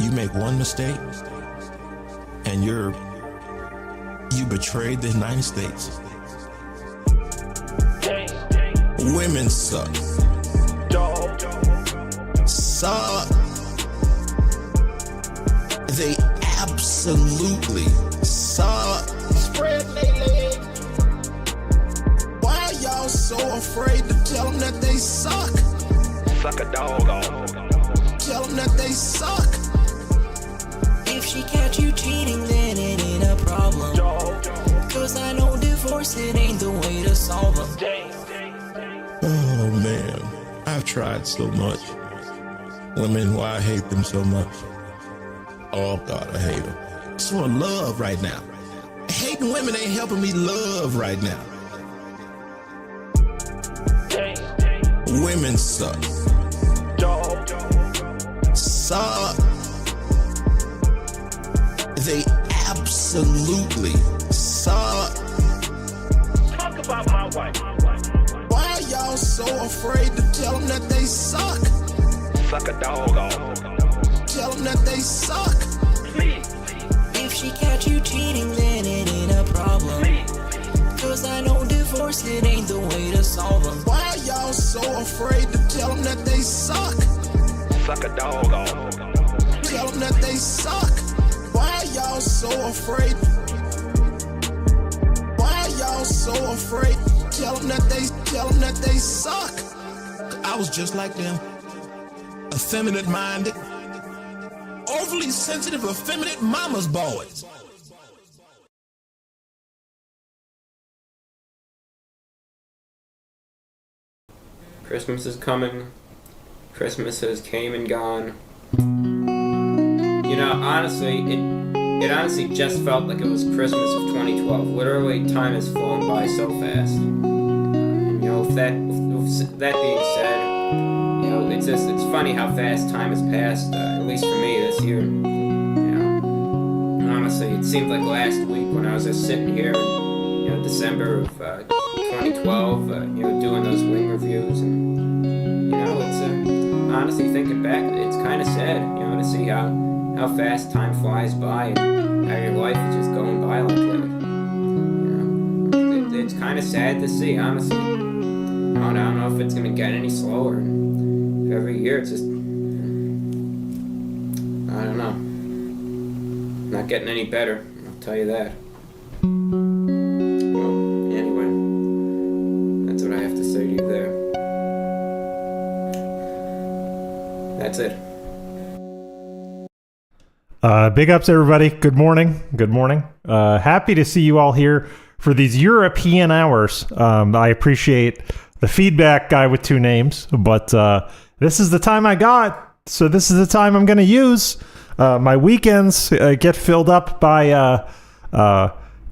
You make one mistake, and you betrayed the United States. Women suck. Suck. They absolutely suck. Spread their legs. Why are y'all so afraid to tell them that they suck? Suck a dog off. Tell them that they suck. If she catch you cheating, then it ain't a problem. Cause I know divorce, it ain't the way to solve them. Oh man, I've tried so much. Women, why I hate them so much. Oh God, I hate them. I just want love right now. Hating women ain't helping me love right now. Women suck. Suck. They absolutely suck. Talk about my wife. Why are y'all so afraid to tell them that they suck? Suck a dog off. Tell them that they suck. Please. If she catch you cheating, then it ain't a problem. Cause I know divorce, it ain't the way to solve them. Why are y'all so afraid to tell them that they suck? Suck a dog off. Tell them that they suck. Why are y'all so afraid? Why are y'all so afraid? Tell them that they suck. I was just like them. Effeminate minded, overly sensitive, effeminate mama's boys. Christmas is coming. Christmas has came and gone. You know, honestly, it honestly just felt like it was Christmas of 2012. Literally, time has flown by so fast. You know, with that being said, you know, it's funny how fast time has passed. At least for me this year. You know, honestly, it seemed like last week when I was just sitting here, you know, December of 2012, you know, doing those wing reviews, and you know, it's honestly thinking back, it's kind of sad, you know, to see how fast time flies by and how your life is just going by like that. You know, it's kind of sad to see, honestly. I don't know if it's gonna get any slower. Every year, it's just, I don't know. Not getting any better, I'll tell you that. Well, anyway, that's what I have to say to you there. That's it. Big ups, everybody. Good morning. Good morning. Happy to see you all here for these European hours. I appreciate the feedback, guy with two names, but this is the time I got, so this is the time I'm going to use. My weekends get filled up by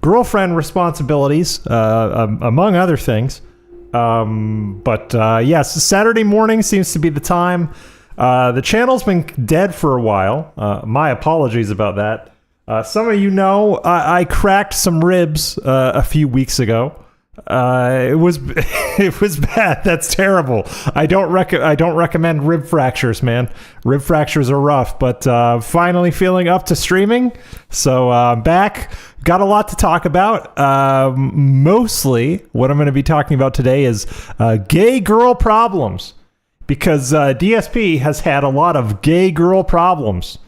girlfriend responsibilities, among other things. But yes, Saturday morning seems to be the time. The channel's been dead for a while. My apologies about that. Some of you know I cracked some ribs a few weeks ago. It was bad. That's terrible. I don't recommend rib fractures, man. Rib fractures are rough, but finally feeling up to streaming. So back. Got a lot to talk about. Mostly what I'm going to be talking about today is gay girl problems, because DSP has had a lot of gay girl problems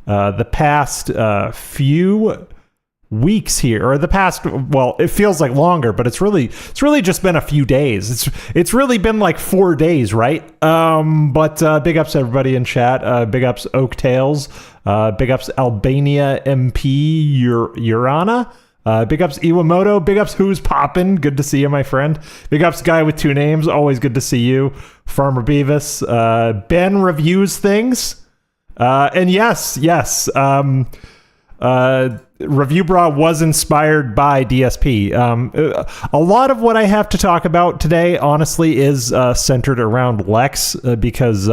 the past few weeks here, or the past, well, it feels like longer, but it's really just been a few days. It's really been like 4 days, right? But big ups to everybody in chat. Big ups Oak Tales. Big ups Albania MP Urana. Big ups Iwamoto. Big ups Who's Poppin'. Good to see you, my friend. Big ups Guy with Two Names. Always good to see you. Farmer Beavis. Ben reviews things. And yes. Review Bra was inspired by DSP. A lot of what I have to talk about today, honestly, is centered around Lex, because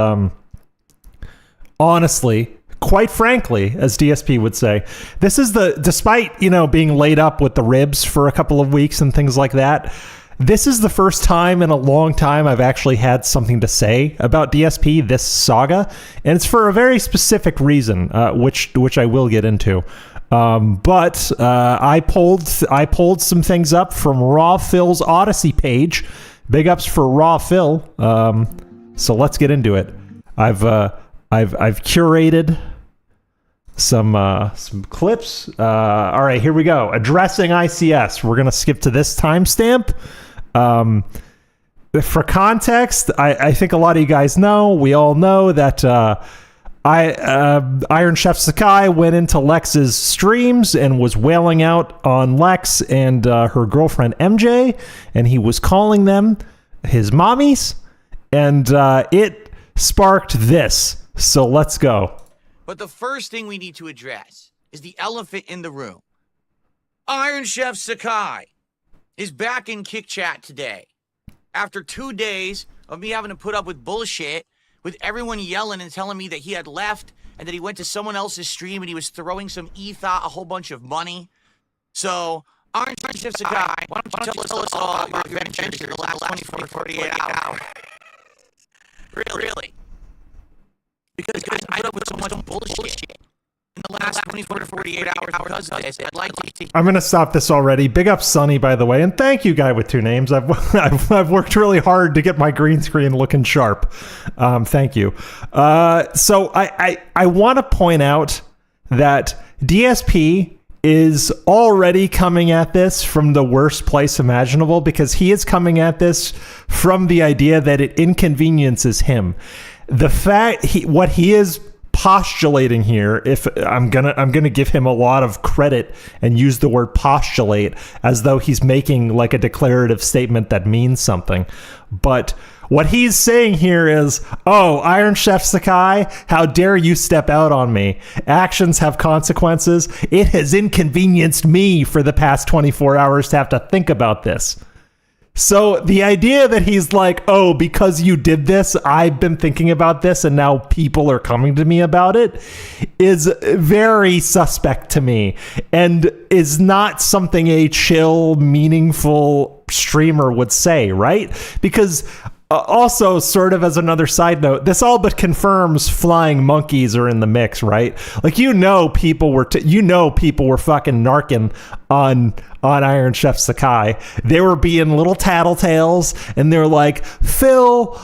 honestly, quite frankly, as DSP would say, this is despite, being laid up with the ribs for a couple of weeks and things like that, this is the first time in a long time I've actually had something to say about DSP, this saga, and it's for a very specific reason, which I will get into. But I pulled some things up from Raw Phil's Odyssey page. Big ups for Raw Phil. So let's get into it. I've curated some clips. All right, here we go. Addressing ICS. We're gonna skip to this timestamp. For context, I think a lot of you guys know. We all know that Iron Chef Sakai went into Lex's streams and was wailing out on Lex and her girlfriend MJ, and he was calling them his mommies, and it sparked this. So let's go. But the first thing we need to address is the elephant in the room. Iron Chef Sakai is back in Kick Chat today. After 2 days of me having to put up with bullshit, with everyone yelling and telling me that he had left and that he went to someone else's stream and he was throwing some ether, a whole bunch of money. So, Iron Chef Sakai, why don't you tell us all about your adventures in the last 24 to 48 hours? Really? Because I put up with so much bullshit in the last 24 to 48 hours because of this. I'd like to... I'm going to stop this already. Big up Sonny, by the way. And thank you, guy with two names. I've worked really hard to get my green screen looking sharp. Thank you. So I want to point out that DSP is already coming at this from the worst place imaginable, because he is coming at this from the idea that it inconveniences him. The fact what he is postulating here, if I'm gonna give him a lot of credit and use the word postulate as though he's making like a declarative statement that means something, but what he's saying here is, oh, Iron Chef Sakai, how dare you step out on me? Actions have consequences. It has inconvenienced me for the past 24 hours to have to think about this. So the idea that he's like, oh, because you did this, I've been thinking about this and now people are coming to me about it, is very suspect to me and is not something a chill, meaningful streamer would say, right? Because also, sort of as another side note, this all but confirms flying monkeys are in the mix, right? Like, people were fucking narking on Iron Chef Sakai. They were being little tattletales, and they're like, Phil,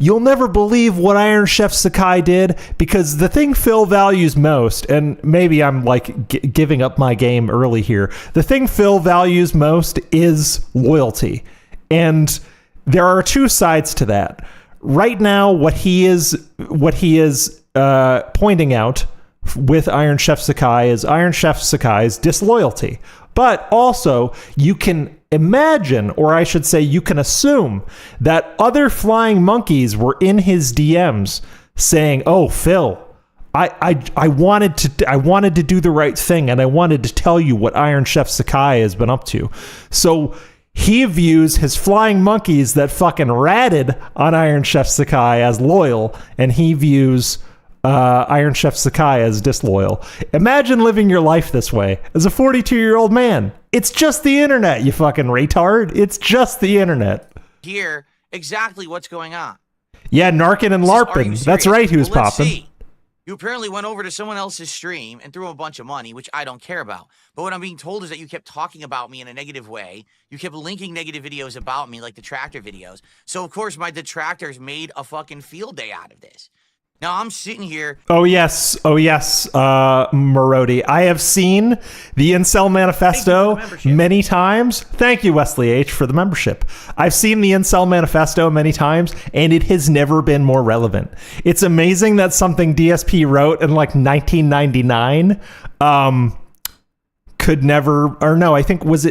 you'll never believe what Iron Chef Sakai did, because the thing Phil values most, and maybe I'm like giving up my game early here, the thing Phil values most is loyalty. And there are two sides to that. Right now, what he is pointing out with Iron Chef Sakai is Iron Chef Sakai's disloyalty. But also, you can imagine, or I should say, you can assume that other flying monkeys were in his DMs saying, "Oh, Phil, I wanted to do the right thing, and I wanted to tell you what Iron Chef Sakai has been up to." So he views his flying monkeys that fucking ratted on Iron Chef Sakai as loyal, and he views Iron Chef Sakai as disloyal. Imagine living your life this way as a 42-year-old man. It's just the internet, you fucking retard. It's just the internet. Hear exactly what's going on. Yeah, narking and LARPing. That's right, who's well, let's popping. See. You apparently went over to someone else's stream and threw him a bunch of money, which I don't care about. But what I'm being told is that you kept talking about me in a negative way. You kept linking negative videos about me, like detractor videos. So, of course, my detractors made a fucking field day out of this. Now, I'm sitting here... Oh, yes, Marodi. I have seen the Incel Manifesto many times. Thank you, Wesley H., for the membership. I've seen the Incel Manifesto many times, and it has never been more relevant. It's amazing that something DSP wrote in, like, 1999 could never, or no, I think it was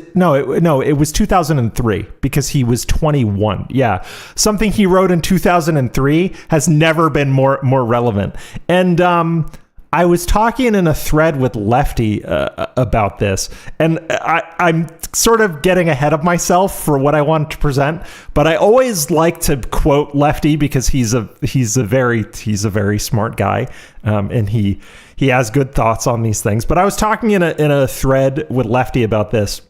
2003, because he was 21. Yeah. Something he wrote in 2003 has never been more relevant. And I was talking in a thread with Lefty about this, and I'm sort of getting ahead of myself for what I want to present, but I always like to quote Lefty because he's a very smart guy, and he has good thoughts on these things. But I was talking in a thread with Lefty about this,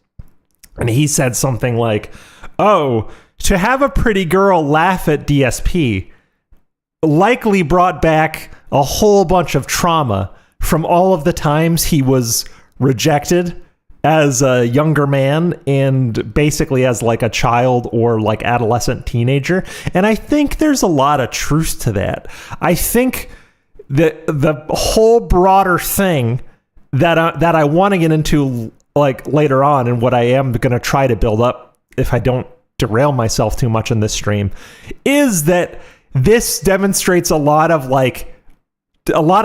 and he said something like, oh, to have a pretty girl laugh at DSP likely brought back a whole bunch of trauma from all of the times he was rejected as a younger man and basically as like a child or like adolescent teenager. And I think there's a lot of truth to that. I think that the whole broader thing that I want to get into like later on, and what I am going to try to build up if I don't derail myself too much in this stream, is that this demonstrates a lot of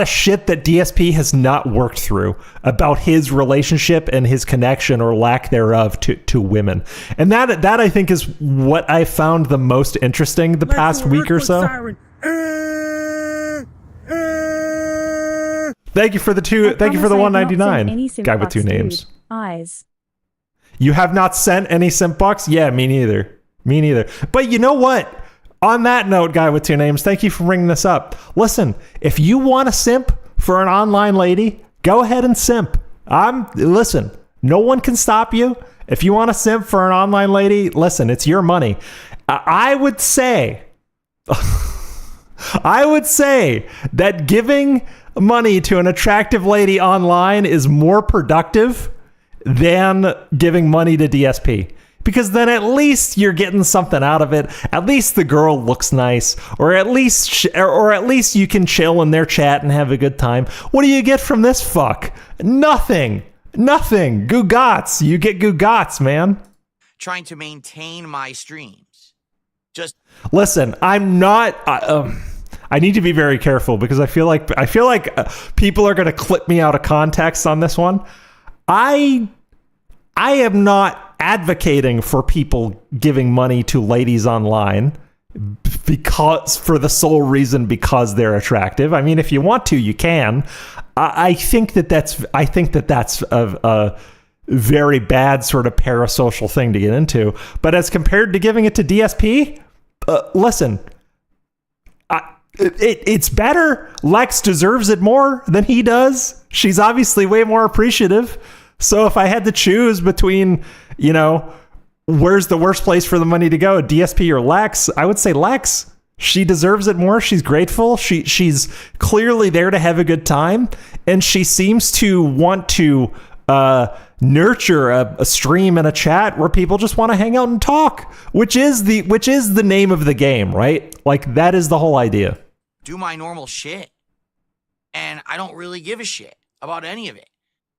shit that DSP has not worked through about his relationship and his connection or lack thereof to women. And that I think is what I found the most interesting the past week or so. Thank you for the two. Thank you for the 199. Guy with two names. Eyes. You have not sent any simp bucks? Yeah, me neither. Me neither. But you know what? On that note, guy with two names, thank you for bringing this up. Listen, if you want a simp for an online lady, go ahead and simp. Listen, no one can stop you. If you want a simp for an online lady, listen, it's your money. I would say that giving money to an attractive lady online is more productive than giving money to DSP. Because then at least you're getting something out of it. At least the girl looks nice, or at least you can chill in their chat and have a good time. What do you get from this fuck? Nothing. Gugats. You get gugats, man. Trying to maintain my streams. Just listen. I'm not. I need to be very careful because I feel like people are going to clip me out of context on this one. I am not advocating for people giving money to ladies online because for the sole reason because they're attractive. I mean, if you want to, you can. I think that's a very bad sort of parasocial thing to get into. But as compared to giving it to DSP, listen, it's better. Lex deserves it more than he does. She's obviously way more appreciative. So if I had to choose between, where's the worst place for the money to go, DSP or Lex, I would say Lex. She deserves it more. She's grateful. She's clearly there to have a good time, and she seems to want to nurture a stream and a chat where people just want to hang out and talk, which is the name of the game, right? Like that is the whole idea. do my normal shit. And I don't really give a shit about any of it.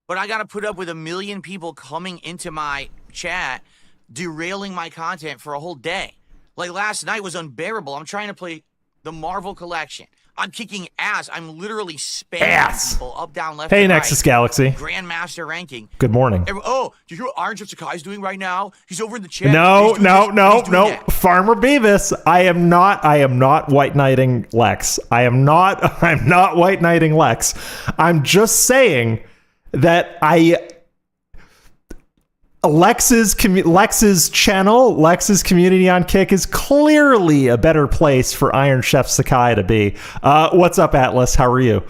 But I got to put up with 1 million people coming into my chat, derailing my content for a whole day. Like last night was unbearable. I'm trying to play the Marvel collection. I'm kicking ass. I'm literally spamming people up, down, left, Hey, and Nexus right. Galaxy. Grandmaster ranking. Good morning. Oh, do you hear what Iron Chef Sakai's doing right now? He's over in the chat. No. That. Farmer Beavis, I am not white knighting Lex. I'm not white knighting Lex. I'm just saying that Lex's channel, Lex's community on Kick is clearly a better place for Iron Chef Sakai to be. What's up, Atlas? How are you?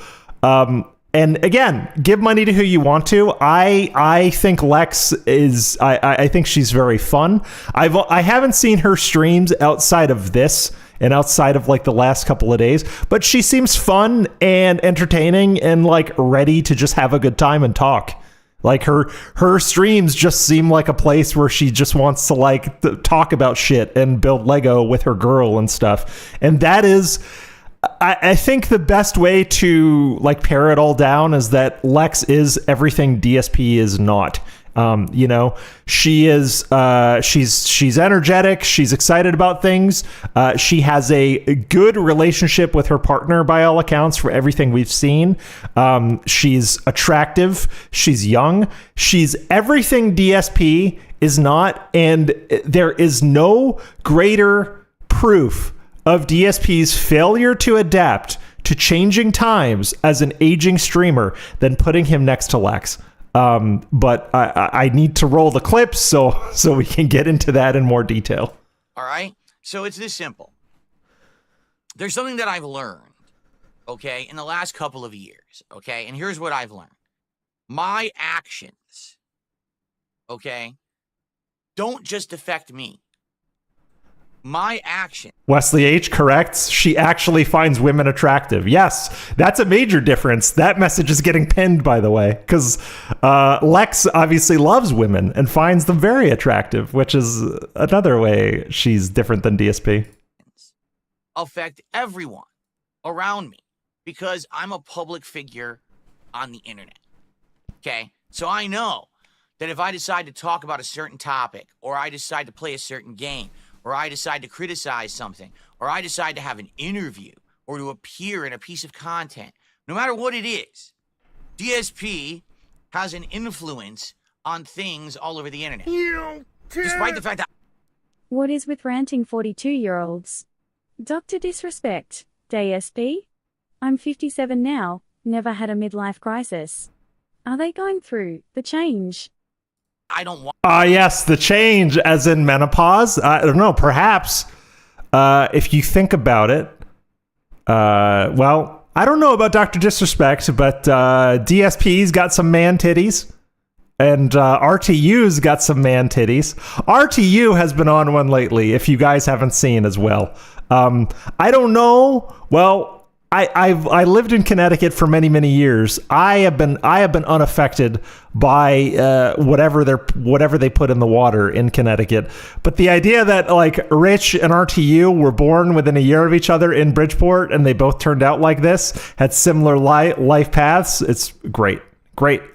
And again, give money to who you want to. I think Lex is. I think she's very fun. I haven't seen her streams outside of this and outside of like the last couple of days, but she seems fun and entertaining and like ready to just have a good time and talk. Like her streams just seem like a place where she just wants to like talk about shit and build Lego with her girl and stuff. And that is, I think the best way to like pare it all down is that Lex is everything DSP is not. She is, she's energetic. She's excited about things. She has a good relationship with her partner by all accounts for everything we've seen. She's attractive. She's young. She's everything DSP is not. And there is no greater proof of DSP's failure to adapt to changing times as an aging streamer than putting him next to Lex. But I need to roll the clips so we can get into that in more detail. All right. So it's this simple. There's something that I've learned, okay, in the last couple of years, okay? And here's what I've learned. My actions, okay, don't just affect me. my action. Wesley H. corrects. She actually finds women attractive. Yes, that's a major difference. That message is getting pinned, by the way, because Lex obviously loves women and finds them very attractive, which is another way she's different than DSP. Affect everyone around me because I'm a public figure on the internet. Okay? So I know that if I decide to talk about a certain topic, or I decide to play a certain game, or I decide to criticize something, or I decide to have an interview, or to appear in a piece of content, no matter what it is, DSP has an influence on things all over the internet. Despite the fact that What is with ranting 42-year-olds? Dr. Disrespect, DSP? I'm 57 now, never had a midlife crisis. Are they going through the change? I don't want Yes, the change as in menopause. I don't know, perhaps. If you think about it, well, I don't know about Dr. Disrespect, but DSP's got some man titties. And RTU's got some man titties. RTU has been on one lately, if you guys haven't seen as well. I don't know. Well, I lived in Connecticut for many, many years. I have been unaffected by whatever they put in the water in Connecticut. But the idea that like Rich and RTU were born within a year of each other in Bridgeport and they both turned out like this, had similar life paths, it's great,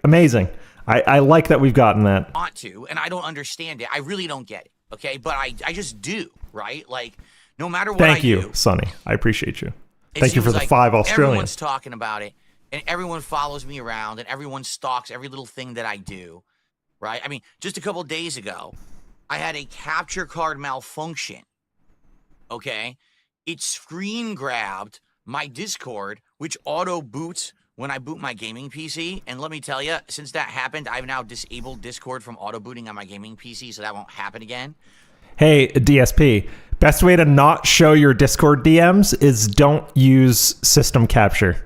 amazing. I like that we've gotten that. want to, and I don't understand it. I really don't get it. Okay, but I just do, right? Like, no matter what Thank I you, do, Sonny. I appreciate you. it Thank you for seems the like 5 Australian. Everyone's talking about it, and everyone follows me around, and everyone stalks every little thing that I do, right? I mean, just a couple days ago, I had a capture card malfunction. Okay, it screen grabbed my Discord, which auto boots when I boot my gaming PC. And let me tell you, since that happened, I've now disabled Discord from auto booting on my gaming PC, so that won't happen again. Hey, DSP, best way to not show your Discord DMs is don't use system capture.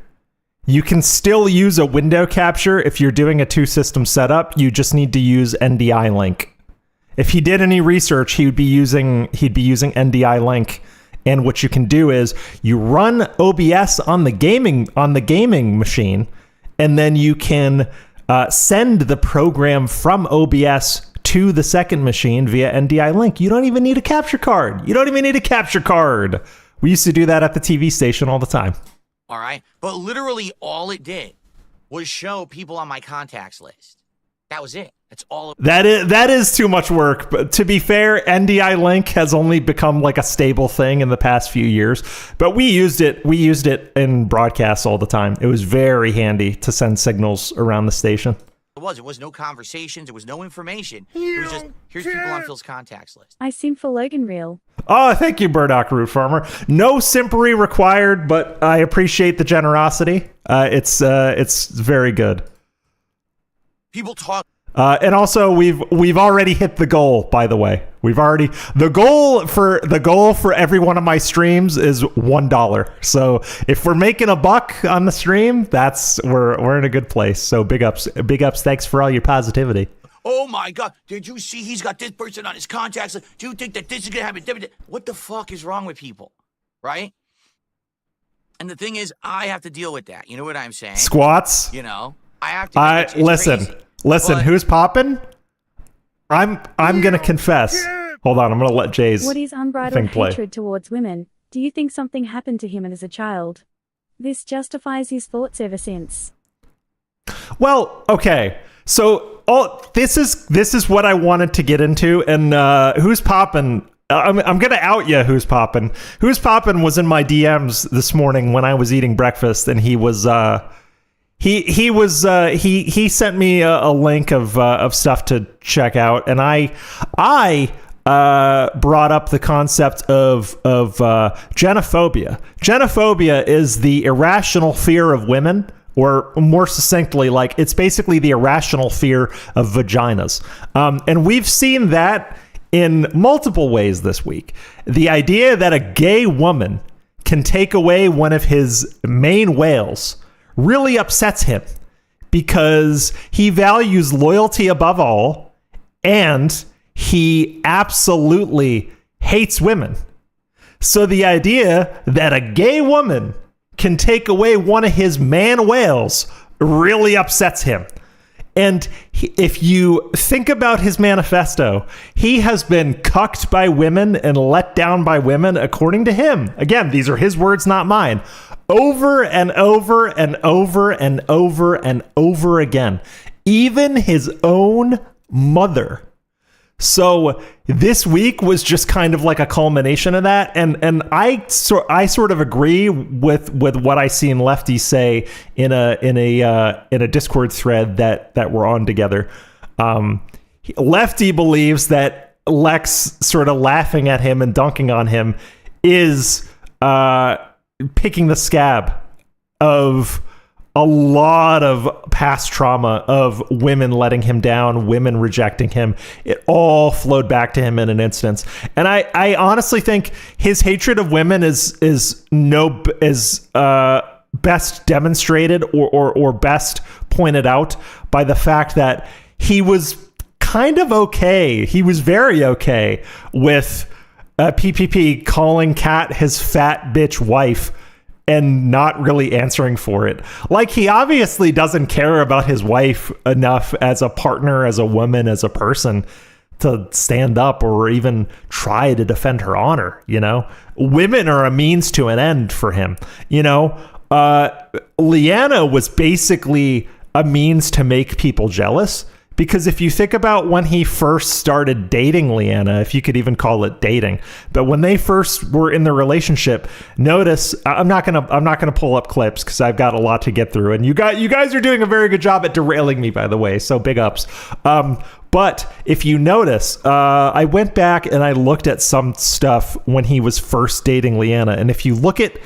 You can still use a window capture if you're doing a 2-system setup. You just need to use NDI link. If he did any research, he'd be using NDI link. And what you can do is you run OBS on the gaming machine, and then you can send the program from OBS to the second machine via NDI link. You don't even need a capture card. We used to do that at the TV station all the time. All right, but literally all it did was show people on my contacts list. That was it. That's all. That is too much work. But to be fair, NDI link has only become like a stable thing in the past few years. But we used it in broadcasts all the time. It was very handy to send signals around the station. It was no conversations. It was no information. It was just, here's people on Phil's contacts list. I simp for Logan Real. Oh, thank you, Burdock Root Farmer. No simpery required, but I appreciate the generosity. It's very good. People talk. And also we've already hit the goal, by the way. The goal for every one of my streams is $1. So if we're making a buck on the stream, we're in a good place. So big ups. Thanks for all your positivity. Oh my God. Did you see he's got this person on his contacts list? Do you think that this is going to happen? What the fuck is wrong with people? Right? And the thing is, I have to deal with that. You know what I'm saying? Squats. You know, I have to. It's Listen. crazy. Listen, But- who's popping? I'm gonna confess. Hold on, I'm gonna let Jay's What is unbridled thing play. hatred towards women? Do you think something happened to him as a child? This justifies his thoughts ever since. Well, okay. So this is what I wanted to get into, and who's popping? I'm gonna out you. Who's popping? Who's popping was in my DMs this morning when I was eating breakfast, and he was. He sent me a link of stuff to check out, and I brought up the concept of genophobia. Genophobia is the irrational fear of women, or more succinctly, like it's basically the irrational fear of vaginas. And we've seen that in multiple ways this week. The idea that a gay woman can take away one of his main whales really upsets him because he values loyalty above all, and he absolutely hates women. So the idea that a gay woman can take away one of his man whales really upsets him. And if you think about his manifesto, he has been cucked by women and let down by women, according to him. Again, these are his words, not mine. Over and over and over and over and over again. Even his own mother. So this week was just kind of like a culmination of that, and I sort of agree with what I see in Lefty say in a Discord thread that we're on together. Lefty believes that Lex sort of laughing at him and dunking on him is picking the scab of a lot of past trauma of women letting him down, women rejecting him. It all flowed back to him in an instance. And I honestly think his hatred of women is best demonstrated or best pointed out by the fact that he was kind of okay. He was very okay with PPP calling Kat his fat bitch wife and not really answering for it. Like, he obviously doesn't care about his wife enough as a partner, as a woman, as a person to stand up or even try to defend her honor, you know? Women are a means to an end for him, you know? Leanna was basically a means to make people jealous. Because if you think about when he first started dating Leanna, if you could even call it dating, but when they first were in the relationship, notice I'm not gonna pull up clips because I've got a lot to get through, and you guys are doing a very good job at derailing me, by the way. So big ups. But if you notice, I went back and I looked at some stuff when he was first dating Leanna, and if you look at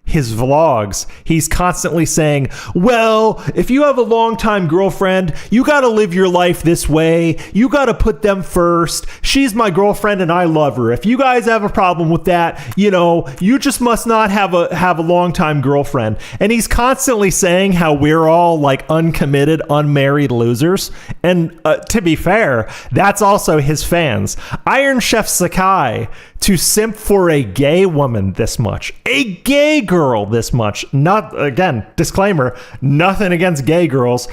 his vlogs, he's constantly saying, well, if you have a longtime girlfriend, you got to live your life this way. You got to put them first. She's my girlfriend and I love her. If you guys have a problem with that, you know, you just must not have a longtime girlfriend. And he's constantly saying how we're all like uncommitted, unmarried losers. And to be fair, that's also his fans. Iron Chef Sakai to simp for a gay woman this much, a gay girl this much. Not, again, disclaimer, nothing against gay girls.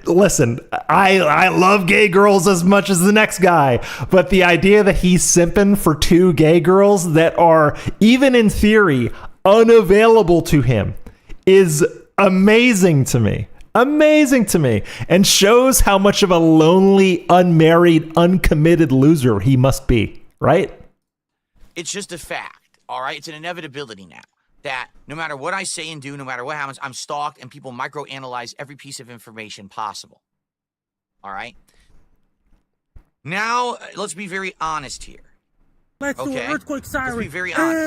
Listen, I love gay girls as much as the next guy, but the idea that he's simping for two gay girls that are, even in theory, unavailable to him is amazing to me. Amazing to me, and shows how much of a lonely, unmarried, uncommitted loser he must be, right? It's just a fact, all right? It's an inevitability now that no matter what I say and do, no matter what happens, I'm stalked and people microanalyze every piece of information possible, all right? Now, let's be very honest here. Let's do an earthquake siren. Let's be very honest.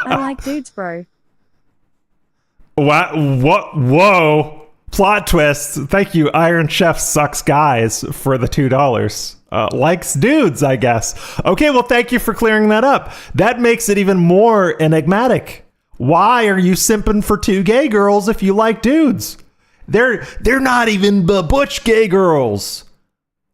I like dudes, bro. What? Whoa. Plot twist. Thank you, Iron Chef Sucks Guys, for the $2. Likes dudes, I guess. Okay, well, thank you for clearing that up. That makes it even more enigmatic. Why are you simping for two gay girls if you like dudes? They're not even butch gay girls.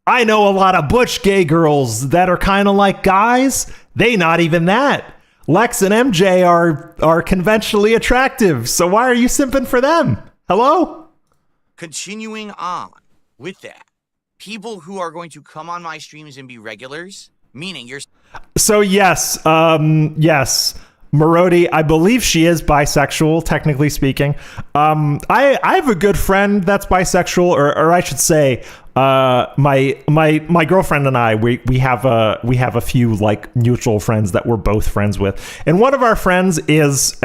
I know a lot of butch gay girls that are kind of like guys. They not even that. Lex and MJ are conventionally attractive, so why are you simping for them? Hello? Continuing on with that, people who are going to come on my streams and be regulars, meaning you're... So yes, Marodi, I believe she is bisexual, technically speaking. I have a good friend that's bisexual, or I should say, my girlfriend and I, we have a few like mutual friends that we're both friends with, and one of our friends is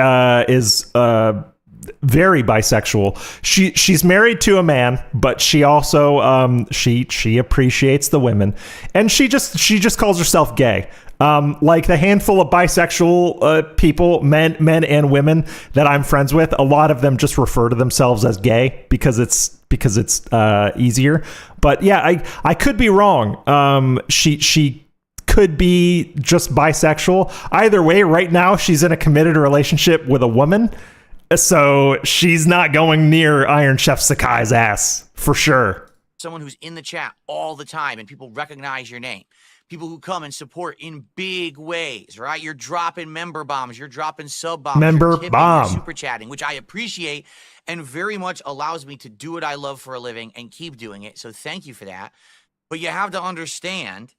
very bisexual. She's married to a man, but she also she appreciates the women, and she just calls herself gay. Like the handful of bisexual people, men and women that I'm friends with, a lot of them just refer to themselves as gay because it's easier. But yeah, I could be wrong. She could be just bisexual. Either way, right now she's in a committed relationship with a woman, so she's not going near Iron Chef Sakai's ass for sure. Someone who's in the chat all the time and people recognize your name. people who come and support in big ways, right? You're dropping member bombs, you're dropping sub bombs, Member you're tipping, bomb. you're super chatting, which I appreciate and very much allows me to do what I love for a living and keep doing it. So thank you for that. But you have to understand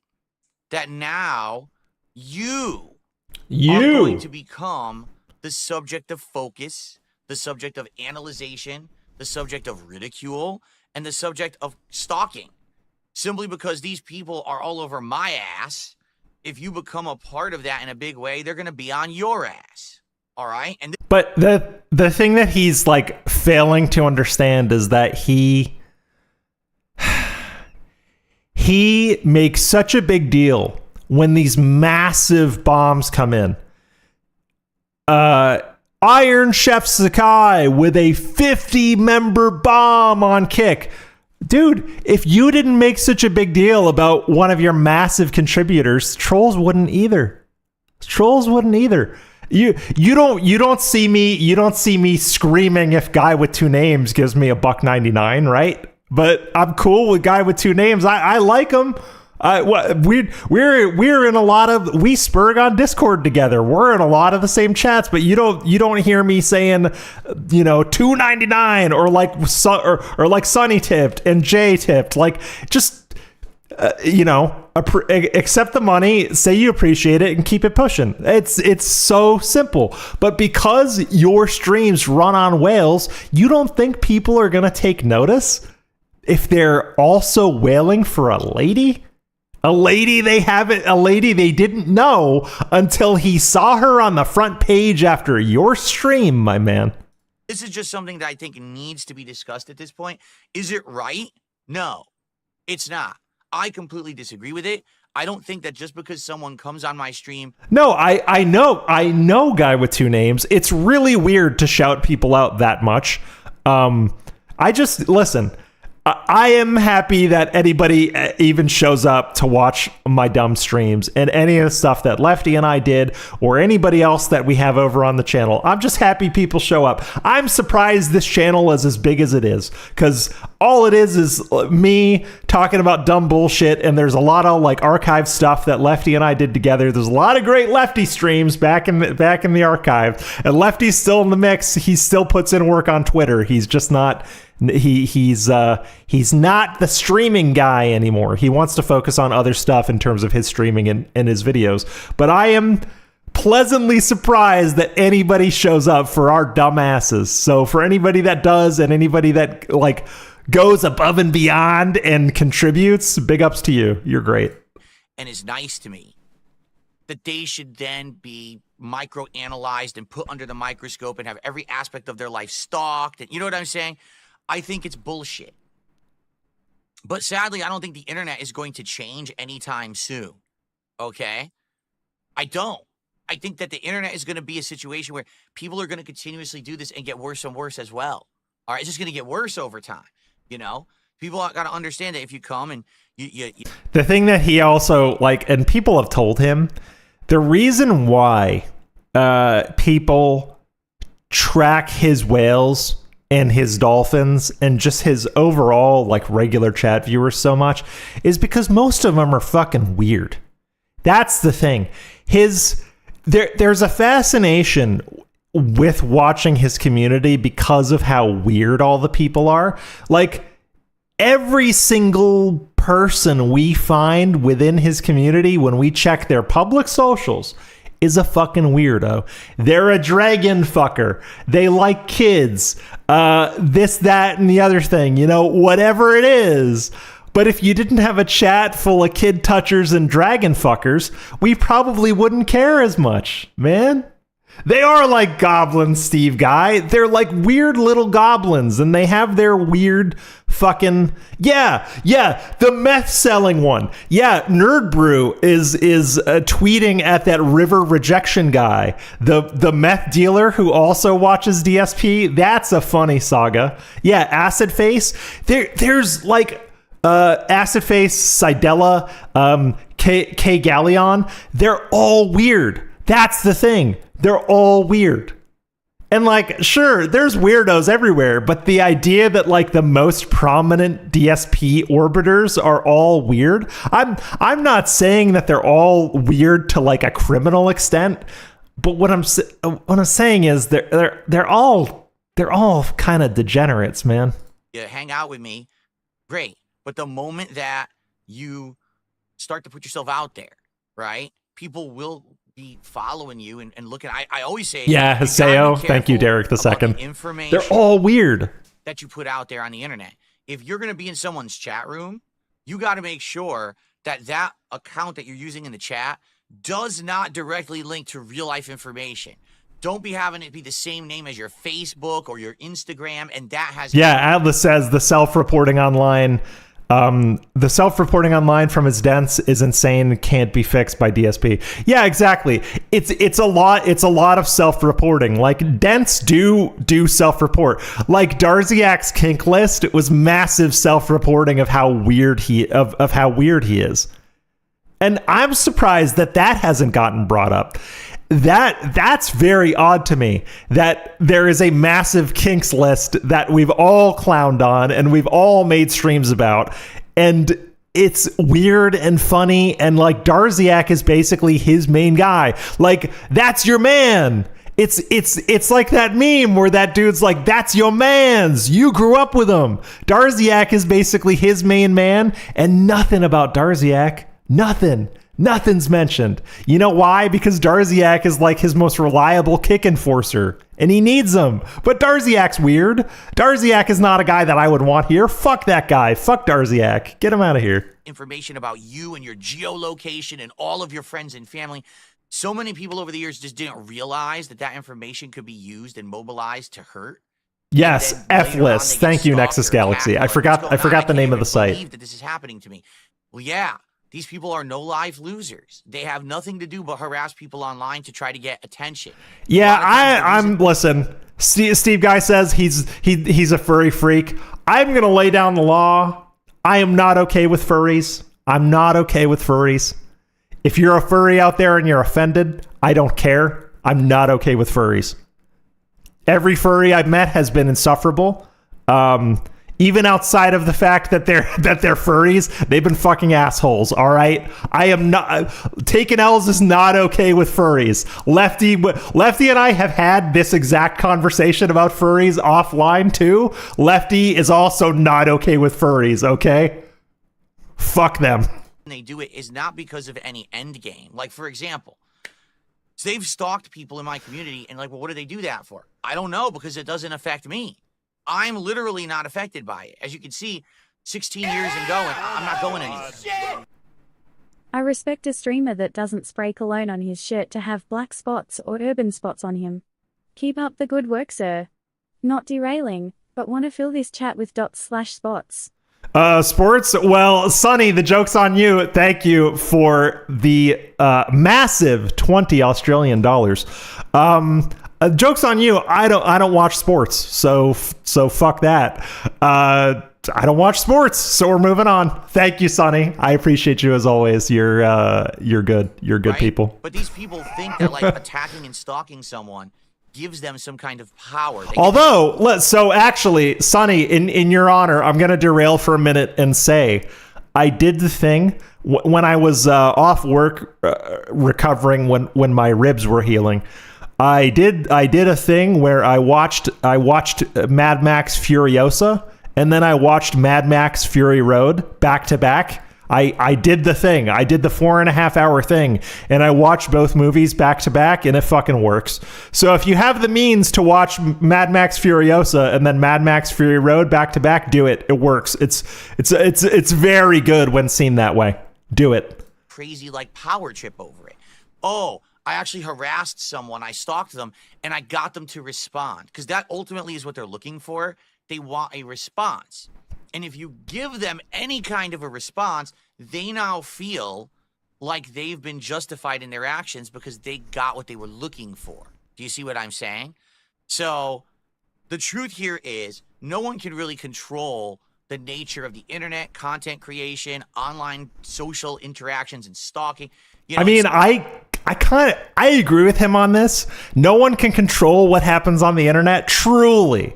that now you are going to become the subject of focus, the subject of analyzation, the subject of ridicule, and the subject of stalking. Simply because these people are all over my ass. If you become a part of that in a big way, they're going to be on your ass. All right? And But the thing that he's like failing to understand is that he makes such a big deal when these massive bombs come in. Iron Chef Sakai with a 50-member bomb on Kick. Dude, if you didn't make such a big deal about one of your massive contributors, trolls wouldn't either. Trolls wouldn't either. You don't see me screaming if guy with two names gives me $1.99, right? But I'm cool with guy with two names. I like him. We're in a lot of, we Spurg on Discord together. We're in a lot of the same chats, but you don't hear me saying, $2.99 or like Sunny tipped and Jay tipped. Like, just accept the money, say you appreciate it, and keep it pushing. It's so simple. But because your streams run on whales, you don't think people are gonna take notice if they're also wailing for a lady? A lady they didn't know until he saw her on the front page after your stream, my man. this is just something that I think needs to be discussed at this point. Is it right? No, it's not. I completely disagree with it. I don't think that just because someone comes on my stream. No, I know guy with two names. It's really weird to shout people out that much. Listen, I am happy that anybody even shows up to watch my dumb streams and any of the stuff that Lefty and I did or anybody else that we have over on the channel. I'm just happy people show up. I'm surprised this channel is as big as it is because all it is me talking about dumb bullshit, and there's a lot of like archive stuff that Lefty and I did together. There's a lot of great Lefty streams back in the archive, and Lefty's still in the mix. He still puts in work on Twitter. He's just not he's not the streaming guy anymore. He wants to focus on other stuff in terms of his streaming and his videos. But I am pleasantly surprised that anybody shows up for our dumbasses. So for anybody that does and anybody that like goes above and beyond and contributes, big ups to you. You're great. And is nice to me, that they should then be micro-analyzed and put under the microscope and have every aspect of their life stalked. And you know what I'm saying? I think it's bullshit. But sadly, I don't think the internet is going to change anytime soon. Okay? I don't. I think that the internet is going to be a situation where people are going to continuously do this and get worse and worse as well. All right? It's just going to get worse over time. You know? People got to understand that if you come and you The thing that he also, like, and people have told him, the reason why people track his whales and his dolphins and just his overall like regular chat viewers so much is because most of them are fucking weird. That's the thing. There's a fascination with watching his community because of how weird all the people are. Like every single person we find within his community when we check their public socials is a fucking weirdo. They're a dragon fucker. They like kids. This, that, and the other thing, whatever it is. But if you didn't have a chat full of kid touchers and dragon fuckers, we probably wouldn't care as much, man. They are like goblins, Steve Guy. They're like weird little goblins, and they have their weird fucking the meth selling one. Yeah, Nerd Brew is tweeting at that River Rejection guy, the meth dealer who also watches DSP. That's a funny saga. Yeah, Acid Face. There's like Acid Face, Sidella, K Galleon. They're all weird. That's the thing. They're all weird. And like, sure, there's weirdos everywhere, but the idea that like the most prominent DSP orbiters are all weird. I'm not saying that they're all weird to like a criminal extent, but what I'm saying is they're all kind of degenerates, man. You hang out with me, great. But the moment that you start to put yourself out there, right? People will be following you and looking. I always say, yeah, Haseo. Thank you, Derek. The second. Information they're all weird that you put out there on the internet. If you're going to be in someone's chat room, you got to make sure that that account that you're using in the chat does not directly link to real life information. Don't be having it be the same name as your Facebook or your Instagram, and that has. Yeah, Atlas says the self-reporting online. The self-reporting online from his dents is insane. Can't be fixed by DSP. Yeah, exactly. It's a lot of self-reporting. Like dents do self-report. Like Darziak's kink list was massive self-reporting of how weird he is. And I'm surprised that hasn't gotten brought up. That's very odd to me, that there is a massive kinks list that we've all clowned on and we've all made streams about, and it's weird and funny, and like Darziak is basically his main guy. Like, that's your man. It's like that meme where that dude's like, that's your man's, you grew up with him. Darziak is basically his main man, and nothing about Darziak. Nothing's mentioned. You know why? Because Darziak is like his most reliable kick enforcer, and he needs him. But Darziak's weird. Darziak is not a guy that I would want here. Fuck that guy. Fuck Darziak. Get him out of here. Information about you and your geolocation and all of your friends and family. So many people over the years just didn't realize that information could be used and mobilized to hurt. Yes, F-list. Thank you, Nexus Galaxy. I forgot the name of the site. Believe that this is happening to me. Well, yeah. These people are no-life losers. They have nothing to do but harass people online to try to get attention. Yeah, listen. Steve Guy says he's a furry freak. I'm gonna lay down the law. I am not okay with furries. I'm not okay with furries. If you're a furry out there and you're offended, I don't care. I'm not okay with furries. Every furry I've met has been insufferable. Even outside of the fact that they're furries, they've been fucking assholes. All right, I am not taking L's is not okay with furries. Lefty and I have had this exact conversation about furries offline too. Lefty is also not okay with furries. Okay, fuck them. They do it is not because of any end game. Like, for example, they've stalked people in my community, and like, well, what do they do that for? I don't know, because it doesn't affect me. I'm literally not affected by it. As you can see, 16 years and going, I'm not going anywhere. I respect a streamer that doesn't spray cologne on his shirt to have black spots or urban spots on him. Keep up the good work, sir. Not derailing, but want to fill this chat with dots/spots. Sports? Well, Sonny, the joke's on you. Thank you for the massive $20 Australian dollars. Joke's on you. I don't watch sports, so fuck that. I don't watch sports, so we're moving on. Thank you, Sonny. I appreciate you as always. You're good. You're good, right? People. But these people think that like attacking and stalking someone gives them some kind of power. So actually, Sonny, in your honor, I'm going to derail for a minute and say I did the thing when I was off work recovering when my ribs were healing. I did a thing where I watched Mad Max Furiosa, and then I watched Mad Max Fury Road back to back. I did the thing. I did the 4.5 hour thing, and I watched both movies back to back, and it fucking works. So if you have the means to watch Mad Max Furiosa and then Mad Max Fury Road back to back, do it. It works. It's very good when seen that way. Do it. Crazy like power trip over it. Oh, I actually harassed someone, I stalked them, and I got them to respond. Because that ultimately is what they're looking for. They want a response. And if you give them any kind of a response, they now feel like they've been justified in their actions because they got what they were looking for. Do you see what I'm saying? So the truth here is no one can really control the nature of the internet, content creation, online social interactions, and stalking. You know, I mean, I agree with him on this. No one can control what happens on the internet. Truly,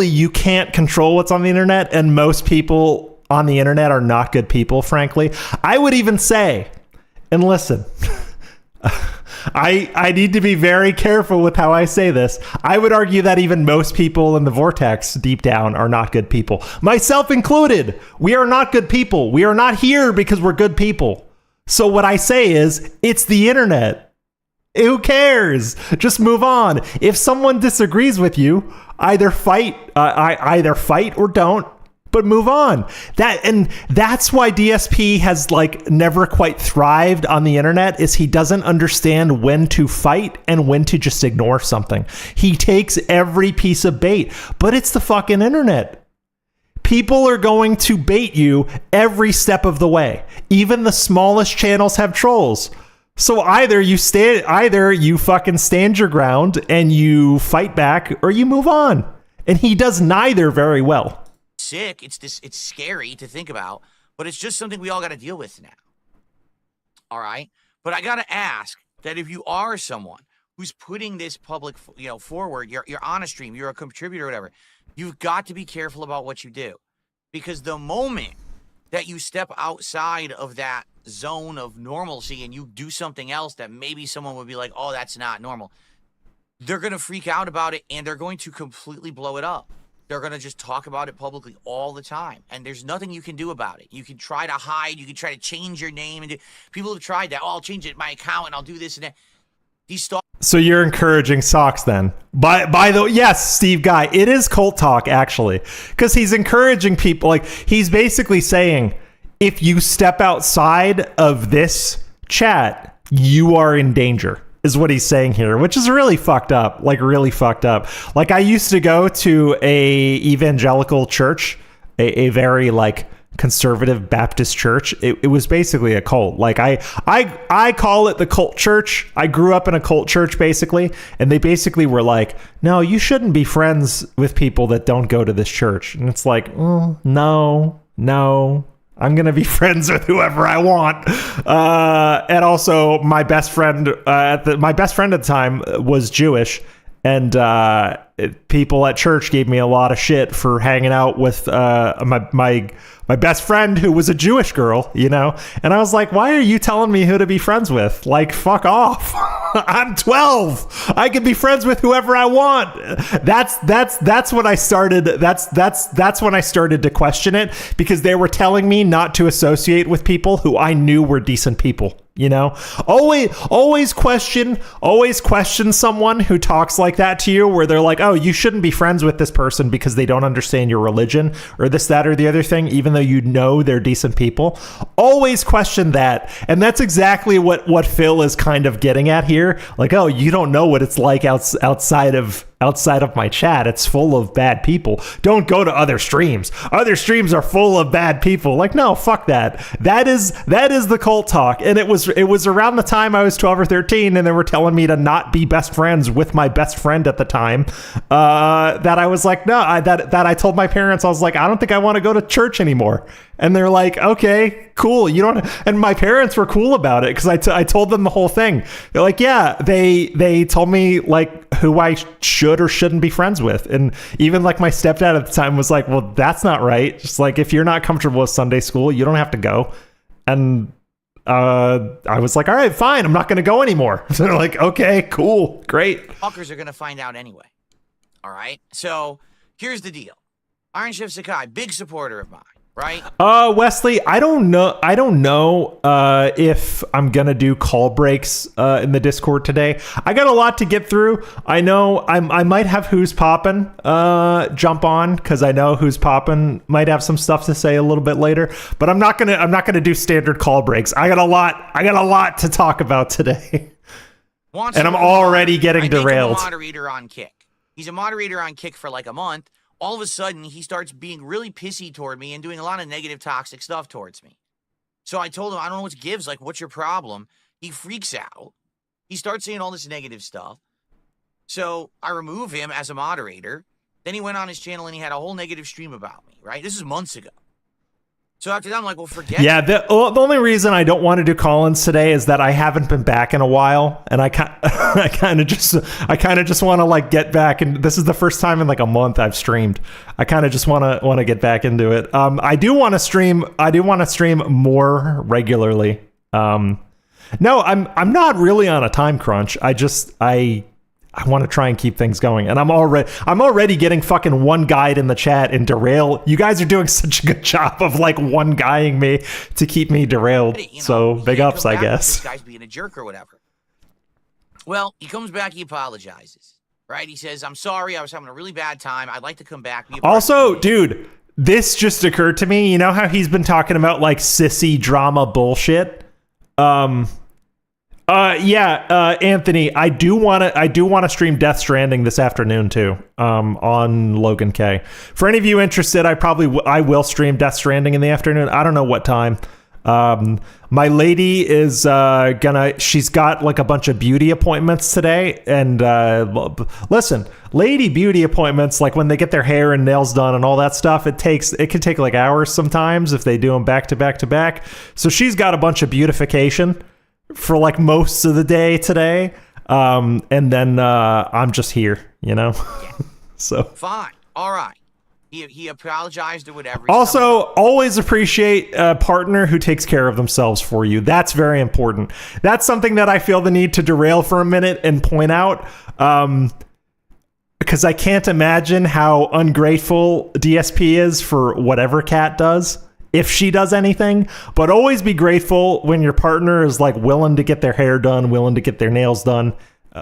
you can't control what's on the internet, and most people on the internet are not good people, frankly. I would even say, and listen, I need to be very careful with how I say this. I would argue that even most people in the vortex deep down are not good people, myself included. We are not good people. We are not here because we're good people. So what I say is, it's the internet. Who cares? Just move on. If someone disagrees with you, either fight or don't, but move on. That's why DSP has like never quite thrived on the internet, is he doesn't understand when to fight and when to just ignore something. He takes every piece of bait, but it's the fucking internet. People are going to bait you every step of the way. Even the smallest channels have trolls. So either you fucking stand your ground and you fight back, or you move on. And he does neither very well. Sick. It's scary to think about, but it's just something we all got to deal with now. All right. But I got to ask that if you are someone who's putting this public, forward, you're on a stream, you're a contributor, or whatever, you've got to be careful about what you do, because the moment that you step outside of that zone of normalcy and you do something else that maybe someone would be like, oh, that's not normal, they're going to freak out about it and they're going to completely blow it up. They're going to just talk about it publicly all the time. And there's nothing you can do about it. You can try to hide. You can try to change your name. And people have tried that. Oh, I'll change my account and I'll do this and that. So you're encouraging socks then? By the way, yes, Steve Guy, it is cult talk actually, because he's encouraging people. Like, he's basically saying, if you step outside of this chat, you are in danger, is what he's saying here, which is really fucked up. Like, really fucked up. Like, I used to go to a evangelical church, a very like conservative Baptist church. It was basically a cult. Like, I call it the cult church. I grew up in a cult church basically, and they basically were like, no, you shouldn't be friends with people that don't go to this church. And it's like, no, I'm going to be friends with whoever I want. And also my best friend at the time was Jewish, and people at church gave me a lot of shit for hanging out with my best friend who was a Jewish girl, And I was like, why are you telling me who to be friends with? Like, fuck off. I'm 12. I can be friends with whoever I want. That's when I started. That's when I started to question it, because they were telling me not to associate with people who I knew were decent people. Always question someone who talks like that to you, where they're like, oh, you shouldn't be friends with this person because they don't understand your religion or this, that, or the other thing, even though you know they're decent people. Always question that. And that's exactly what Phil is kind of getting at here. Like, oh, you don't know what it's like outside of my chat. It's full of bad people. Don't go to other streams. Other streams are full of bad people. Like, no, fuck that. That is the cult talk. And it was around the time I was 12 or 13, and they were telling me to not be best friends with my best friend at the time. That I was like, no, that I told my parents, I was like, I don't think I want to go to church anymore. And they're like, okay, cool. You don't. And my parents were cool about it, because I told them the whole thing. They're like, yeah, they told me like who I should or shouldn't be friends with. And even like my stepdad at the time was like, well, that's not right. Just like, if you're not comfortable with Sunday school, you don't have to go. And I was like, all right, fine, I'm not going to go anymore. So they're like, okay, cool, great. Fuckers are going to find out anyway. All right. So here's the deal. Iron Chef Sakai, big supporter of mine. Right? Wesley, I don't know if I'm gonna do call breaks in the Discord today. I got a lot to get through. I know I might have Who's Poppin' jump on, because I know Who's Poppin' might have some stuff to say a little bit later. But I'm not gonna do standard call breaks. I got a lot to talk about today. And I'm already getting derailed. He's a moderator on Kick. He's a moderator on Kick for like a month. All of a sudden, he starts being really pissy toward me and doing a lot of negative, toxic stuff towards me. So I told him, I don't know what gives. Like, what's your problem? He freaks out. He starts saying all this negative stuff. So I remove him as a moderator. Then he went on his channel and he had a whole negative stream about me, right? This is months ago. So after that, I'm like, well, forget Yeah, it. the only reason I don't want to do call-ins today is that I haven't been back in a while, and I kind of just want to like get back. And this is the first time in like a month I've streamed. I kind of just want to get back into it. I do want to stream. I do want to stream more regularly. No, I'm not really on a time crunch. I want to try and keep things going, and I'm already getting fucking one guide in the chat and derail. You guys are doing such a good job of like one guying me to keep me derailed. So big ups, I guess. This guy's being a jerk or whatever. Well, he comes back, he apologizes, right? He says, "I'm sorry, I was having a really bad time. I'd like to come back." Also, dude, this just occurred to me. You know how he's been talking about like sissy drama bullshit? Anthony, I do want to stream Death Stranding this afternoon too, on Logan K. For any of you interested, I will stream Death Stranding in the afternoon. I don't know what time. My lady is she's got like a bunch of beauty appointments today, and listen, lady beauty appointments, like when they get their hair and nails done and all that stuff, it can take like hours sometimes if they do them back to back to back. So she's got a bunch of beautification for like most of the day today, and then I'm just here, you know. So fine, all right. He apologized or whatever. Also, always appreciate a partner who takes care of themselves for you. That's very important. That's something that I feel the need to derail for a minute and point out, because I can't imagine how ungrateful DSP is for whatever Kat does, if she does anything. But always be grateful when your partner is like willing to get their hair done, willing to get their nails done,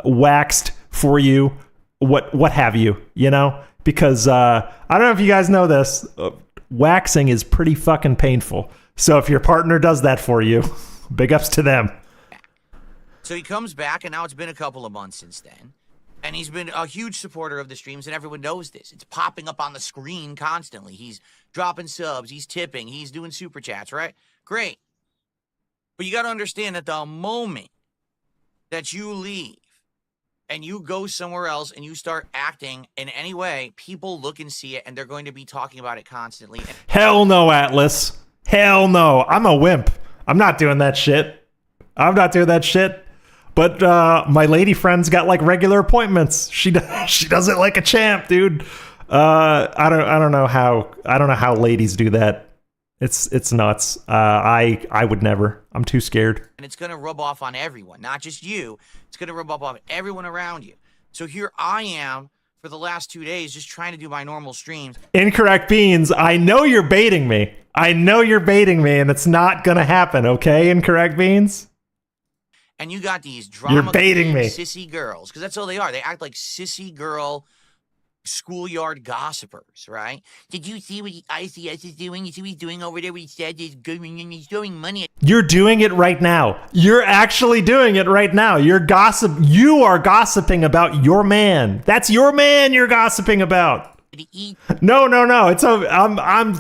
waxed for you, what have you, you know? Because I don't know if you guys know this, waxing is pretty fucking painful. So if your partner does that for you, big ups to them. So he comes back, and now it's been a couple of months since then. And he's been a huge supporter of the streams, and everyone knows this. It's popping up on the screen constantly. He's dropping subs, he's tipping, he's doing super chats, right? Great. But you got to understand that the moment that you leave and you go somewhere else and you start acting in any way, people look and see it, and they're going to be talking about it constantly. Hell no, Atlas. Hell no. I'm a wimp. I'm not doing that shit. But my lady friend's got like regular appointments. She does it like a champ, dude. I don't know how ladies do that. It's nuts. I would never. I'm too scared. And it's going to rub off on everyone, not just you. It's going to rub off on everyone around you. So here I am for the last 2 days just trying to do my normal streams. Incorrect Beans, I know you're baiting me. And it's not going to happen, okay, Incorrect Beans? And you got these drama You're baiting me. Sissy girls, because that's all they are. They act like sissy girl schoolyard gossipers, right? Did you see what ICS is doing? You see what he's doing over there? What he said is good, and he's throwing money. You're doing it right now. You're actually doing it right now. You are gossiping about your man. That's your man you're gossiping about. No.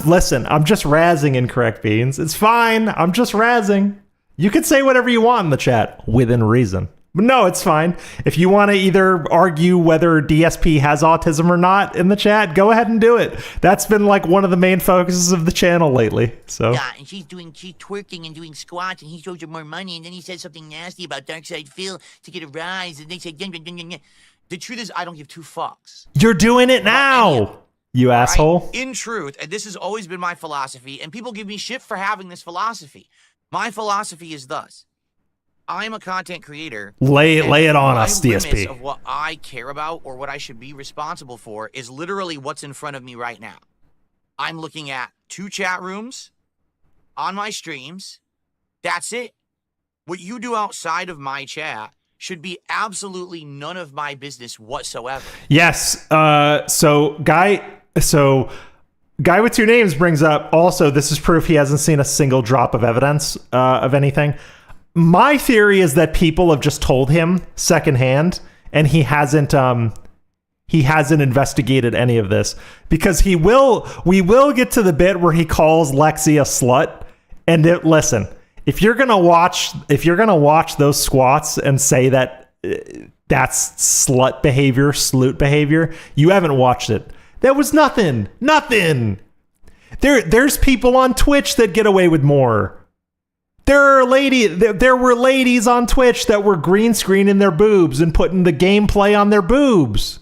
Listen, I'm just razzing, Incorrect Beans. It's fine. I'm just razzing. You could say whatever you want in the chat within reason. But no, it's fine. If you want to either argue whether DSP has autism or not in the chat, go ahead and do it. That's been like one of the main focuses of the channel lately. So yeah, and she's twerking and doing squats, and he shows her more money, and then he says something nasty about Darkside Phil to get a rise, and they say the truth is I don't give two fucks. You're doing it now, you asshole. Right? In truth, and this has always been my philosophy, and people give me shit for having this philosophy. My philosophy is thus. I'm a content creator. Lay it on us, DSP. Of what I care about or what I should be responsible for is literally what's in front of me right now. I'm looking at 2 chat rooms on my streams. That's it. What you do outside of my chat should be absolutely none of my business whatsoever. Yes. So Guy with 2 names brings up also, this is proof he hasn't seen a single drop of evidence of anything. My theory is that people have just told him secondhand, and he hasn't investigated any of this, because we will get to the bit where he calls Lexi a slut. And listen, if you're gonna watch those squats and say that that's slut behavior, sleut behavior, you haven't watched it. That was nothing. There's people on Twitch that get away with more. There were ladies on Twitch that were green screening their boobs and putting the gameplay on their boobs.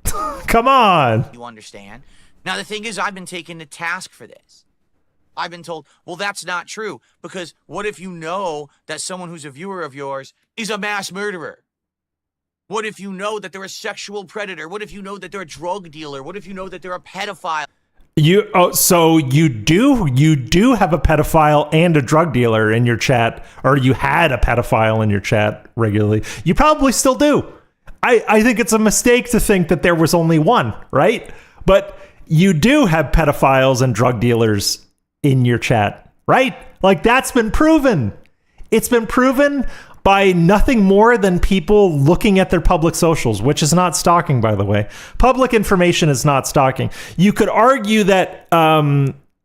Come on. You understand? Now, the thing is, I've been taken to task for this. I've been told, well, that's not true, because what if you know that someone who's a viewer of yours is a mass murderer? What if you know that they're a sexual predator? What if you know that they're a drug dealer? What if you know that they're a pedophile? So you do have a pedophile and a drug dealer in your chat, or you had a pedophile in your chat regularly. You probably still do. I think it's a mistake to think that there was only one, right? But you do have pedophiles and drug dealers in your chat, right? Like, that's been proven. It's been proven by nothing more than people looking at their public socials, which is not stalking, by the way. Public information is not stalking. You could argue that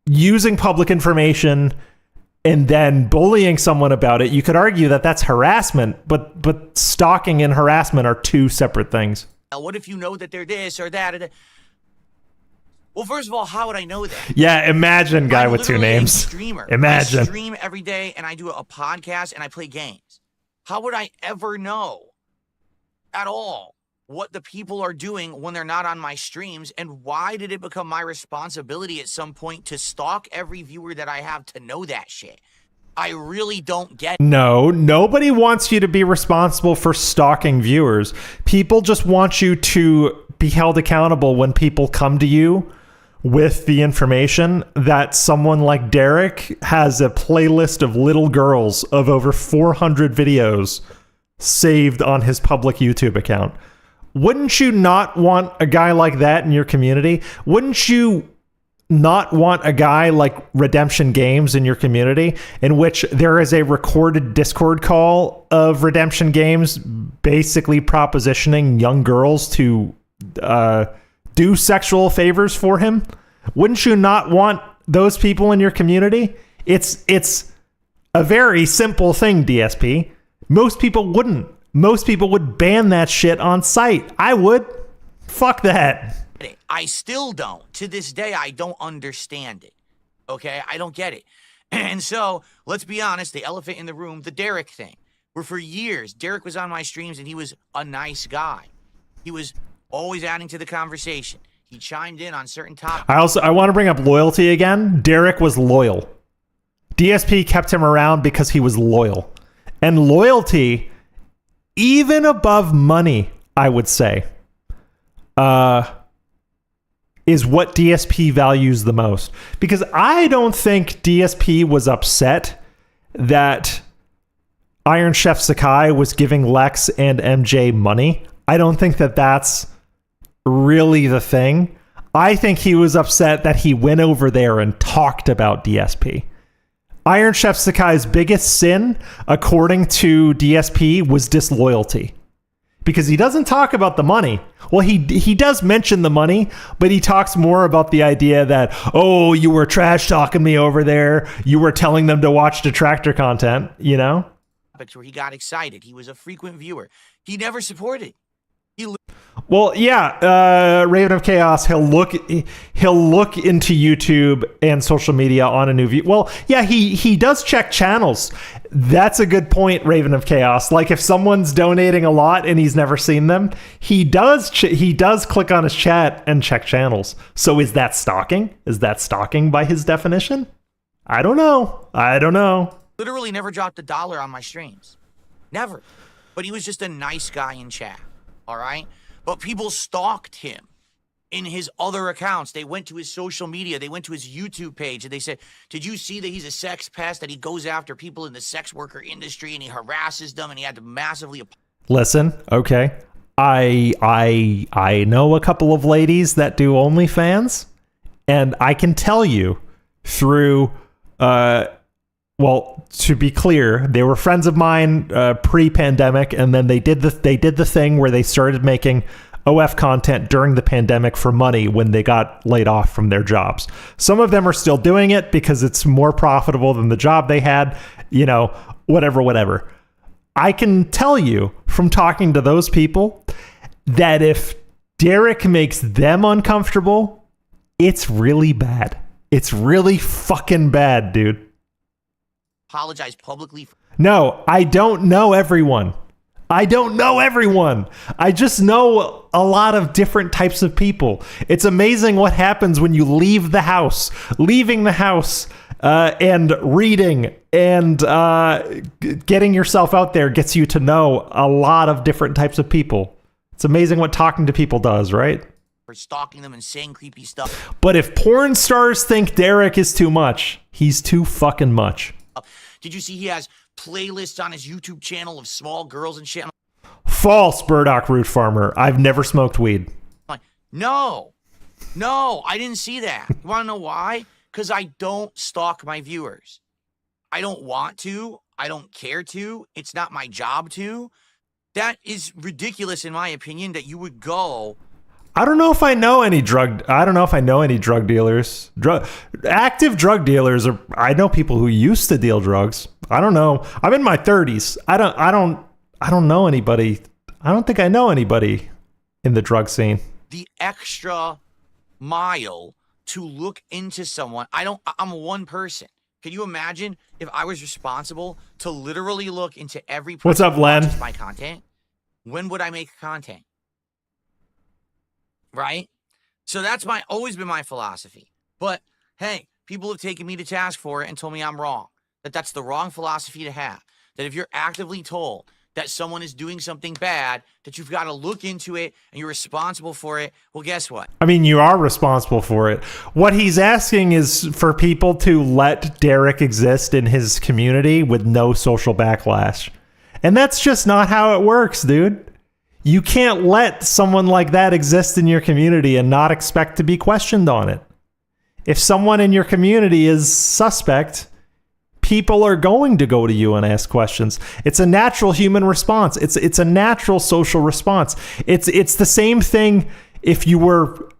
using public information and then bullying someone about it, you could argue that that's harassment, but stalking and harassment are two separate things. What if you know that they're this or that? Well, first of all, how would I know that? Yeah, imagine guy with two names. A streamer. Imagine. I stream every day and I do a podcast and I play games. How would I ever know at all what the people are doing when they're not on my streams? And why did it become my responsibility at some point to stalk every viewer that I have to know that shit? I really don't get it. No, nobody wants you to be responsible for stalking viewers. People just want you to be held accountable when people come to you with the information that someone like Derek has a playlist of little girls of over 400 videos saved on his public YouTube account. Wouldn't you not want a guy like that in your community? Wouldn't you not want a guy like Redemption Games in your community, in which there is a recorded Discord call of Redemption Games basically propositioning young girls to do sexual favors for him? Wouldn't you not want those people in your community? It's a very simple thing, DSP. Most people wouldn't. Most people would ban that shit on site. I would. Fuck that. I still don't. To this day, I don't understand it. Okay? I don't get it. And so, let's be honest, the elephant in the room, the Derek thing, where for years, Derek was on my streams and he was a nice guy. He was always adding to the conversation. He chimed in on certain topics. I want to bring up loyalty again. Derek was loyal. DSP kept him around because he was loyal. And loyalty, even above money, I would say, is what DSP values the most. Because I don't think DSP was upset that Iron Chef Sakai was giving Lex and MJ money. I don't think that that's really the thing. I think he was upset that he went over there and talked about DSP. Iron Chef Sakai's biggest sin, according to DSP, was disloyalty. Because he doesn't talk about the money. Well, he does mention the money, but he talks more about the idea that, oh, you were trash talking me over there. You were telling them to watch detractor content, you know? Where he got excited. He was a frequent viewer. He never supported. Well, yeah, Raven of Chaos, he'll look into YouTube and social media on a new view. Well, yeah, he does check channels. That's a good point, Raven of Chaos. Like, if someone's donating a lot and he's never seen them, he does click on his chat and check channels. So is that stalking? Is that stalking by his definition? I don't know. Literally never dropped $1 on my streams. Never. But he was just a nice guy in chat. All right? But people stalked him in his other accounts. They went to his social media. They went to his YouTube page and they said, did you see that he's a sex pest, that he goes after people in the sex worker industry and he harasses them and he had to massively... Listen, okay. I know a couple of ladies that do OnlyFans, and I can tell you through... well, to be clear, they were friends of mine pre-pandemic, and then they did the thing where they started making OF content during the pandemic for money when they got laid off from their jobs. Some of them are still doing it because it's more profitable than the job they had, you know, whatever. I can tell you from talking to those people that if Derek makes them uncomfortable, it's really bad. It's really fucking bad, dude. Apologize publicly. No, I don't know everyone. I don't know everyone. I just know a lot of different types of people. It's amazing what happens when you leave the house. Leaving the house and reading and getting yourself out there gets you to know a lot of different types of people. It's amazing what talking to people does, right? For stalking them and saying creepy stuff. But if porn stars think Derek is too much, he's too fucking much. Did you see he has playlists on his YouTube channel of small girls and shit? False, Burdock Root Farmer. I've never smoked weed. I'm like, no, I didn't see that. You want to know why? Because I don't stalk my viewers. I don't want to. I don't care to. It's not my job to. That is ridiculous, in my opinion, that you would go. I don't know if I know any drug dealers. Active drug dealers are. I know people who used to deal drugs. I don't know. I'm in my 30s. I don't know anybody. I don't think I know anybody in the drug scene. The extra mile to look into someone. I'm one person. Can you imagine if I was responsible to literally look into every person What's up, who Len? watches my content? When would I make content? Right? So that's always been my philosophy. But hey, people have taken me to task for it and told me I'm wrong. That's the wrong philosophy to have. That if you're actively told that someone is doing something bad, that you've got to look into it and you're responsible for it, well, guess what? I mean, you are responsible for it. What he's asking is for people to let Derek exist in his community with no social backlash. And that's just not how it works, dude. You can't let someone like that exist in your community and not expect to be questioned on it. If someone in your community is suspect, people are going to go to you and ask questions. It's a natural human response. It's a natural social response. It's the same thing if you were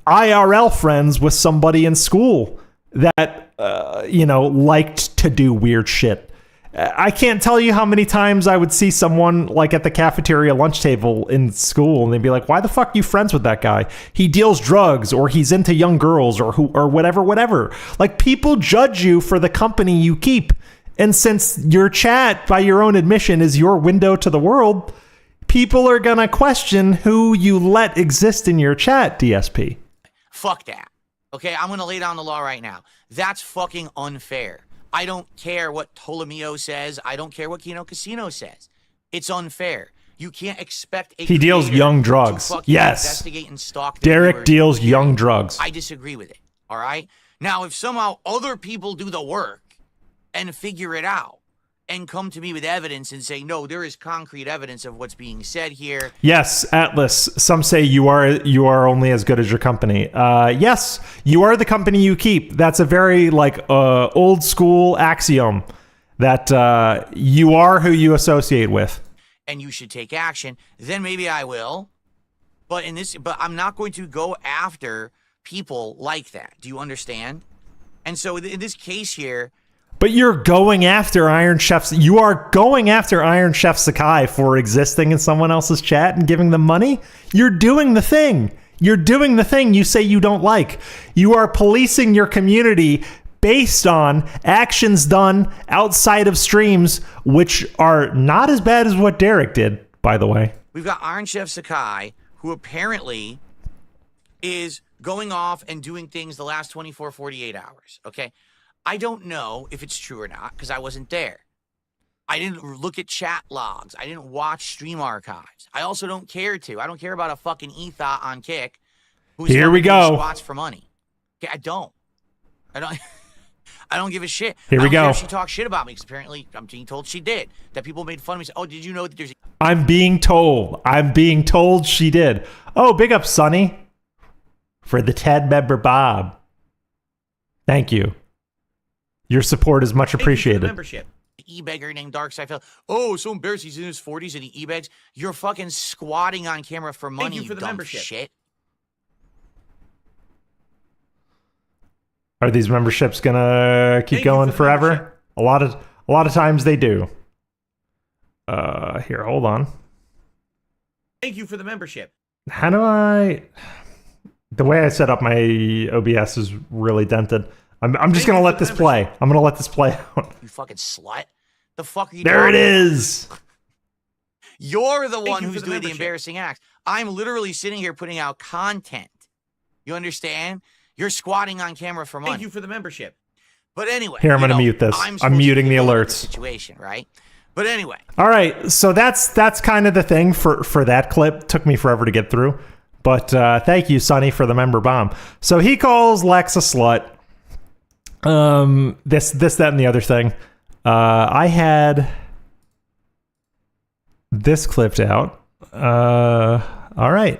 IRL friends with somebody in school that liked to do weird shit. I can't tell you how many times I would see someone like at the cafeteria lunch table in school and they'd be like, why the fuck are you friends with that guy? He deals drugs or he's into young girls or whatever. Like, people judge you for the company you keep. And since your chat, by your own admission, is your window to the world, people are going to question who you let exist in your chat, DSP. Fuck that. Okay, I'm going to lay down the law right now. That's fucking unfair. I don't care what Ptolomeo says. I don't care what Kino Casino says. It's unfair. You can't expect a He deals young drugs. Yes. Investigate and stalk Derek deals young drugs. I disagree with it. All right? Now, if somehow other people do the work and figure it out and come to me with evidence and say, no, there is concrete evidence of what's being said here. Yes, Atlas. Some say you are only as good as your company. Yes, you are the company you keep. That's a very old school axiom that you are who you associate with. And you should take action. Then maybe I will. But I'm not going to go after people like that. Do you understand? And so in this case here. But you're going after Iron Chef. You are going after Iron Chef Sakai for existing in someone else's chat and giving them money. You're doing the thing. You're doing the thing you say you don't like. You are policing your community based on actions done outside of streams, which are not as bad as what Derek did, by the way. We've got Iron Chef Sakai, who apparently is going off and doing things the last 24, 48 hours. Okay. I don't know if it's true or not because I wasn't there. I didn't look at chat logs. I didn't watch stream archives. I also don't care to. I don't care about a fucking ethot on Kick who's Here we go. Squats for money. Okay, I don't give a shit. Here we go. I don't care if she talks shit about me because apparently I'm being told she did. That people made fun of me. Oh, did you know that there's... I'm being told she did. Oh, big up, Sonny, for the Ted member Bob. Thank you. Your support is much appreciated. Membership. E-beggar named Darkside. Oh, so embarrassed. He's in his 40s and he e-begs. You're fucking squatting on camera for money. Thank you for the membership. Shit. Are these memberships gonna keep going forever? A lot of times they do. Here, hold on. Thank you for the membership. How do I? The way I set up my OBS is really dented. I'm just gonna let this play. I'm gonna let this play out. You fucking slut. The fuck are you There it talking about? is. You're the one you who's for the doing the membership. embarrassing acts. I'm literally sitting here putting out content. You understand? You're squatting on camera for money. Thank you for the membership. But anyway, Here, I'm you gonna know, mute this. I'm I'm supposed to muting the develop alerts. Situation, right? But anyway, All right, so that's kind of the thing for that clip. Took me forever to get through, but thank you, Sonny, for the member bomb. So he calls Lex a slut. This, that, and the other thing. I had this clipped out. All right.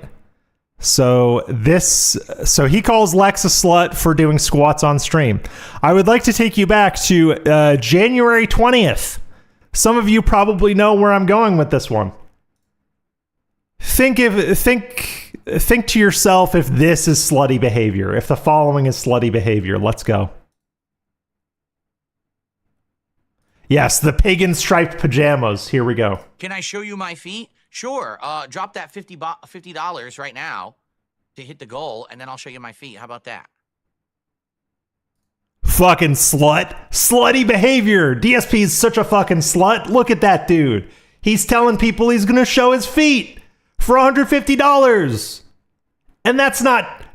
So he calls Lex a slut for doing squats on stream. I would like to take you back to January 20th. Some of you probably know where I'm going with this one. Think to yourself if this is slutty behavior, if the following is slutty behavior. Let's go. Yes, the pagan striped pajamas. Here we go. can I show you my feet? Sure. Drop that $50 right now to hit the goal, and then I'll show you my feet. How about that? Fucking slut. Slutty behavior. DSP is such a fucking slut. Look at that dude. He's telling people he's going to show his feet for $150. And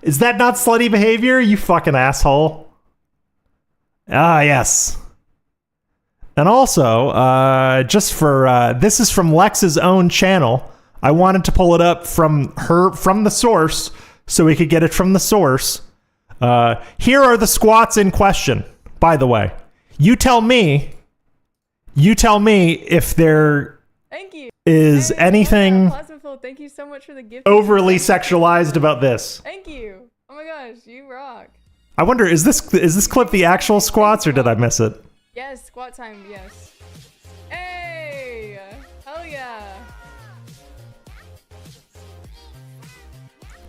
is that not slutty behavior? You fucking asshole. Ah, yes. And also, just for, this is from Lex's own channel. I wanted to pull it up from the source so we could get it from the source. Here are the squats in question, by the way. You tell me if there Thank you. is anything Plasmaful, thank you so much for the gift. overly sexualized about this. Thank you. Oh my gosh, you rock. I wonder, is this clip the actual squats or did I miss it? Yes, squat time, yes. Hey! Hell yeah.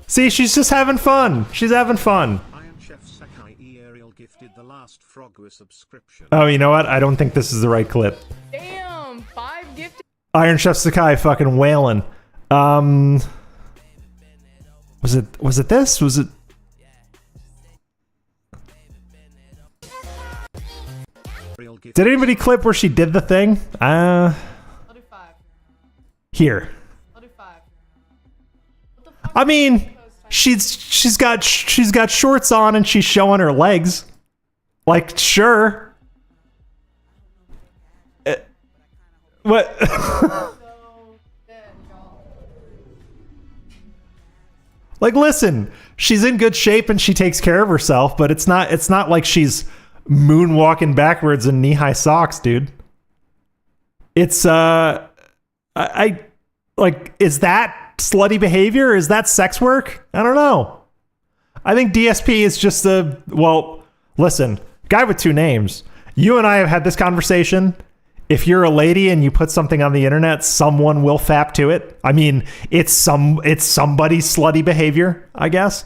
See, she's just having fun. She's having fun. Iron Chef Sakai E. Ariel gifted the last Frogger subscription. Oh, you know what? I don't think this is the right clip. Damn, 5 gifted. Iron Chef Sakai fucking wailing. Was it this? Was it? Did anybody clip where she did the thing? I'll do 5. Here. I'll do 5. I mean, she's got shorts on and she's showing her legs. Like, sure. What? Like, listen, she's in good shape and she takes care of herself, but it's not like she's moonwalking backwards in knee-high socks, dude. It's I like, is that slutty behavior? Is that sex work? I don't know. I think DSP is just listen, guy with two names. You and I have had this conversation. If you're a lady and you put something on the internet, someone will fap to it. I mean, it's somebody's slutty behavior, I guess.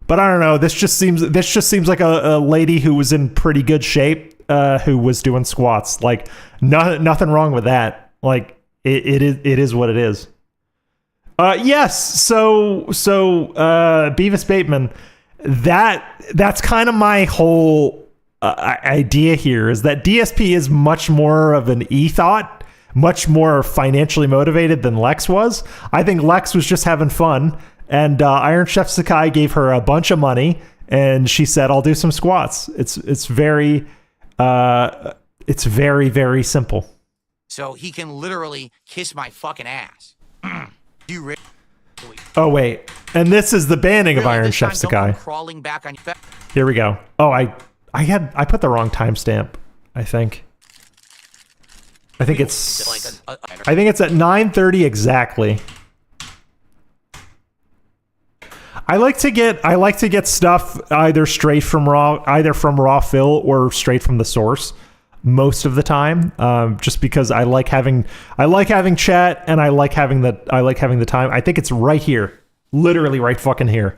But I don't know. This just seems like a lady who was in pretty good shape, who was doing squats. Like, nothing wrong with that. Like, it is what it is. Yes. So Beavis Bateman, that's kind of my whole idea here, is that DSP is much more of an e-thought, much more financially motivated than Lex was. I think Lex was just having fun, and Iron Chef Sakai gave her a bunch of money, and she said, "I'll do some squats." It's very very simple. So he can literally kiss my fucking ass. Do you really? Oh wait, and this is the banning of Iron Chef Sakai. Crawling back on your Here we go. Oh, I put the wrong timestamp. I think it's I think it's at 9:30 exactly. I like to get stuff either from raw fill or straight from the source most of the time, just because I like having chat and I like having the time. I think it's right here, literally right fucking here,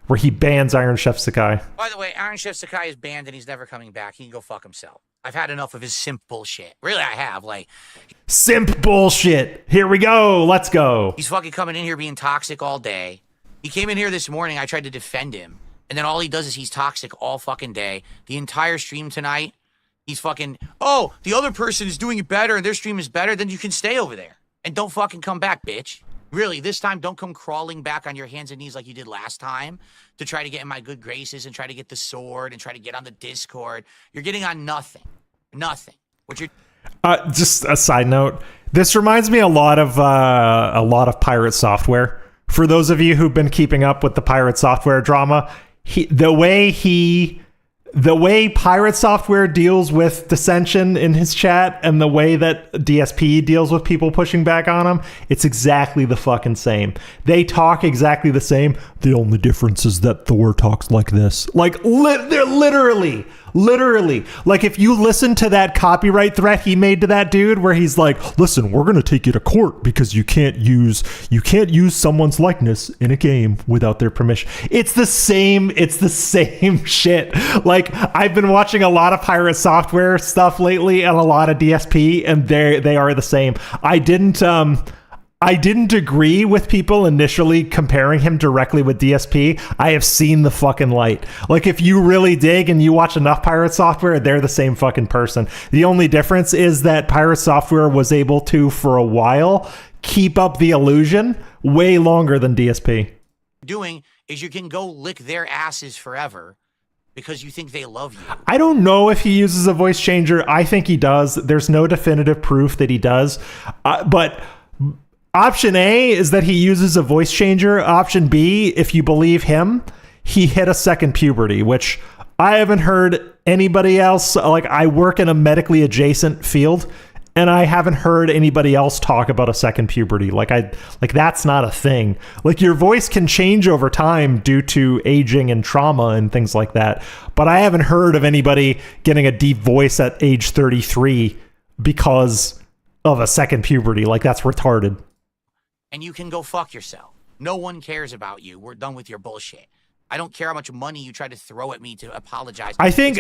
where he bans Iron Chef Sakai. By the way, Iron Chef Sakai is banned and he's never coming back. He can go fuck himself. I've had enough of his simp bullshit. Really, I have. Like, simp bullshit. Here we go. Let's go. He's fucking coming in here being toxic all day. He came in here this morning. I tried to defend him. And then all he does is he's toxic all fucking day. The entire stream tonight, he's fucking, oh, the other person is doing it better and their stream is better. Then you can stay over there. And don't fucking come back, bitch. Really, this time, don't come crawling back on your hands and knees like you did last time to try to get in my good graces and try to get the sword and try to get on the Discord. You're getting on nothing. Nothing. What you're... Just a side note. This reminds me a lot of Pirate Software. For those of you who've been keeping up with the Pirate Software drama, the way Pirate Software deals with dissension in his chat and the way that DSP deals with people pushing back on him, it's exactly the fucking same. They talk exactly the same. The only difference is that Thor talks like this. Like, they're literally. Like, if you listen to that copyright threat he made to that dude where he's like, listen, we're going to take you to court because you can't use someone's likeness in a game without their permission. It's the same shit. Like, I've been watching a lot of Pirate Software stuff lately and a lot of DSP, and they are the same. I didn't agree with people initially comparing him directly with DSP. I have seen the fucking light. Like, if you really dig and you watch enough Pirate Software, they're the same fucking person. The only difference is that Pirate Software was able to, for a while, keep up the illusion way longer than DSP. Doing is you can go lick their asses forever because you think they love you. I don't know if he uses a voice changer. I think he does. There's no definitive proof that he does. But option A is that he uses a voice changer. Option B, if you believe him, he hit a second puberty, which I haven't heard anybody else. Like, I work in a medically adjacent field, and I haven't heard anybody else talk about a second puberty. Like, that's not a thing. Like, your voice can change over time due to aging and trauma and things like that. But I haven't heard of anybody getting a deep voice at age 33 because of a second puberty. Like, that's retarded. And you can go fuck yourself. No one cares about you. We're done with your bullshit. I don't care how much money you try to throw at me to apologize. I think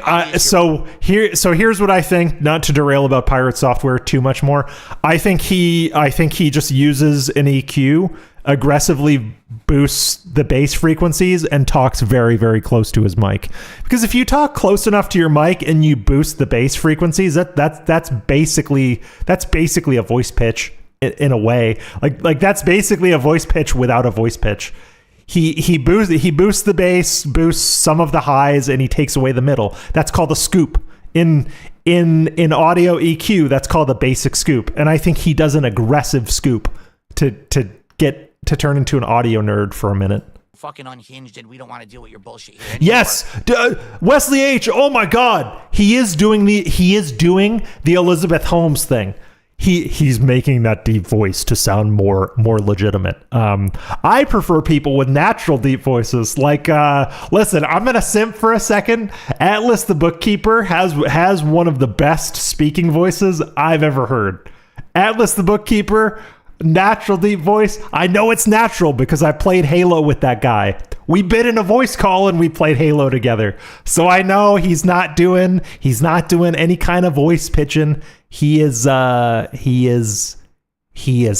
here's what I think, not to derail about Pirate Software too much more. I think he just uses an EQ, aggressively boosts the bass frequencies, and talks very, very close to his mic. Because if you talk close enough to your mic and you boost the bass frequencies, that's basically a voice pitch in a way. Like that's basically a voice pitch without a voice pitch. He boosts the bass, boosts some of the highs, and he takes away the middle. That's called a scoop. In audio EQ, that's called a basic scoop. And I think he does an aggressive scoop to turn into an audio nerd for a minute. Fucking unhinged, and we don't want to deal with your bullshit here anymore. Yes, Wesley H. Oh my God, he is doing the Elizabeth Holmes thing. He's making that deep voice to sound more legitimate. I prefer people with natural deep voices. Like, listen, I'm gonna simp for a second. Atlas the Bookkeeper has one of the best speaking voices I've ever heard. Atlas the Bookkeeper, natural deep voice. I know it's natural because I played Halo with that guy. We bid in a voice call and we played Halo together. So I know he's not doing any kind of voice pitching. He is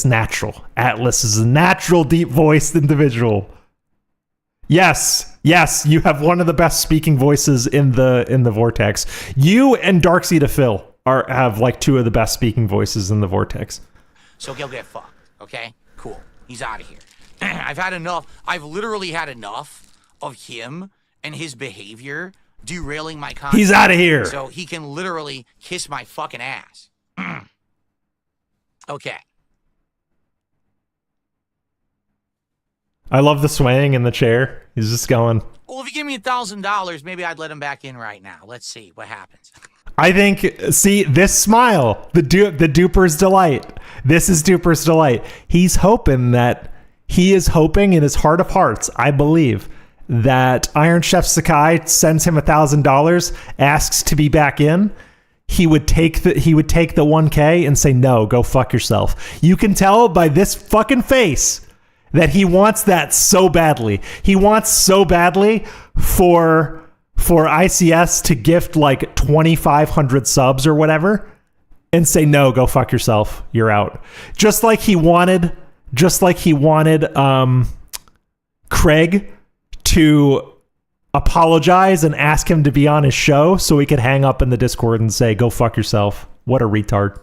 natural. Atlas is a natural deep voiced individual. Yes, you have one of the best speaking voices in the Vortex. You and Darkseid to Phil have like two of the best speaking voices in the Vortex. So he'll get fucked. Okay, cool. He's out of here. I've had enough. I've literally had enough of him and his behavior derailing my content. He's out of here. So he can literally kiss my fucking ass. Okay. I love the swaying in the chair. He's just going. Well, if you give me $1,000, maybe I'd let him back in right now. Let's see what happens. I think, see, this smile, the duper's delight. This is duper's delight. He is hoping in his heart of hearts, I believe, that Iron Chef Sakai sends him $1,000, asks to be back in. He would take the 1K and say, no, go fuck yourself. You can tell by this fucking face that he wants that so badly. He wants so badly for ICS to gift like 2,500 subs or whatever and say, no, go fuck yourself. You're out. Just like he wanted Craig to apologize and ask him to be on his show so he could hang up in the Discord and say, go fuck yourself. What a retard.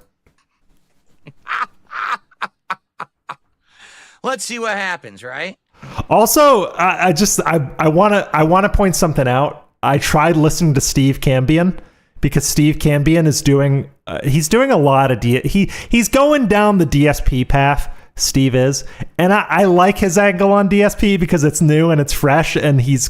Let's see what happens, right? Also, I want to point something out. I tried listening to Steve Cambion because Steve Cambion is doing he's doing a lot of he's going down the DSP path. Steve is, and I like his angle on DSP because it's new and it's fresh, and he's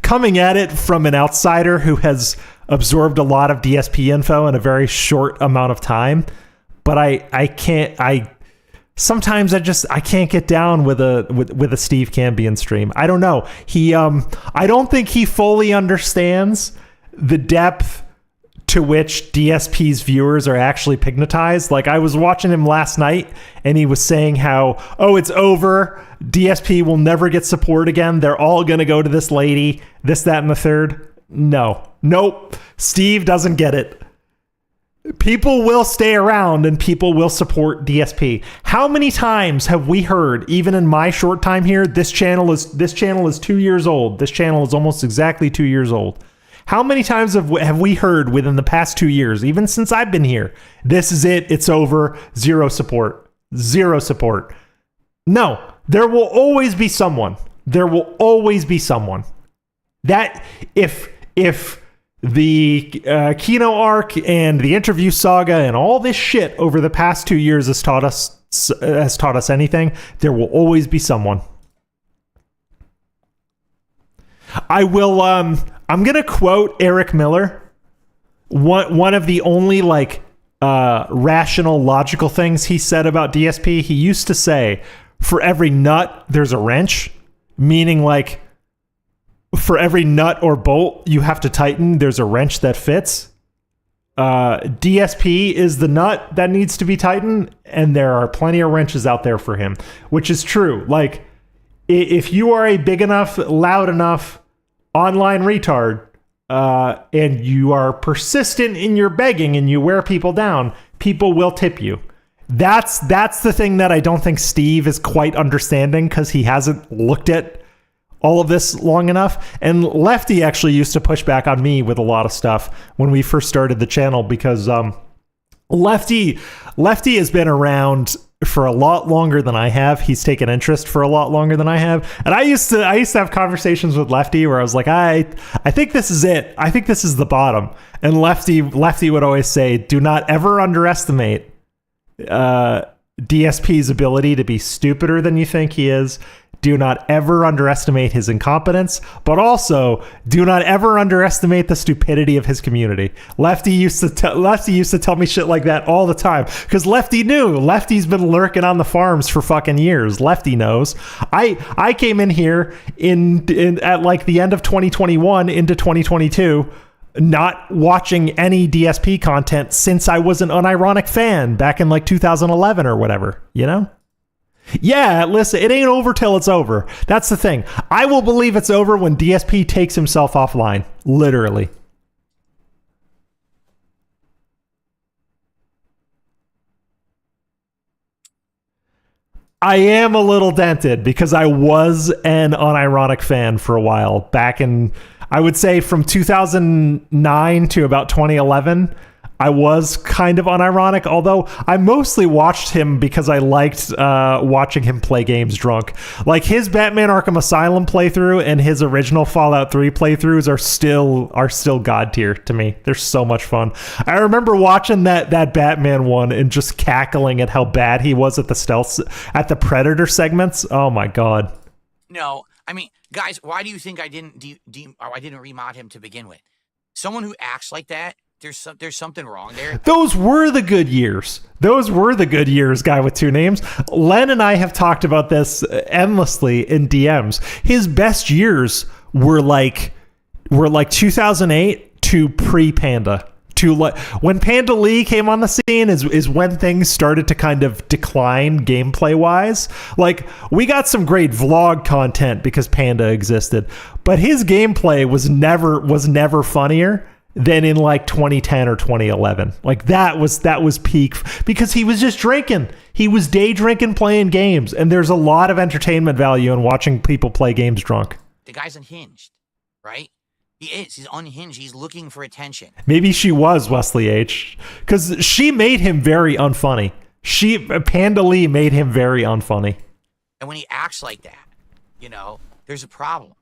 coming at it from an outsider who has absorbed a lot of DSP info in a very short amount of time. But sometimes I can't get down with a Steve Cambion stream. I don't know. I don't think he fully understands the depth to which DSP's viewers are actually pignatized. Like, I was watching him last night and he was saying how, oh, it's over. DSP will never get support again. They're all going to go to this lady, this, that, and the third. Nope. Steve doesn't get it. People will stay around and people will support DSP. How many times have we heard, even in my short time here, this channel is 2 years old. This channel is almost exactly 2 years old. How many times have we heard within the past 2 years, even since I've been here, this is it, it's over, zero support. No, there will always be someone. That if the Kino arc and the interview saga and all this shit over the past 2 years has taught us anything, there will always be someone. I'm going to quote Eric Miller. One of the only rational, logical things he said about DSP, he used to say, for every nut, there's a wrench, meaning like for every nut or bolt you have to tighten, there's a wrench that fits. DSP is the nut that needs to be tightened, and there are plenty of wrenches out there for him, which is true. Like, if you are a big enough, loud enough online retard, and you are persistent in your begging and you wear people down, people will tip you. That's the thing that I don't think Steve is quite understanding, because he hasn't looked at all of this long enough. And Lefty actually used to push back on me with a lot of stuff when we first started the channel, because Lefty has been around for a lot longer than I have. He's taken interest for a lot longer than I have. And I used to have conversations with Lefty where I was like, I think this is it. I think this is the bottom. And Lefty would always say, do not ever underestimate DSP's ability to be stupider than you think he is. Do not ever underestimate his incompetence, but also do not ever underestimate the stupidity of his community. Lefty used to tell me shit like that all the time, because Lefty knew. Lefty's been lurking on the farms for fucking years. Lefty knows. I came in here at like the end of 2021 into 2022, not watching any DSP content since I was an unironic fan back in like 2011 or whatever, you know? Yeah, listen, it ain't over till it's over. That's the thing. I will believe it's over when DSP takes himself offline. Literally. I am a little dented because I was an unironic fan for a while. Back in, I would say from 2009 to about 2011. I was kind of unironic, although I mostly watched him because I liked watching him play games drunk. Like his Batman Arkham Asylum playthrough and his original Fallout 3 playthroughs are still god tier to me. They're so much fun. I remember watching that Batman one and just cackling at how bad he was at the Predator segments. Oh my god. No, I mean, guys, why do you think I didn't I didn't remod him to begin with? Someone who acts like that, there's something wrong there. Those were the good years. Guy with two names. Len and I have talked about this endlessly in DMs. His best years were like 2008 to pre-Panda. To like when Panda Lee came on the scene is when things started to kind of decline gameplay wise. Like, we got some great vlog content because Panda existed, but his gameplay was never funnier than in like 2010 or 2011. Like that was peak because he was just drinking. He was day drinking, playing games, and there's a lot of entertainment value in watching people play games drunk. The guy's unhinged, right? He is. He's unhinged. He's looking for attention. Maybe she was Wesley H. Because she made him very unfunny. Panda Lee made him very unfunny. And when he acts like that, you know, there's a problem.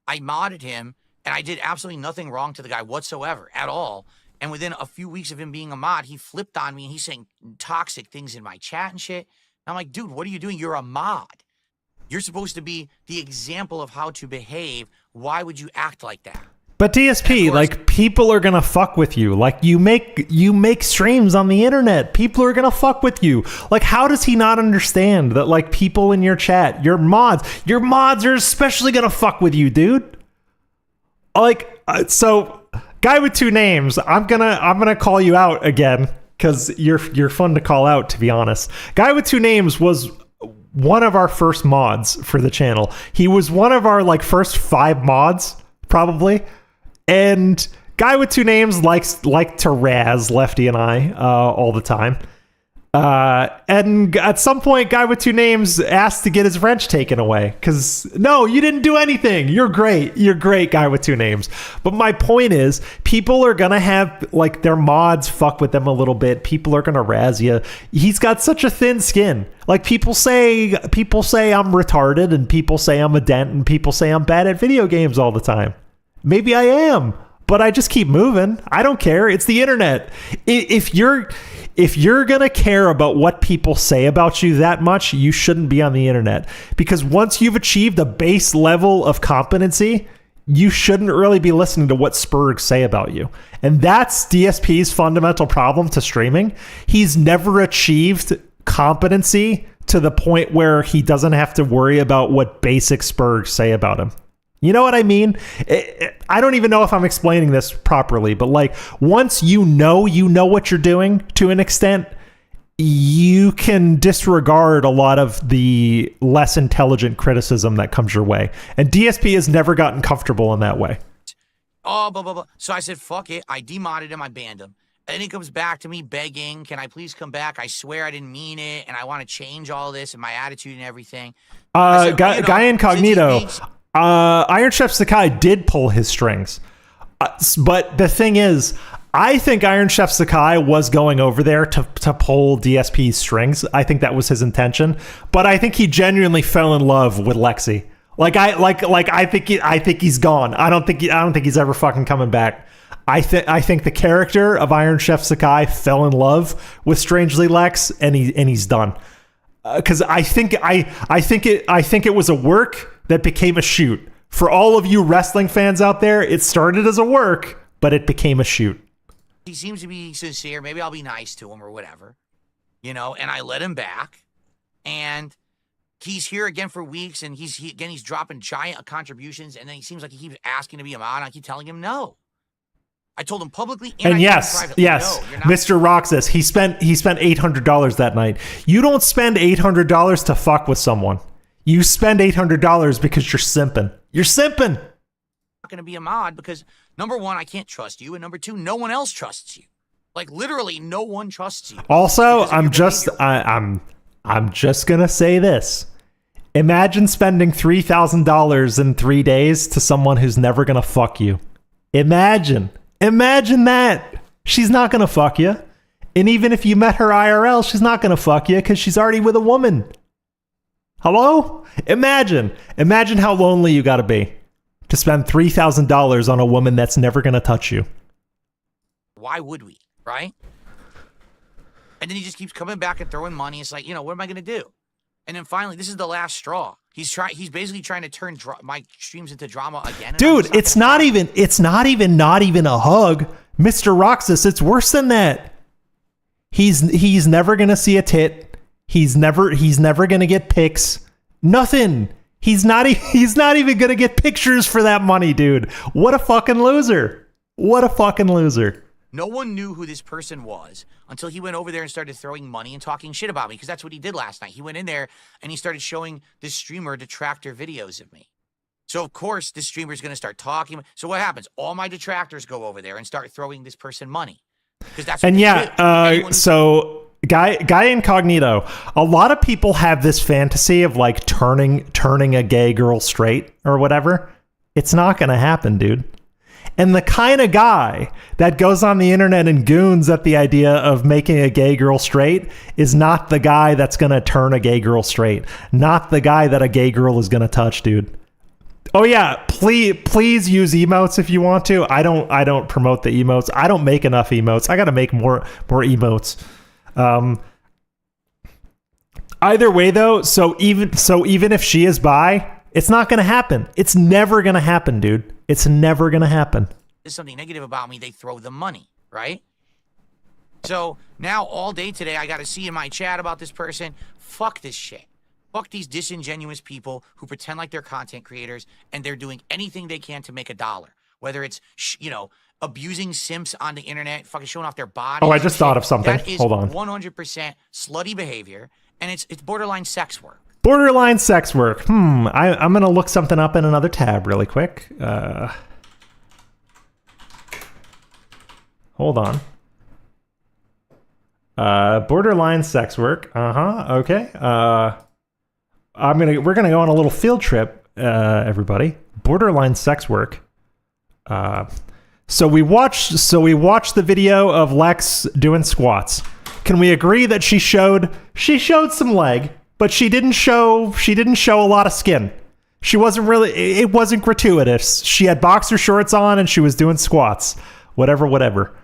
I modded him, and I did absolutely nothing wrong to the guy whatsoever at all. And within a few weeks of him being a mod, he flipped on me, and he's saying toxic things in my chat and shit. And I'm like, dude, what are you doing? You're a mod. You're supposed to be the example of how to behave. Why would you act like that? But DSP, like, people are gonna fuck with you. Like, you make streams on the internet. People are gonna fuck with you. Like, how does he not understand that, like, people in your chat, your mods are especially gonna fuck with you, dude? Like, so, guy with two names, I'm gonna call you out again because you're fun to call out, to be honest. Guy with two names was one of our first mods for the channel. He was one of our like first 5 mods, probably. And guy with two names like to razz Lefty and I all the time. And at some point, guy with two names asked to get his wrench taken away because no, you didn't do anything. You're great, guy with two names. But my point is, people are gonna have like their mods fuck with them a little bit. People are gonna razz you. He's got such a thin skin. Like people say I'm retarded, and people say I'm a dent, and people say I'm bad at video games all the time. Maybe I am, but I just keep moving. I don't care. It's the internet. If you're going to care about what people say about you that much, you shouldn't be on the internet. Because once you've achieved a base level of competency, you shouldn't really be listening to what Spurgs say about you. And that's DSP's fundamental problem to streaming. He's never achieved competency to the point where he doesn't have to worry about what basic Spurgs say about him. You know what I mean? I don't even know if I'm explaining this properly, but like once you know what you're doing to an extent, you can disregard a lot of the less intelligent criticism that comes your way. And DSP has never gotten comfortable in that way. Oh, blah, blah, blah. So I said, fuck it. I demodded him. I banned him. And he comes back to me begging, can I please come back? I swear I didn't mean it. And I want to change all this and my attitude and everything. Said, Guy Incognito. Iron Chef Sakai did pull his strings. But the thing is, I think Iron Chef Sakai was going over there to pull DSP's strings. I think that was his intention. But I think he genuinely fell in love with Lexi. I think he's gone. I don't think he's ever fucking coming back. I think the character of Iron Chef Sakai fell in love with Strangely Lex, and he's done. Because I think it was a work that became a shoot. For all of you wrestling fans out there, it started as a work, but it became a shoot. He seems to be sincere. Maybe I'll be nice to him or whatever, you know. And I let him back, and he's here again for weeks, and he's dropping giant contributions, and then he seems like he keeps asking to be a mod. I keep telling him no. I told him publicly and yes, privately, yes, no, Mr. Roxas, he spent $800 that night. You don't spend $800 to fuck with someone. You spend $800 because you're simping. You're simping. I'm not going to be a mod because number one, I can't trust you, and number two, no one else trusts you. Like literally, no one trusts you. Also, I'm just gonna say this. Imagine spending $3,000 in 3 days to someone who's never gonna fuck you. Imagine that. She's not gonna fuck you. And even if you met her IRL, she's not gonna fuck you because she's already with a woman. Hello? Imagine how lonely you gotta be to spend $3,000 on a woman that's never gonna touch you. Why would we, right? And then he just keeps coming back and throwing money. It's like, you know, what am I gonna do? And then finally, this is the last straw. He's basically trying to turn my streams into drama again. Dude, it's not even a hug, Mr. Roxas. It's worse than that. He's never gonna see a tit. He's never gonna get pics. Nothing. He's not even gonna get pictures for that money, dude. What a fucking loser. What a fucking loser. No one knew who this person was until he went over there and started throwing money and talking shit about me, because that's what he did last night. He went in there and he started showing this streamer detractor videos of me. So, of course, this streamer is going to start talking. So what happens? All my detractors go over there and start throwing this person money. Because that's what And they yeah, do. so guy incognito, a lot of people have this fantasy of like turning a gay girl straight or whatever. It's not going to happen, dude. And the kind of guy that goes on the internet and goons at the idea of making a gay girl straight is not the guy that's going to turn a gay girl straight. Not the guy that a gay girl is going to touch, dude. Oh yeah, please use emotes if you want to. I don't promote the emotes. I don't make enough emotes. I got to make more emotes. Either way though, so even if she is bi, it's not going to happen. It's never going to happen, dude. It's never going to happen. There's something negative about me, they throw the money, right? So now all day today, I got to see in my chat about this person. Fuck this shit. Fuck these disingenuous people who pretend like they're content creators and they're doing anything they can to make $1. Whether it's, abusing simps on the internet, fucking showing off their body. Oh, I just thought of something. That is Hold on. 100% slutty behavior, and it's borderline sex work. Borderline sex work. I'm going to look something up in another tab really quick. Hold on. Borderline sex work. Okay. We're gonna go on a little field trip, everybody. Borderline sex work. So we watched the video of Lex doing squats. Can we agree that she showed some leg, but she didn't show a lot of skin. It wasn't gratuitous. She had boxer shorts on and she was doing squats. Whatever.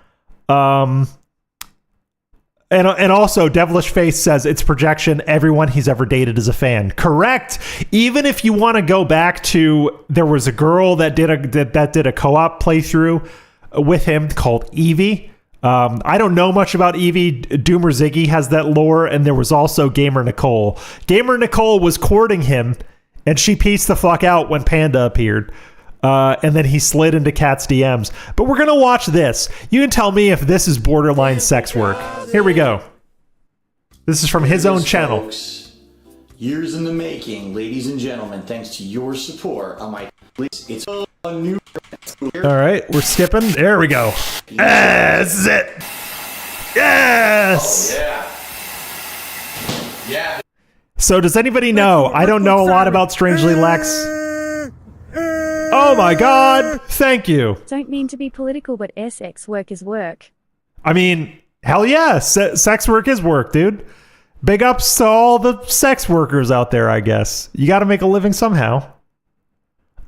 And also, Devilish Face says it's projection. Everyone he's ever dated is a fan. Correct. Even if you want to go back to, there was a girl that did a co-op playthrough with him called Evie. I don't know much about Evie. Doomer Ziggy has that lore, and there was also Gamer Nicole. Gamer Nicole was courting him, and she pieced the fuck out when Panda appeared. And then he slid into Kat's DMs. But we're going to watch this. You can tell me if this is borderline sex work. Here we go. This is from his own channel. Folks, years in the making, ladies and gentlemen, thanks to your support on my... It's a new... All right, we're skipping. There we go. This is it. Yes! Oh, yeah. So does anybody know? I don't know a lot about Strangely Lex. Oh my god! Thank you. Don't mean to be political, but sex work is work. I mean, hell yeah, sex work is work, dude. Big ups to all the sex workers out there, I guess. You got to make a living somehow.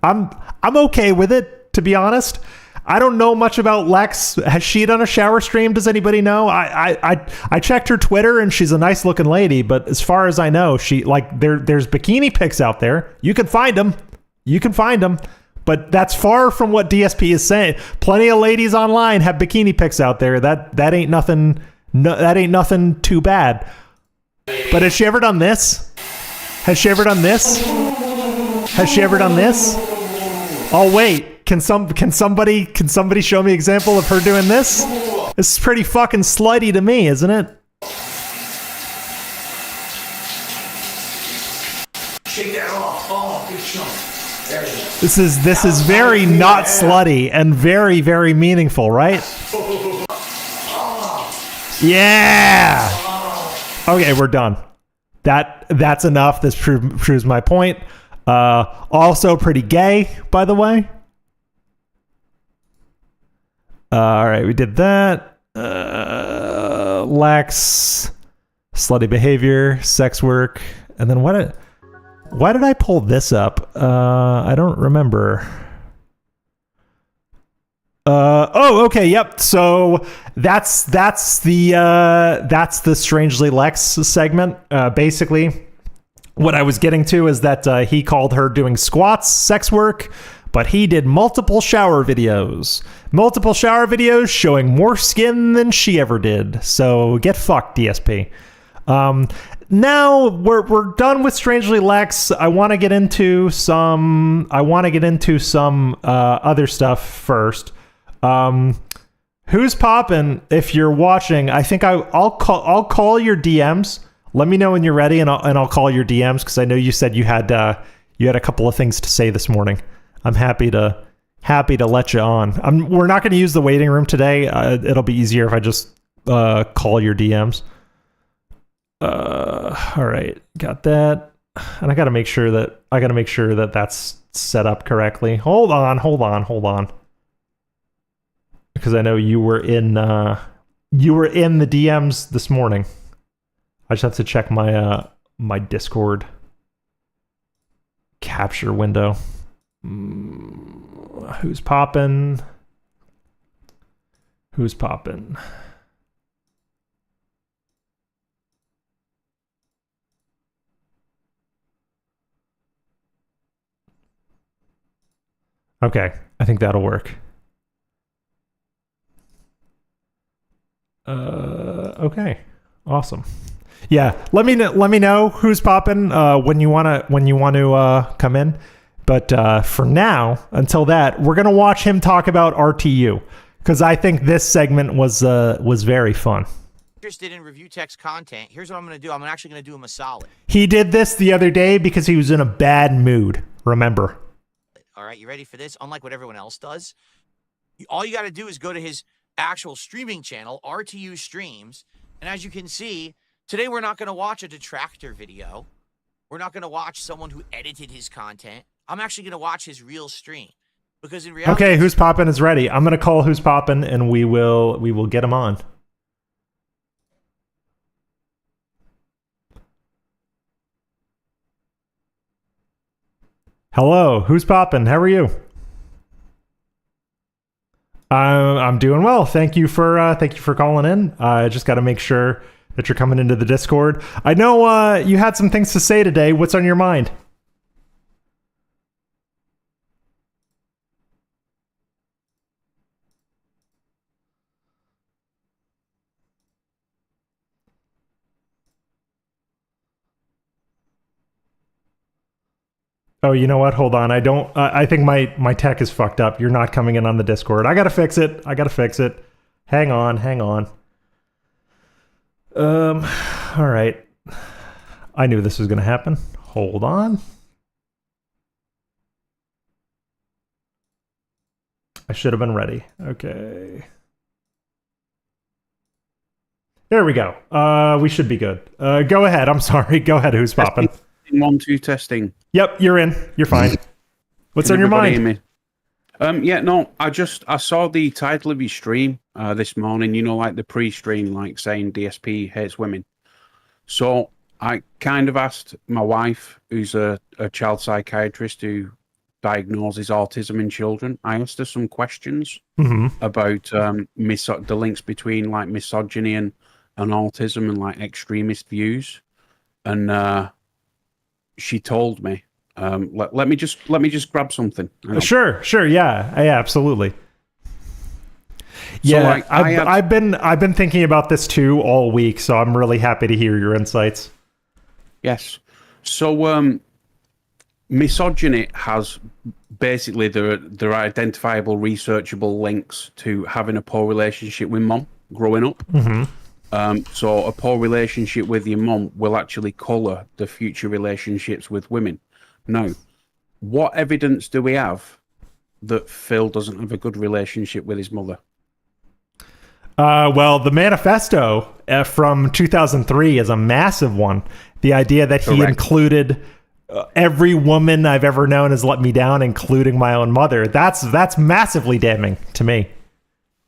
I'm okay with it, to be honest. I don't know much about Lex. Has she done a shower stream? Does anybody know? I checked her Twitter and she's a nice looking lady, but as far as I know, there's bikini pics out there. You can find them. But that's far from what DSP is saying. Plenty of ladies online have bikini pics out there. That ain't nothing. No, that ain't nothing too bad. But has she ever done this? Has she ever done this? Oh wait, can somebody show me an example of her doing this? This is pretty fucking slutty to me, isn't it? Shake that off. Oh, good chunk. There it is. This is very not slutty and very, very meaningful, right? Yeah. Okay, we're done. That's enough. This proves my point. Also pretty gay, by the way. All right, we did that. Lex, slutty behavior, sex work, and then why did I pull this up? I don't remember. Oh, okay, yep. So that's the Strangely Lex segment. Basically, what I was getting to is that he called her doing squats sex work, but he did multiple shower videos showing more skin than she ever did. So get fucked, DSP. Now we're done with Strangely Lex. I want to get into some other stuff first. Who's poppin'? If you're watching, I think I'll call your DMs. Let me know when you're ready, and I'll call your DMs because I know you said you had you had a couple of things to say this morning. I'm happy to let you on. We're not going to use the waiting room today. It'll be easier if I just call your DMs. All right, got that. And I got to make sure that that's set up correctly. Hold on. Because I know you were in the DMs this morning. I just have to check my my Discord capture window. Who's poppin'? Okay, I think that'll work. Okay, awesome. Yeah, let me know who's popping when you want to come in. But for now, until that, we're gonna watch him talk about RTU because I think this segment was very fun. Interested in review text content? Here's what I'm gonna do. I'm actually gonna do him a solid. He did this the other day because he was in a bad mood. Remember? All right, you ready for this? Unlike what everyone else does, all you got to do is go to his actual streaming channel, RTU Streams, and as you can see, today we're not going to watch a detractor video. We're not going to watch someone who edited his content. I'm actually going to watch his real stream because in reality. Okay, Who's Poppin' is ready. I'm going to call Who's Poppin' and we will get him on. Hello, Who's Poppin'? How are you? I'm doing well. Thank you for calling in. I just got to make sure that you're coming into the Discord. I know you had some things to say today. What's on your mind? Oh, you know what? Hold on. I think my tech is fucked up. You're not coming in on the Discord. I gotta fix it. Hang on. All right. I knew this was gonna happen. Hold on. I should have been ready. Okay. There we go. We should be good. Go ahead. I'm sorry. Go ahead. Who's popping? 1, 2 testing. Yep, you're in. You're fine. What's on your mind? Yeah, no, I saw the title of your stream this morning, like the pre-stream, like saying DSP hates women. So I kind of asked my wife, who's a child psychiatrist who diagnoses autism in children. I asked her some questions about the links between like misogyny and autism and like extremist views. And she told me, let me just grab something. Sure, yeah, absolutely. Yeah, so I've been thinking about this too all week, so I'm really happy to hear your insights. Yes. So misogyny has basically there are identifiable, researchable links to having a poor relationship with mom growing up. So a poor relationship with your mom will actually colour the future relationships with women. Now, what evidence do we have that Phil doesn't have a good relationship with his mother? Well, the manifesto from 2003 is a massive one. The idea that he included every woman I've ever known has let me down, including my own mother. That's massively damning to me.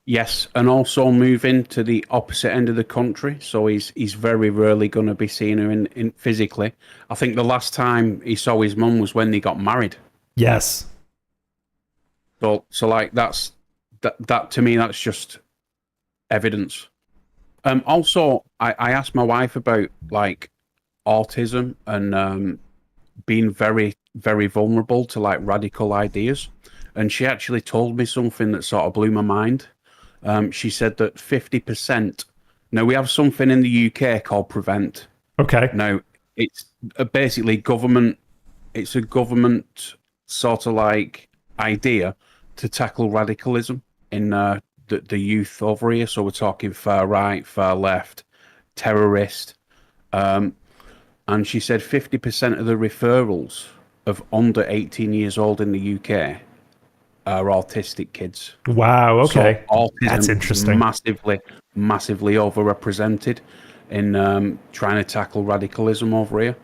Yes, and also moving to the opposite end of the country, so he's very rarely going to be seeing her in physically. I think the last time he saw his mum was when they got married. Yes. So like that to me, that's just evidence. Also, I asked my wife about like autism and being very, very vulnerable to like radical ideas, and she actually told me something that sort of blew my mind. She said that 50%. Now, we have something in the UK called Prevent. Okay. Now, it's basically government. It's a government sort of like idea to tackle radicalism in the youth over here. So we're talking far right, far left, terrorist. And she said 50% of the referrals of under 18 years old in the UK are autistic kids. Wow. Okay. So autism That's interesting. Is massively overrepresented in trying to tackle radicalism over here.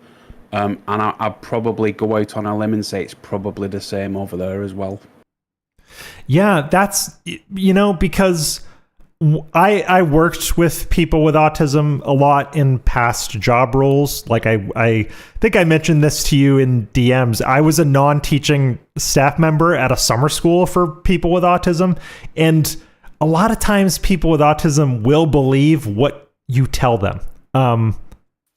And I'd probably go out on a limb and say it's probably the same over there as well. Yeah, that's, because I worked with people with autism a lot in past job roles. Like I think I mentioned this to you in DMs. I was a non-teaching staff member at a summer school for people with autism. And a lot of times people with autism will believe what you tell them.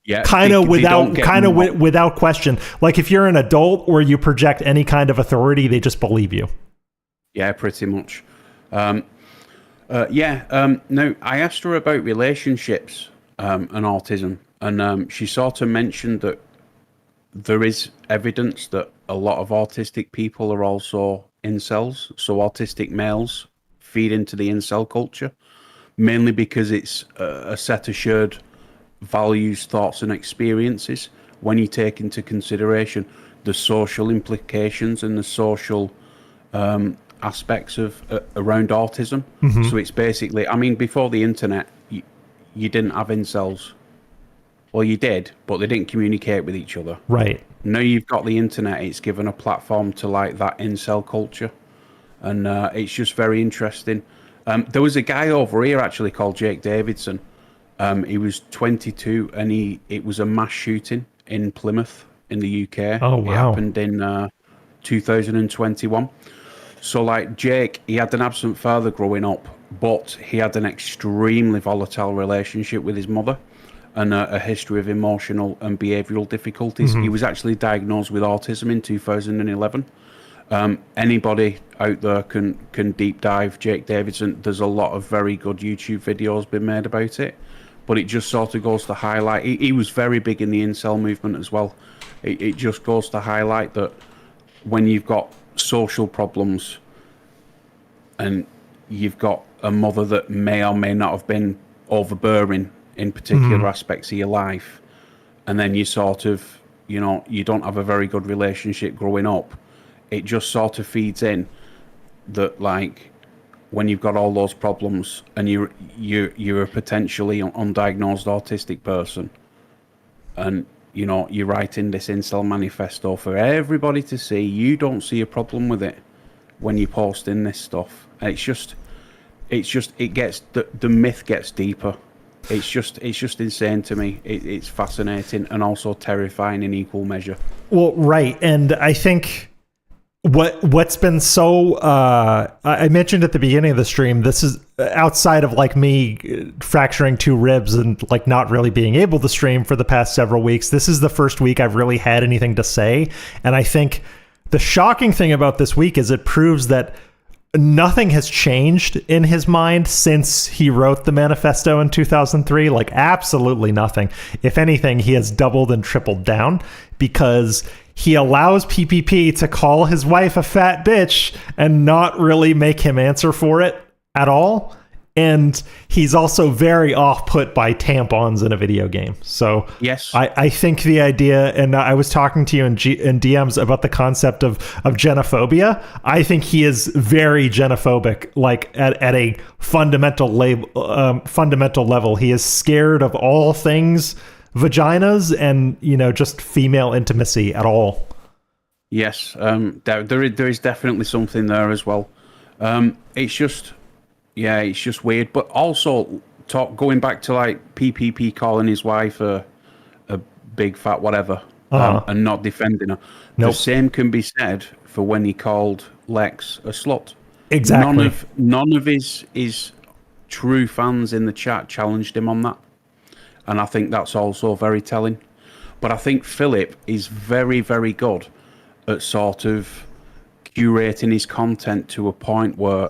Without question. Like if you're an adult or you project any kind of authority, they just believe you. Yeah, pretty much. No, I asked her about relationships and autism, and she sort of mentioned that there is evidence that a lot of autistic people are also incels. So autistic males feed into the incel culture, mainly because it's a set of shared values, thoughts, and experiences. When you take into consideration the social implications and the social aspects of around autism. Mm-hmm. So it's basically, I mean, before the internet, you didn't have incels. Well, you did, but they didn't communicate with each other. Right. Now you've got the internet, it's given a platform to like that incel culture. And it's just very interesting. There was a guy over here actually called Jake Davidson. He was 22 and it was a mass shooting in Plymouth in the UK. Oh, wow. It happened in 2021. So like Jake, he had an absent father growing up, but he had an extremely volatile relationship with his mother and a history of emotional and behavioral difficulties. Mm-hmm. He was actually diagnosed with autism in 2011. Anybody out there can deep dive Jake Davidson. There's a lot of very good YouTube videos been made about it, but it just sort of goes to highlight, he was very big in the incel movement as well. It just goes to highlight that when you've got social problems and you've got a mother that may or may not have been overbearing in particular aspects of your life, and then you sort of, you don't have a very good relationship growing up, it just sort of feeds in that, like, when you've got all those problems and you're a potentially undiagnosed autistic person, and you're writing this incel manifesto for everybody to see, you don't see a problem with it when you're posting this stuff. And it gets, the myth gets deeper. It's just insane to me. It's fascinating and also terrifying in equal measure. Well, right. And I think what's been so I mentioned at the beginning of the stream, this is outside of like me fracturing 2 ribs and like not really being able to stream for the past several weeks. This is the first week I've really had anything to say. And I think the shocking thing about this week is it proves that nothing has changed in his mind since he wrote the manifesto in 2003. Like absolutely nothing. If anything, he has doubled and tripled down because he allows PPP to call his wife a fat bitch and not really make him answer for it at all. And he's also very off-put by tampons in a video game. So yes, I think the idea, and I was talking to you in DMs about the concept of genophobia. I think he is very genophobic, like at a fundamental level. He is scared of all things vaginas and just female intimacy at all. Yes, there is definitely something there as well. It's just weird. But also going back to like PPP calling his wife a big fat whatever and not defending her. Nope. The same can be said for when he called Lex a slut. Exactly. None of his true fans in the chat challenged him on that. And I think that's also very telling. But I think Philip is very, very good at sort of curating his content to a point where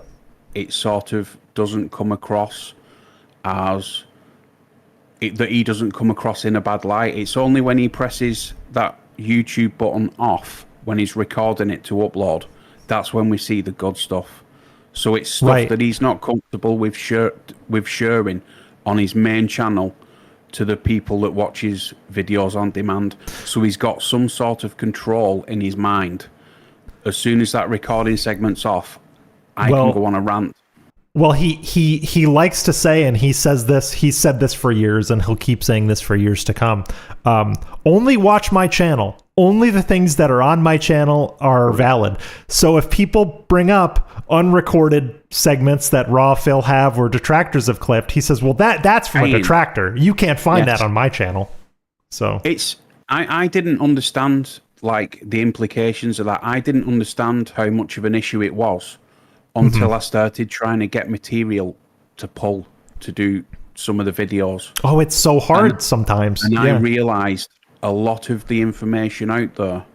it sort of doesn't come across as that he doesn't come across in a bad light. It's only when he presses that YouTube button off, when he's recording it to upload, that's when we see the good stuff. So it's stuff that he's not comfortable with sharing on his main channel to the people that watch his videos on demand. So he's got some sort of control in his mind. As soon as that recording segment's off, I can go on a rant. Well, he likes to say, and he says this, he's said this for years, and he'll keep saying this for years to come. Only watch my channel. Only the things that are on my channel are valid. So if people bring up unrecorded segments that Raw Phil have or detractors have clipped, he says, well, that's from a detractor. You can't find that on my channel. So I didn't understand like the implications of that. I didn't understand how much of an issue it was until I started trying to get material to pull to do some of the videos. Oh, it's so hard sometimes. And I realized a lot of the information out there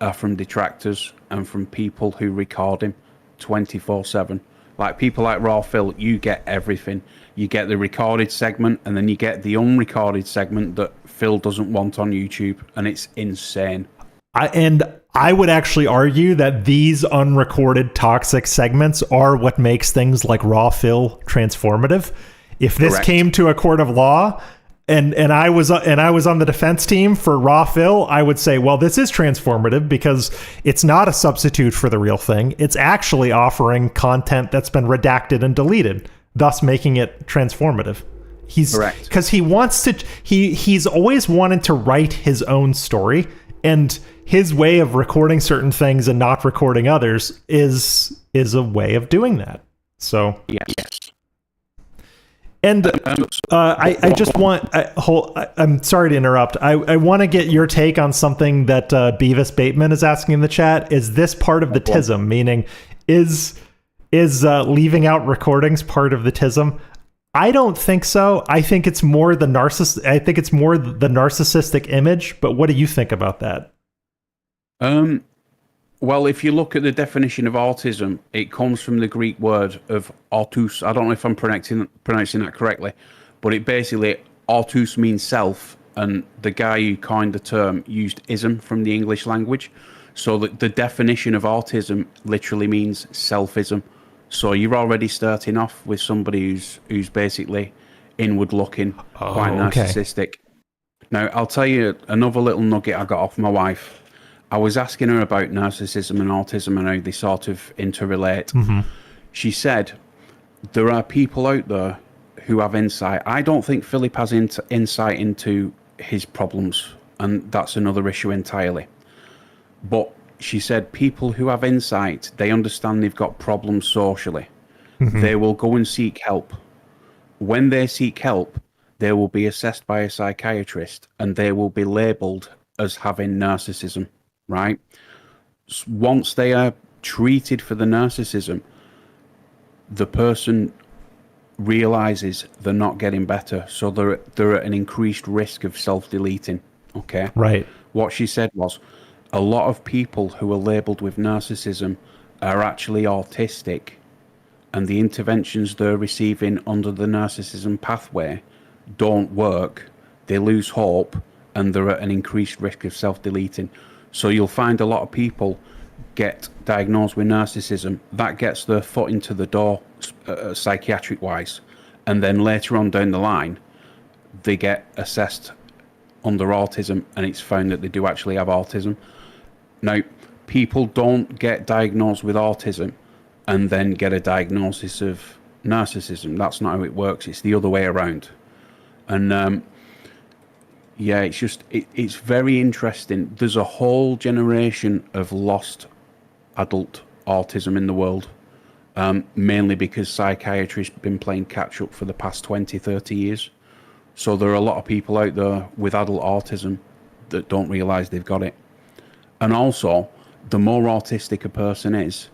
are from detractors and from people who record him 24/7. Like people like Raw Phil, you get everything. You get the recorded segment, and then you get the unrecorded segment that Phil doesn't want on YouTube, and it's insane. I would actually argue that these unrecorded toxic segments are what makes things like Raw Phil transformative. If this came to a court of law and I was on the defense team for Raw Phil, I would say, well, this is transformative because it's not a substitute for the real thing. It's actually offering content that's been redacted and deleted, thus making it transformative. Because he wants to, he's always wanted to write his own story, and his way of recording certain things and not recording others is a way of doing that. So yes. And I just want, I'm sorry to interrupt. I want to get your take on something that Beavis Bateman is asking in the chat. Is this part of the TISM? Meaning, is leaving out recordings part of the TISM? I don't think so. I think it's more the narcissistic image. But what do you think about that? Well, if you look at the definition of autism, it comes from the Greek word of autos. I don't know if I'm pronouncing that correctly, but it basically, autos means self, and the guy who coined the term used ism from the English language. So the definition of autism literally means selfism. So you're already starting off with somebody who's basically inward looking, quite narcissistic. Now, I'll tell you another little nugget I got off my wife. I was asking her about narcissism and autism and how they sort of interrelate. She said, there are people out there who have insight. I don't think Philip has insight into his problems, and that's another issue entirely. But she said people who have insight, they understand they've got problems socially. They will go and seek help. When they seek help, they will be assessed by a psychiatrist, and they will be labelled as having narcissism. Right? Once they are treated for the narcissism, the person realizes they're not getting better, so they're at an increased risk of self-deleting. Okay? Right. What she said was, a lot of people who are labeled with narcissism are actually autistic, and the interventions they're receiving under the narcissism pathway don't work. They lose hope, and they're at an increased risk of self-deleting. So you'll find a lot of people get diagnosed with narcissism. That gets their foot into the door, psychiatric wise, and then later on down the line, they get assessed under autism, and it's found that they do actually have autism. Now, people don't get diagnosed with autism and then get a diagnosis of narcissism. That's not how it works. It's the other way around. And yeah, it's just, it's very interesting. There's a whole generation of lost adult autism in the world, mainly because psychiatry's been playing catch up for the past 20, 30 years. So there are a lot of people out there with adult autism that don't realize they've got it. And also, the more autistic a person is,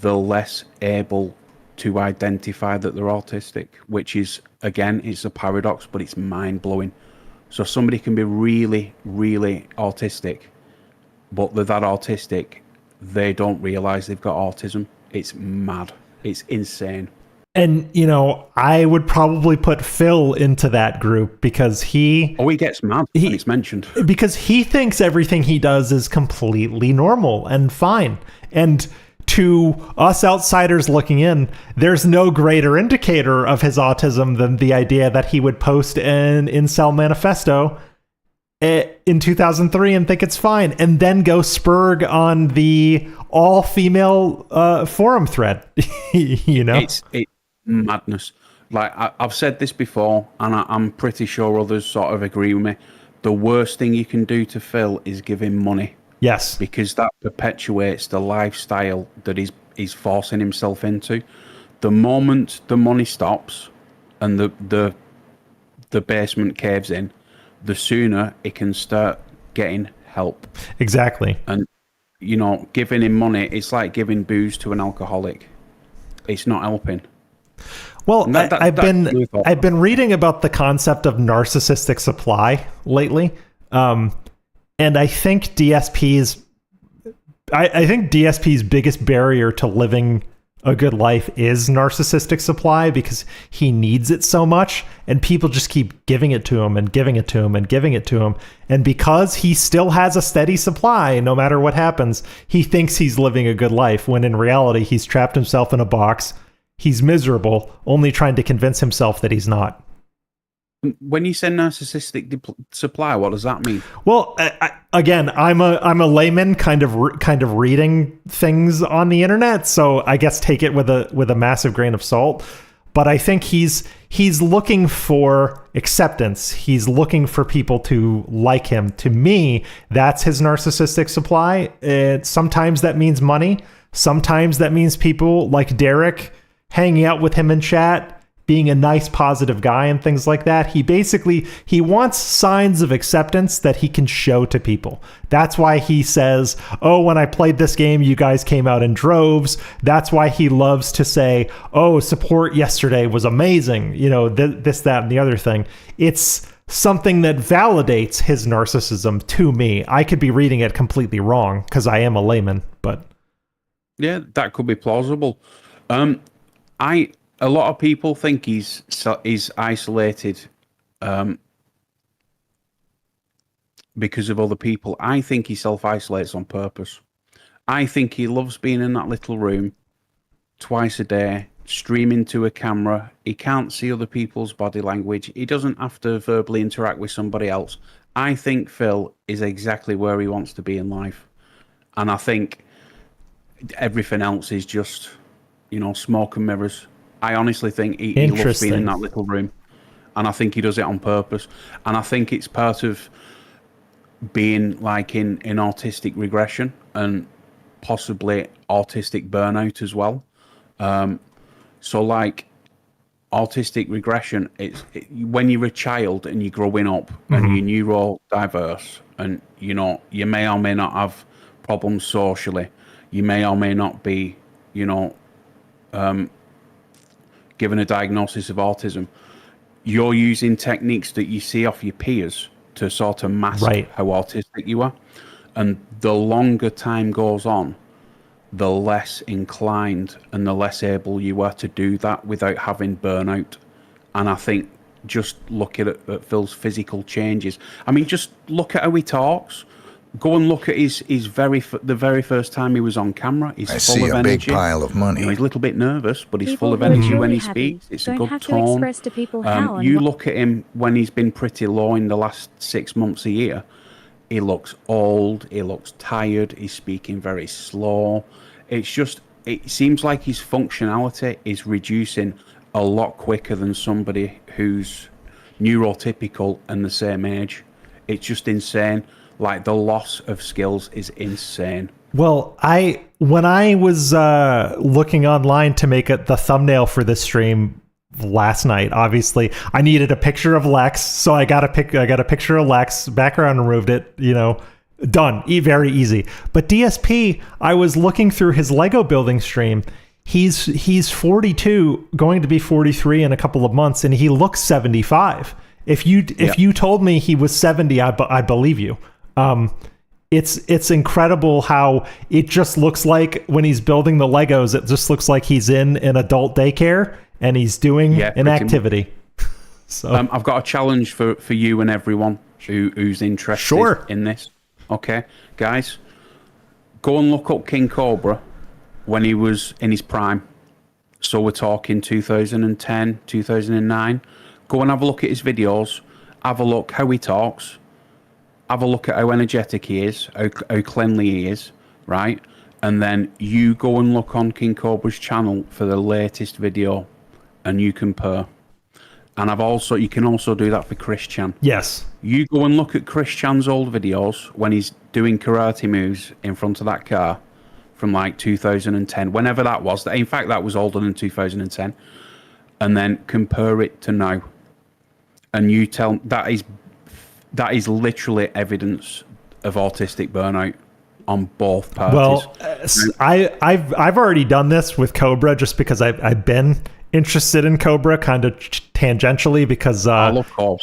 the less able to identify that they're autistic, which is, again, it's a paradox, but it's mind-blowing. So somebody can be really, really autistic, but they're that autistic, they don't realize they've got autism. It's mad. It's insane. And, you know, I would probably put Phil into that group because he gets mad when it's mentioned. Because he thinks everything he does is completely normal and fine. And to us outsiders looking in, there's no greater indicator of his autism than the idea that he would post an incel manifesto in 2003 and think it's fine, and then go spurg on the all-female forum thread. You know, it's madness. Like I've said this before, and I'm pretty sure others sort of agree with me. The worst thing you can do to Phil is give him money. Yes, because that perpetuates the lifestyle that he's forcing himself into. The moment the money stops and the basement caves in, the sooner it can start getting help. Exactly. And you know, giving him money, it's like giving booze to an alcoholic. It's not helping. Well, I've been reading about the concept of narcissistic supply lately, and I think DSP's biggest barrier to living a good life is narcissistic supply, because he needs it so much, and people just keep giving it to him and giving it to him and giving it to him. And because he still has a steady supply, no matter what happens, he thinks he's living a good life, when in reality, he's trapped himself in a box. He's miserable, only trying to convince himself that he's not. When you say narcissistic supply, what does that mean? Well, again, I'm a layman, kind of reading things on the internet, so I guess take it with a massive grain of salt. But I think he's looking for acceptance. He's looking for people to like him. To me, that's his narcissistic supply. Sometimes that means money. Sometimes that means people like Derek hanging out with him in chat, being a nice, positive guy and things like that. He wants signs of acceptance that he can show to people. That's why he says, oh, when I played this game, you guys came out in droves. That's why he loves to say, oh, support yesterday was amazing. You know, this, that, and the other thing. It's something that validates his narcissism to me. I could be reading it completely wrong because I am a layman, but... Yeah, that could be plausible. A lot of people think he's isolated because of other people. I think he self-isolates on purpose. I think he loves being in that little room twice a day, streaming to a camera. He can't see other people's body language. He doesn't have to verbally interact with somebody else. I think Phil is exactly where he wants to be in life. And I think everything else is just, you know, smoke and mirrors. I honestly think he loves being in that little room, and I think he does it on purpose. And I think it's part of being like in autistic regression and possibly autistic burnout as well. So like autistic regression, when you're a child and you're growing up and you're neurodiverse, and you know you may or may not have problems socially, you may or may not be, you know, given a diagnosis of autism, you're using techniques that you see off your peers to sort of mask how autistic you are. And the longer time goes on, the less inclined and the less able you are to do that without having burnout. And I think just looking at Phil's physical changes, I mean, just look at how he talks. Go and look at the very first time he was on camera. He's full of energy. I see a big pile of money. You know, he's a little bit nervous, but he's full of energy when he speaks. It's a good tone. You look at him when he's been pretty low in the last 6 months, a year. He looks old. He looks tired. He's speaking very slow. It seems like his functionality is reducing a lot quicker than somebody who's neurotypical and the same age. It's just insane. Like, the loss of skills is insane. Well, when I was looking online to make the thumbnail for this stream last night, obviously I needed a picture of Lex, so I got a picture of Lex, background, removed it, you know, done, very easy. But DSP, I was looking through his Lego building stream. He's 42, going to be 43 in a couple of months, and he looks 75. If you told me he was 70, I believe you. It's incredible how it just looks like when he's building the Legos, it just looks like he's in an adult daycare and he's doing an activity. So I've got a challenge for you and everyone who's interested in this. Okay, guys, go and look up King Cobra when he was in his prime. So we're talking 2010, 2009. Go and have a look at his videos. Have a look how he talks. Have a look at how energetic he is, how cleanly he is, right? And then you go and look on King Cobra's channel for the latest video, and you compare. And you can also do that for Chris Chan. Yes. You go and look at Chris Chan's old videos when he's doing karate moves in front of that car from like 2010, whenever that was. In fact, that was older than 2010. And then compare it to now. And you tell that is literally evidence of autistic burnout on both parties. Well, I've already done this with Cobra just because I've been interested in Cobra kind of tangentially because Indrid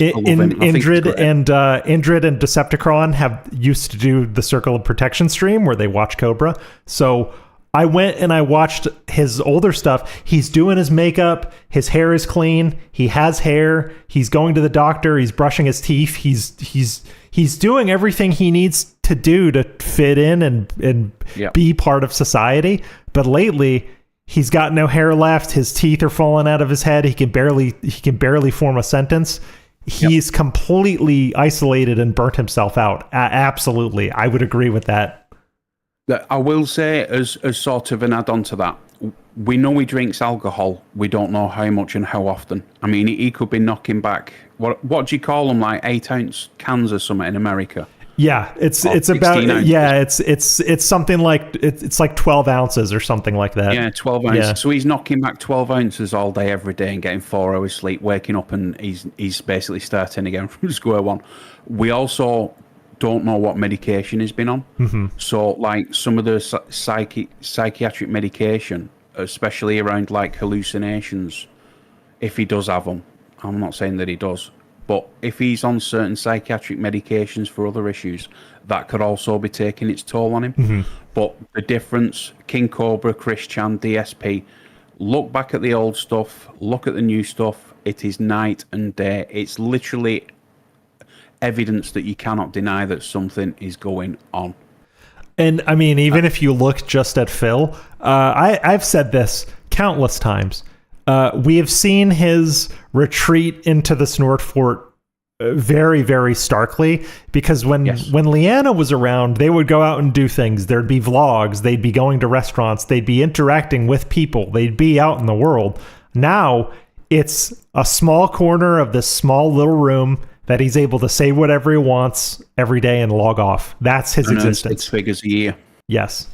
and Decepticon used to do the Circle of Protection stream where they watch Cobra. So I went and I watched his older stuff. He's doing his makeup. His hair is clean. He has hair. He's going to the doctor. He's brushing his teeth. He's doing everything he needs to do to fit in and be part of society. But lately, he's got no hair left. His teeth are falling out of his head. He can barely form a sentence. He's completely isolated and burnt himself out. Absolutely, I would agree with that. I will say, as sort of an add-on to that, we know he drinks alcohol. We don't know how much and how often. I mean, he could be knocking back what do you call them, like 8-ounce cans or something in America? Yeah, it's about it's something like it's like 12 ounces or something like that. Yeah, 12 ounces. Yeah. So he's knocking back 12 ounces all day, every day, and getting 4 hours sleep, waking up, and he's basically starting again from square one. We also don't know what medication he's been on. Mm-hmm. So, like some of the psychiatric medication, especially around like hallucinations, if he does have them, I'm not saying that he does. But if he's on certain psychiatric medications for other issues, that could also be taking its toll on him. Mm-hmm. But the difference, King Cobra, Chris Chan, DSP, look back at the old stuff, look at the new stuff. It is night and day. It's literally evidence that you cannot deny that something is going on. And I mean, even if you look just at Phil, I've said this countless times. We have seen his retreat into the Snort Fort very, very starkly, because when Leanna was around, they would go out and do things. There'd be vlogs. They'd be going to restaurants. They'd be interacting with people. They'd be out in the world. Now it's a small corner of this small little room that he's able to say whatever he wants every day and log off. That's his existence. 6 figures a year. Yes.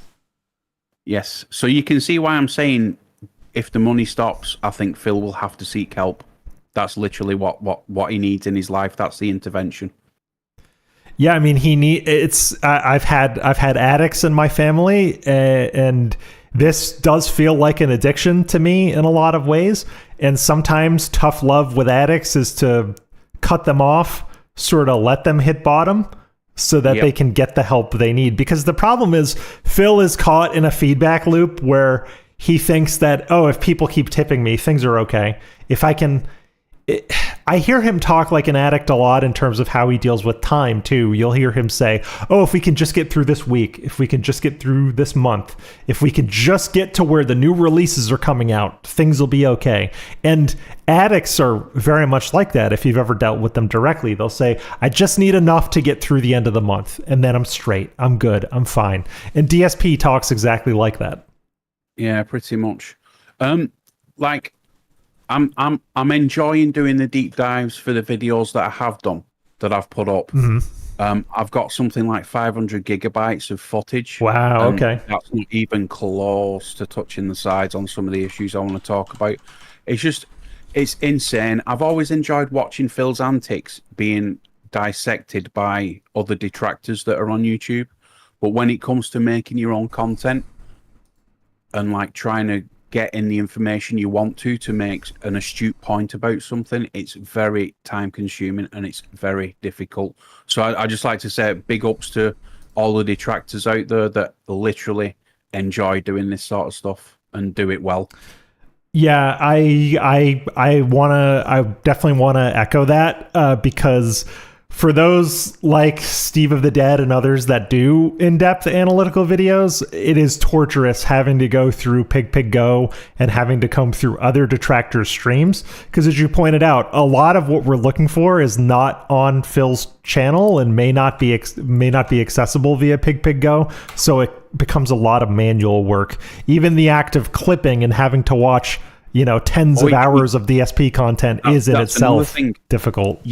Yes. So you can see why I'm saying if the money stops, I think Phil will have to seek help. That's literally what he needs in his life. That's the intervention. Yeah, I mean, I've had addicts in my family, and this does feel like an addiction to me in a lot of ways. And sometimes tough love with addicts is to cut them off, sort of let them hit bottom so that they can get the help they need. Because the problem is Phil is caught in a feedback loop where he thinks that, oh, if people keep tipping me, things are okay. If I can... I hear him talk like an addict a lot in terms of how he deals with time too. You'll hear him say, oh, if we can just get through this week, if we can just get through this month, if we can just get to where the new releases are coming out, things will be okay. And addicts are very much like that. If you've ever dealt with them directly, they'll say, I just need enough to get through the end of the month, and then I'm straight, I'm good, I'm fine. And DSP talks exactly like that. Yeah, pretty much. Like, I'm enjoying doing the deep dives for the videos that I have done, that I've put up. Mm-hmm. I've got something like 500 gigabytes of footage. Wow, okay. That's not even close to touching the sides on some of the issues I want to talk about. It's insane. I've always enjoyed watching Phil's antics being dissected by other detractors that are on YouTube. But when it comes to making your own content and like trying to get in the information you want to make an astute point about something, it's very time consuming and it's very difficult. So I just like to say big ups to all the detractors out there that literally enjoy doing this sort of stuff and do it well. Yeah, I definitely want to echo that because for those like Steve of the Dead and others that do in-depth analytical videos, it is torturous having to go through Pig Go and having to come through other detractors' streams. Because as you pointed out, a lot of what we're looking for is not on Phil's channel and may not be accessible via Pig Go. So it becomes a lot of manual work. Even the act of clipping and having to watch, tens of hours of DSP content is in itself difficult.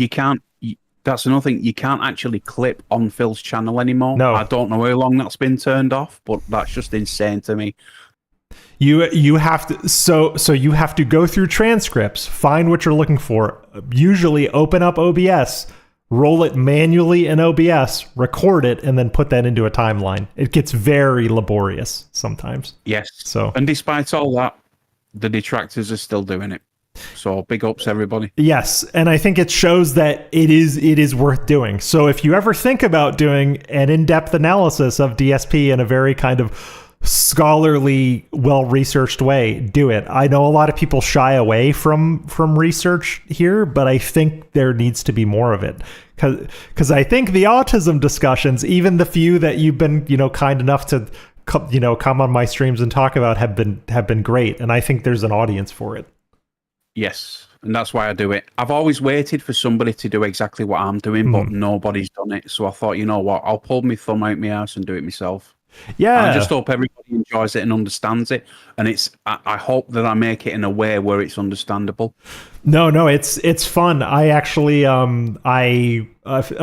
That's another thing. You can't actually clip on Phil's channel anymore. No. I don't know how long that's been turned off, but that's just insane to me. You have to so you have to go through transcripts, find what you're looking for, usually open up OBS, roll it manually in OBS, record it, and then put that into a timeline. It gets very laborious sometimes. Yes. So, and despite all that, the detractors are still doing it. So big ups, everybody. Yes, and I think it shows that it is worth doing. So if you ever think about doing an in-depth analysis of DSP in a very kind of scholarly, well-researched way, do it. I know a lot of people shy away from research here, but I think there needs to be more of it. Because I think the autism discussions, even the few that you've been kind enough to come on my streams and talk about, have been great, and I think there's an audience for it. Yes, and that's why I do it. I've always waited for somebody to do exactly what I'm doing, but nobody's done it. So I thought, you know what, I'll pull my thumb out my ass and do it myself. Yeah. And I just hope everybody enjoys it and understands it. And I hope that I make it in a way where it's understandable. No, it's fun. I actually, a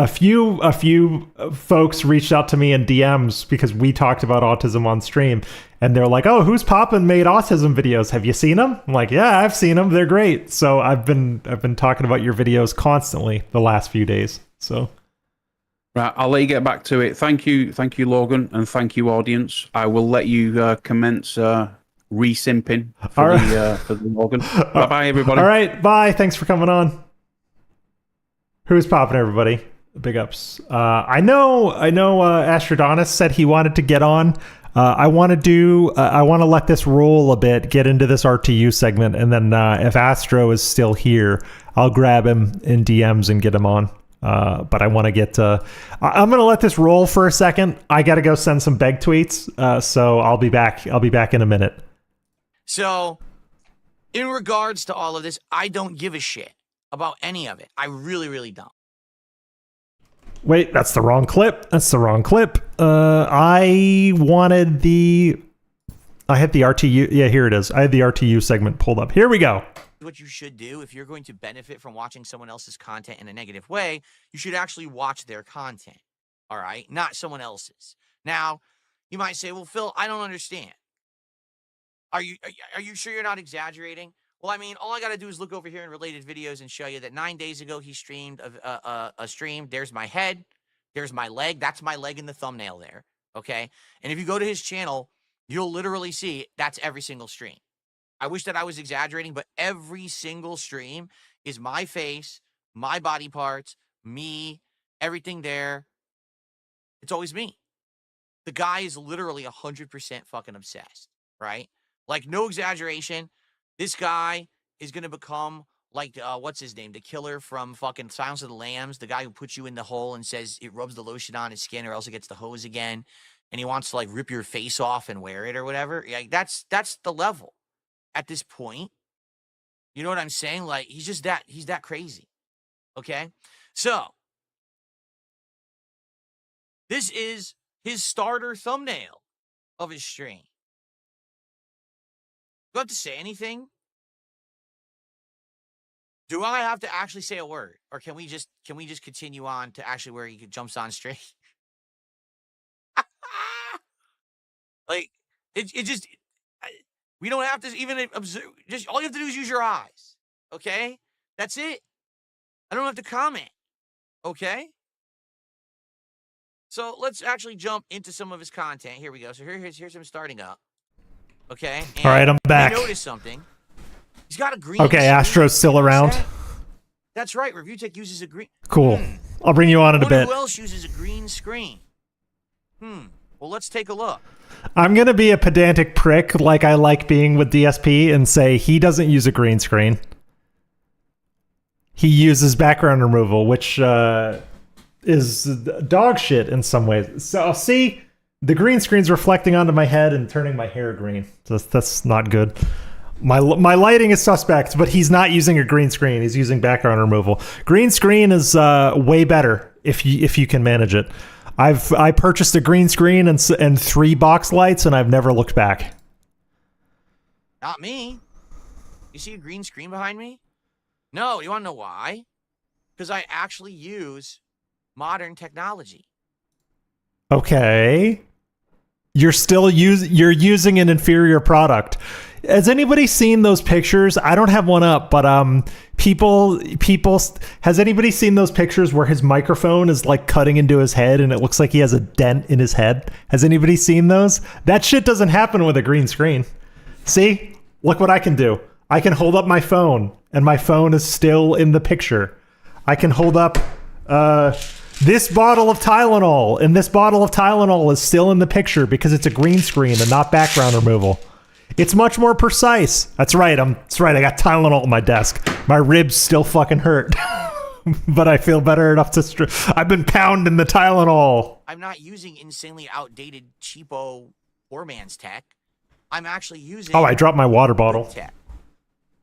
few folks reached out to me in DMs because we talked about autism on stream, and they're like, "Oh, who's Poppin' made autism videos? Have you seen them?" I'm like, "Yeah, I've seen them. They're great." So I've been talking about your videos constantly the last few days. So. Right, I'll let you get back to it. Thank you, Logan, and thank you, audience. I will let you commence re-simping for the Logan. Bye, everybody. All right, bye. Thanks for coming on. Who's popping, everybody? Big ups. I know. Astrodonis said he wanted to get on. I want to let this roll a bit, get into this RTU segment, and then if Astro is still here, I'll grab him in DMs and get him on. But I want to get I'm going to let this roll for a second. I got to go send some beg tweets. So I'll be back in a minute. So in regards to all of this, I don't give a shit about any of it. I really, really don't. Wait, that's the wrong clip. I had the RTU. Yeah, here it is. I had the RTU segment pulled up. Here we go. What you should do if you're going to benefit from watching someone else's content in a negative way, you should actually watch their content, all right? Not someone else's. Now, you might say, well, Phil, I don't understand. Are you sure you're not exaggerating? Well, I mean, all I got to do is look over here in related videos and show you that 9 days ago he streamed a stream. There's my head. There's my leg. That's my leg in the thumbnail there, okay? And if you go to his channel, you'll literally see that's every single stream. I wish that I was exaggerating, but every single stream is my face, my body parts, me, everything there. It's always me. The guy is literally 100% fucking obsessed, right? Like, no exaggeration. This guy is going to become like, what's his name? The killer from fucking Silence of the Lambs, the guy who puts you in the hole and says it rubs the lotion on his skin or else it gets the hose again. And he wants to like rip your face off and wear it or whatever. Like, that's the level. At this point, you know what I'm saying? Like, he's that crazy. Okay? So, this is his starter thumbnail of his stream. Do I have to say anything? Do I have to actually say a word? Or can we just continue on to actually where he jumps on straight? Like, it just... We don't have to even observe. Just all you have to do is use your eyes. Okay? That's it. I don't have to comment. Okay? So let's actually jump into some of his content. Here we go. So here's him starting up. Okay? And all right, I'm back. Notice something. He's got a green. Okay, Astro's still around. That's right. ReviewTech uses a green. Cool. I'll bring you on in a bit. Who else uses a green screen? Well, let's take a look. I'm going to be a pedantic prick like I like being with DSP and say he doesn't use a green screen. He uses background removal, which dog shit in some ways. So see, the green screen's reflecting onto my head and turning my hair green. So that's not good. My lighting is suspect, but he's not using a green screen. He's using background removal. Green screen is way better if you can manage it. I purchased a green screen and 3 box lights, and I've never looked back. Not me. You see a green screen behind me? No, you want to know why? Because I actually use modern technology. Okay. You're using an inferior product. Has anybody seen those pictures? I don't have one up, but people has anybody seen those pictures where his microphone is like cutting into his head and it looks like he has a dent in his head? Has anybody seen those? That shit doesn't happen with a green screen. See? Look what I can do. I can hold up my phone and my phone is still in the picture. I can hold up this bottle of Tylenol, and this bottle of Tylenol is still in the picture because it's a green screen and not background removal. It's much more precise. That's right. I got Tylenol on my desk. My ribs still fucking hurt, but I feel better enough to. I've been pounding the Tylenol. I'm not using insanely outdated, cheapo poor man's tech. I'm actually using. Oh, I dropped my water bottle. Tech.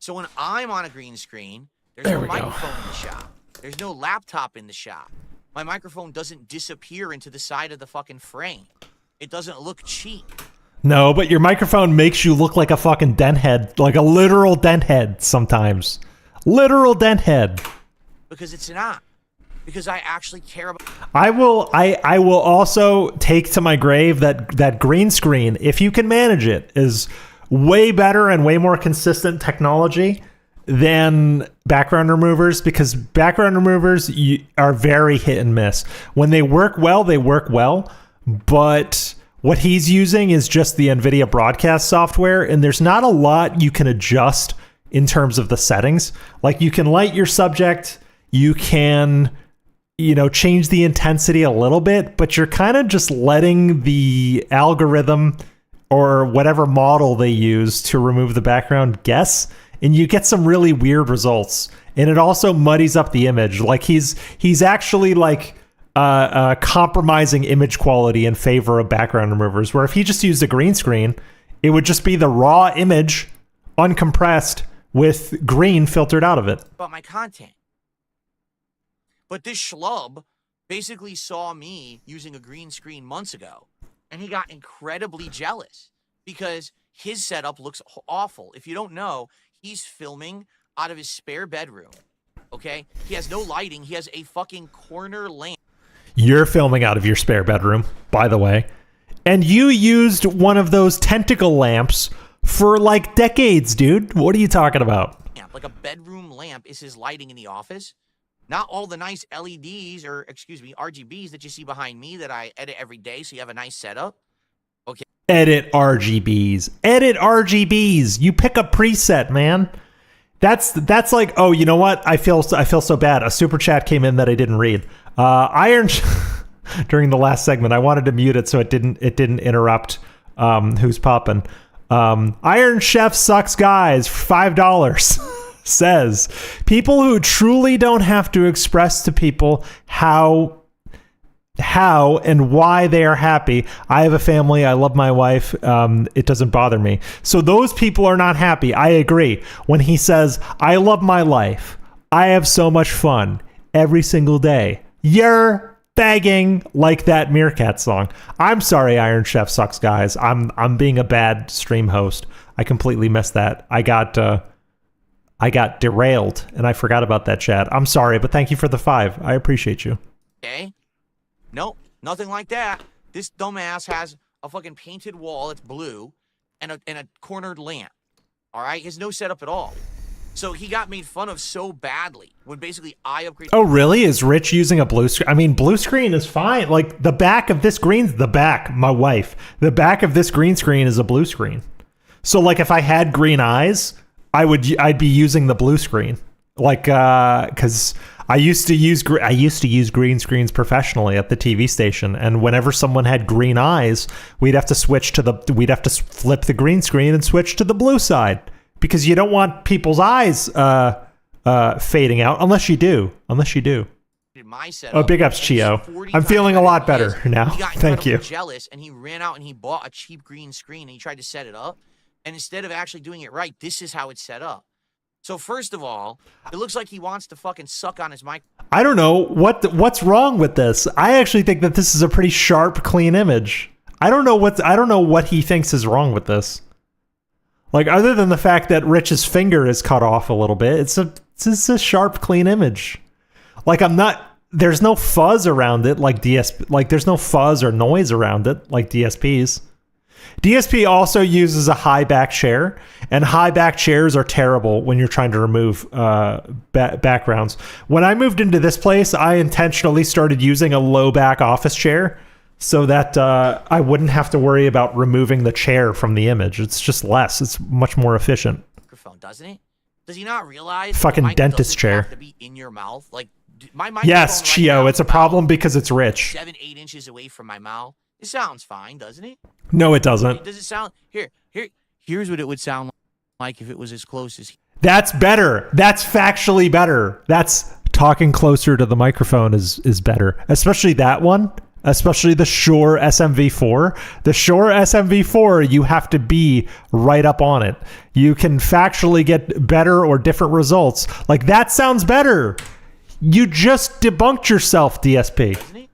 So when I'm on a green screen, there's no microphone in the shop. There's no laptop in the shop. My microphone doesn't disappear into the side of the fucking frame. It doesn't look cheap. No, but your microphone makes you look like a fucking dent head, like a literal dent head sometimes. Literal dent head. Because it's not. Because I actually care about. I will also take to my grave that green screen, if you can manage it, is way better and way more consistent technology than background removers, because background removers are very hit and miss. When they work well, but what he's using is just the NVIDIA broadcast software, and there's not a lot you can adjust in terms of the settings. Like, you can light your subject, you can, change the intensity a little bit, but you're kind of just letting the algorithm or whatever model they use to remove the background guess, and you get some really weird results. And it also muddies up the image. Like, he's actually like compromising image quality in favor of background removers, where if he just used a green screen, it would just be the raw image uncompressed with green filtered out of it. About my content. But this schlub basically saw me using a green screen months ago, and he got incredibly jealous because his setup looks awful. If you don't know, he's filming out of his spare bedroom, okay? He has no lighting. He has a fucking corner lamp. You're filming out of your spare bedroom, by the way. And you used one of those tentacle lamps for like decades, dude. What are you talking about? Like a bedroom lamp is his lighting in the office. Not all the nice LEDs or, RGBs that you see behind me that I edit every day so you have a nice setup. Okay. Edit RGBs. Edit RGBs. You pick a preset, man. That's like, oh, you know what? I feel so bad. A super chat came in that I didn't read. Iron during the last segment, I wanted to mute it so it didn't interrupt who's popping. Iron Chef Sucks Guys for $5 says, people who truly don't have to express to people how and why they are happy. I have a family. I love my wife. It doesn't bother me. So those people are not happy. I agree. When he says, I love my life, I have so much fun every single day, you're begging like that Meerkat song. I'm sorry, Iron Chef Sucks Guys. I'm being a bad stream host. I completely missed that. I got derailed and I forgot about that chat. I'm sorry, but thank you for the 5. I appreciate you. Okay. Nope, nothing like that. This dumbass has a fucking painted wall that's blue and a cornered lamp. All right? He has no setup at all. So he got made fun of so badly when basically I upgraded. Oh, really? Is Rich using a blue screen? I mean, blue screen is fine. Like, the back of this the back of this green screen is a blue screen. So, like, if I had green eyes, I'd be using the blue screen. Like, because I used to use green screens professionally at the TV station, and whenever someone had green eyes, we'd have to flip the green screen and switch to the blue side, because you don't want people's eyes fading out unless you do. my setup. Oh, big ups, Chio. I'm feeling a lot better now. He got Thank you. jealous, and he ran out and he bought a cheap green screen and he tried to set it up. And instead of actually doing it right, this is how it's set up. So first of all, it looks like he wants to fucking suck on his mic. I don't know what's wrong with this. I actually think that this is a pretty sharp, clean image. I don't know what he thinks is wrong with this. Like, other than the fact that Rich's finger is cut off a little bit, it's a sharp, clean image. Like, there's no fuzz around it like DSP. Like, there's no fuzz or noise around it like DSP's. DSP also uses a high back chair, and high back chairs are terrible when you're trying to remove backgrounds. When I moved into this place, I intentionally started using a low back office chair so that I wouldn't have to worry about removing the chair from the image. It's just less. It's much more efficient. Microphone, doesn't it? Does he not realize? Fucking dentist chair. Have to be in your mouth, like my yes, Chio. It's a problem because it's rich. 7-8 inches away from my mouth. It sounds fine, doesn't it? No, it doesn't. Does it sound here's what it would sound like if it was as close as. That's better. That's factually better. That's talking closer to the microphone is better. Especially that one. Especially the Shure SMV4. The Shure SMV4, you have to be right up on it. You can factually get better or different results. Like, that sounds better. You just debunked yourself, DSP.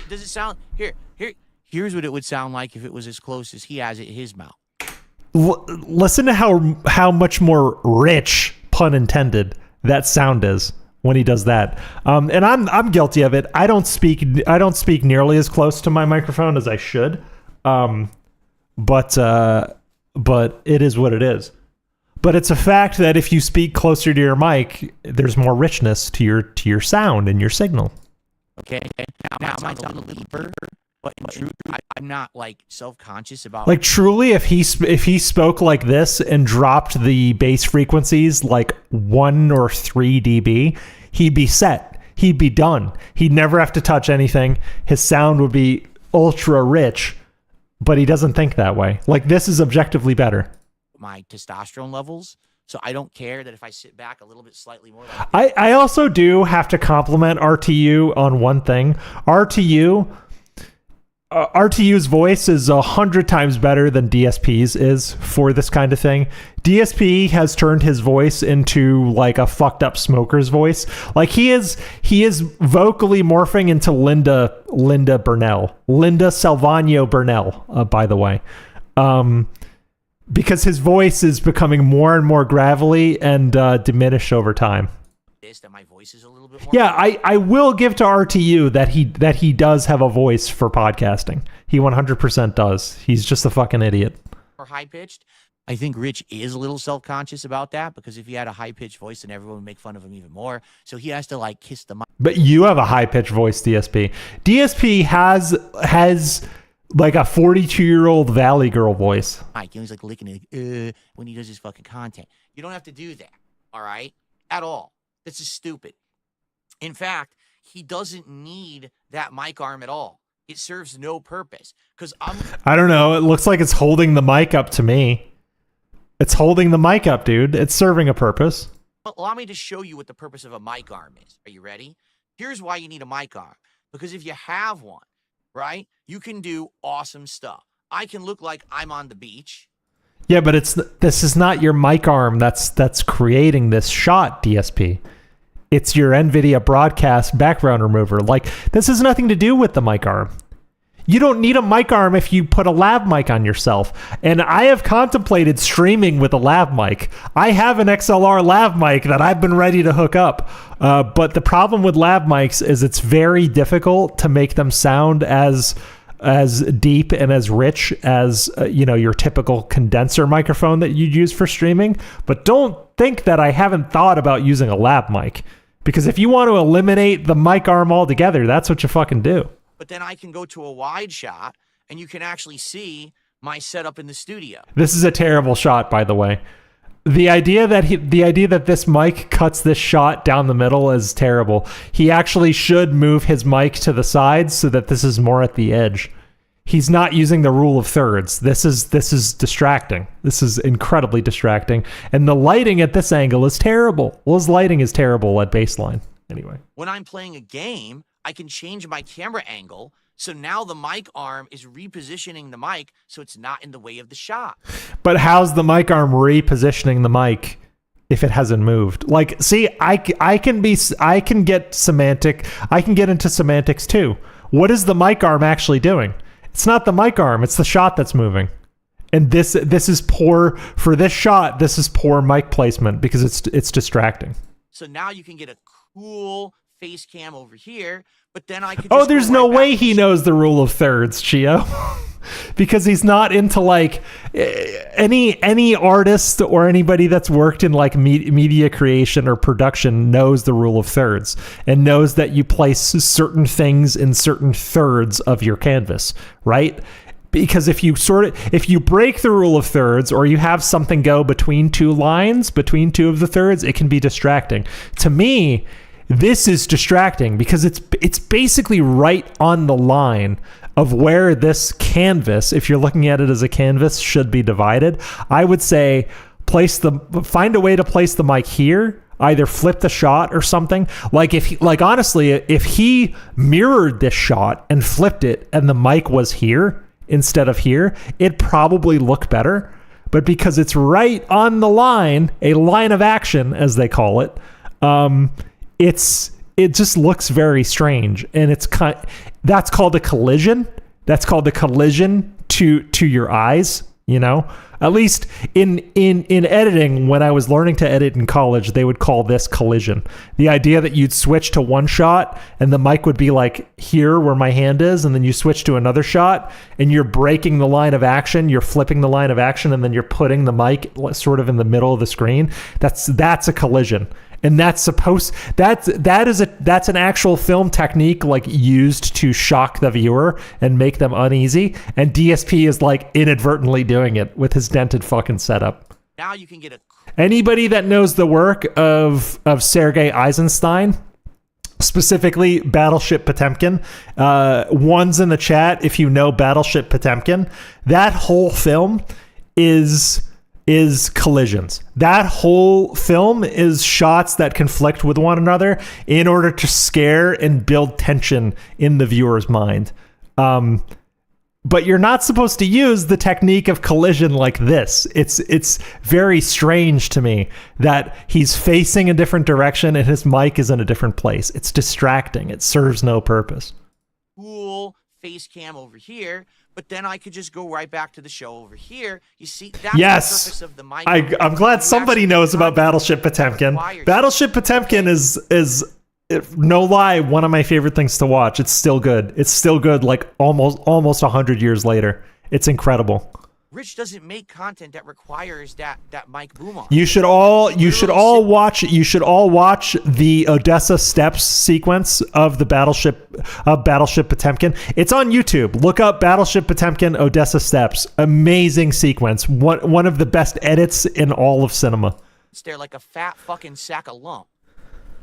Does it sound here's what it would sound like if it was as close as he has it in his mouth. Listen to how much more rich, pun intended, that sound is when he does that. And I'm guilty of it. I don't speak nearly as close to my microphone as I should. But it is what it is. But it's a fact that if you speak closer to your mic, there's more richness to your sound and your signal. Okay. Now mine's a little deeper, but in truth, I'm not like self-conscious about. Like, truly, if he spoke like this and dropped the bass frequencies like 1 or 3 dB, he'd be set. He'd be done. He'd never have to touch anything. His sound would be ultra rich, but he doesn't think that way. Like, this is objectively better. My testosterone levels. So I don't care that if I sit back a little bit slightly more. I also do have to compliment RTU on one thing. RTU's voice is 100 times better than DSP's is for this kind of thing. DSP has turned his voice into like a fucked up smoker's voice. Like, he is vocally morphing into Linda Burnell. Linda Salvagno Burnell, by the way. Because his voice is becoming more and more gravelly and diminished over time. That my voice is a little bit more. Yeah, I will give to RTU that he does have a voice for podcasting. He 100% does. He's just a fucking idiot. Or high pitched. I think Rich is a little self-conscious about that, because if he had a high pitched voice, then everyone would make fun of him even more. So he has to like kiss the mic. But you have a high pitched voice, DSP. DSP has like a 42-year-old Valley Girl voice. Mike, he's like licking it when he does his fucking content. You don't have to do that, all right? At all. This is stupid. In fact, he doesn't need that mic arm at all. It serves no purpose. Because I don't know. It looks like it's holding the mic up to me. It's holding the mic up, dude. It's serving a purpose. Allow me to show you what the purpose of a mic arm is. Are you ready? Here's why you need a mic arm. Because if you have one, right, you can do awesome stuff. I can look like I'm on the beach. Yeah, but this is not your mic arm that's creating this shot, DSP. It's your NVIDIA broadcast background remover. Like, this has nothing to do with the mic arm. You don't need a mic arm if you put a lav mic on yourself. And I have contemplated streaming with a lav mic. I have an XLR lav mic that I've been ready to hook up. But the problem with lav mics is it's very difficult to make them sound as deep and as rich as your typical condenser microphone that you'd use for streaming. But don't think that I haven't thought about using a lav mic, because if you want to eliminate the mic arm altogether, that's what you fucking do. But then I can go to a wide shot and you can actually see my setup in the studio. This is a terrible shot, by the way. The idea that this mic cuts this shot down the middle is terrible. He actually should move his mic to the sides so that this is more at the edge. He's not using the rule of thirds. This is distracting. This is incredibly distracting. And the lighting at this angle is terrible. Well, his lighting is terrible at baseline. Anyway. When I'm playing a game, I can change my camera angle. So now the mic arm is repositioning the mic so it's not in the way of the shot. But how's the mic arm repositioning the mic if it hasn't moved? Like, see, I can get into semantics too. What is the mic arm actually doing? It's not the mic arm, it's the shot that's moving. And this is poor for this shot. This is poor mic placement because it's distracting. So now you can get a cool face cam over here, but then I could Oh, there's no way he knows the rule of thirds, Chio. Because he's not into like any artist or anybody that's worked in like media creation or production knows the rule of thirds and knows that you place certain things in certain thirds of your canvas, right? Because if you break the rule of thirds or you have something go between two lines, between two of the thirds, it can be distracting. To me, this is distracting because it's basically right on the line of where this canvas, if you're looking at it as a canvas, should be divided. I would say find a way to place the mic here, either flip the shot or something. Honestly, if he mirrored this shot and flipped it and the mic was here instead of here, it'd probably look better. But because it's right on the line, a line of action, as they call it, it just looks very strange, and that's called a collision. That's called a collision to your eyes. You know, at least in editing, when I was learning to edit in college, they would call this collision. The idea that you'd switch to one shot and the mic would be like here where my hand is, and then you switch to another shot and you're breaking the line of action, you're flipping the line of action, and then you're putting the mic sort of in the middle of the screen. That's a collision. And that's an actual film technique like used to shock the viewer and make them uneasy. And DSP is like inadvertently doing it with his dented fucking setup. Now you can get anybody that knows the work of Sergei Eisenstein, specifically Battleship Potemkin, one's in the chat if you know Battleship Potemkin. That whole film is collisions. That whole film is shots that conflict with one another in order to scare and build tension in the viewer's mind. But you're not supposed to use the technique of collision like this. It's very strange to me that he's facing a different direction and his mic is in a different place. It's distracting. It serves no purpose. Cool face cam over here, but then I could just go right back to the show over here. You see, that's yes. the purpose of the mic. I'm glad somebody knows about Battleship Potemkin. Battleship Potemkin is no lie, one of my favorite things to watch. It's still good. It's still good, like almost 100 years later. It's incredible. Rich doesn't make content that requires that mic boom on. You should all watch the Odessa Steps sequence of the Battleship Potemkin. It's on YouTube. Look up Battleship Potemkin Odessa Steps. Amazing sequence. One of the best edits in all of cinema. Stare like a fat fucking sack of lump.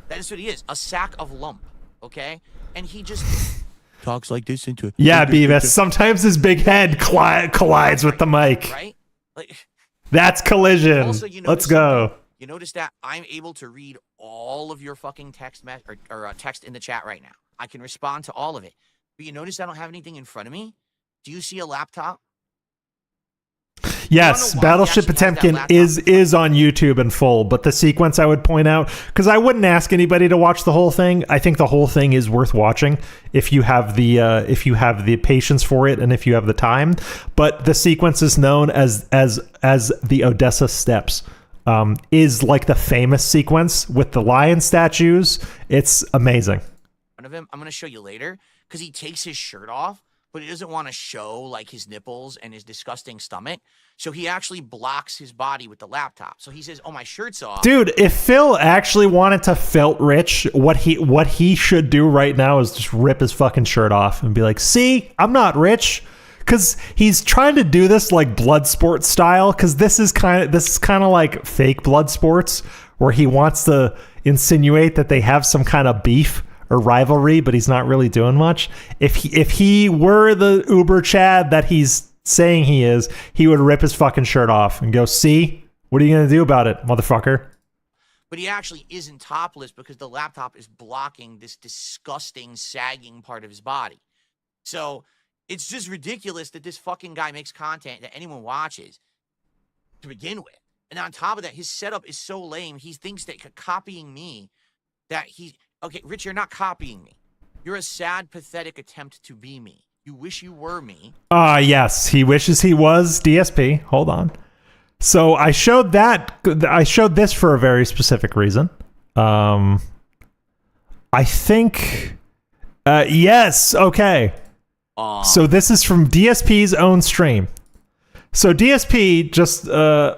That is what he is, a sack of lump. Okay, and he just talks like this into it. Yeah, Beavis. Sometimes his big head collides with the mic. Right? Like, that's collision. Also, let's go. You notice that I'm able to read all of your fucking text or text in the chat right now. I can respond to all of it. But you notice I don't have anything in front of me? Do you see a laptop? Yes, Battleship Potemkin is on YouTube in full, but the sequence I would point out, because I wouldn't ask anybody to watch the whole thing. I think the whole thing is worth watching if you have the patience for it and if you have the time. But the sequence is known as the Odessa Steps. Is like the famous sequence with the lion statues. It's amazing. One of him, I'm gonna show you later, because he takes his shirt off, but he doesn't want to show like his nipples and his disgusting stomach. So he actually blocks his body with the laptop. So he says, "Oh, my shirt's off." Dude, if Phil actually wanted to felt rich, what he should do right now is just rip his fucking shirt off and be like, "See, I'm not rich." Because he's trying to do this like blood sport style. Because this is kind of like fake blood sports, where he wants to insinuate that they have some kind of beef or rivalry, but he's not really doing much. If he were the Uber Chad that he's saying he is, he would rip his fucking shirt off and go, "See, what are you gonna do about it, motherfucker?" but he actually isn't topless because the laptop is blocking this disgusting, sagging part of his body. So it's just ridiculous that this fucking guy makes content that anyone watches to begin with. And on top of that, his setup is so lame. He thinks that copying me, okay, Rich, you're not copying me. You're a sad, pathetic attempt to be me. You wish you were me. Yes, he wishes he was DSP. Hold on. So I showed this for a very specific reason. I think, yes, okay. So this is from DSP's own stream. So DSP just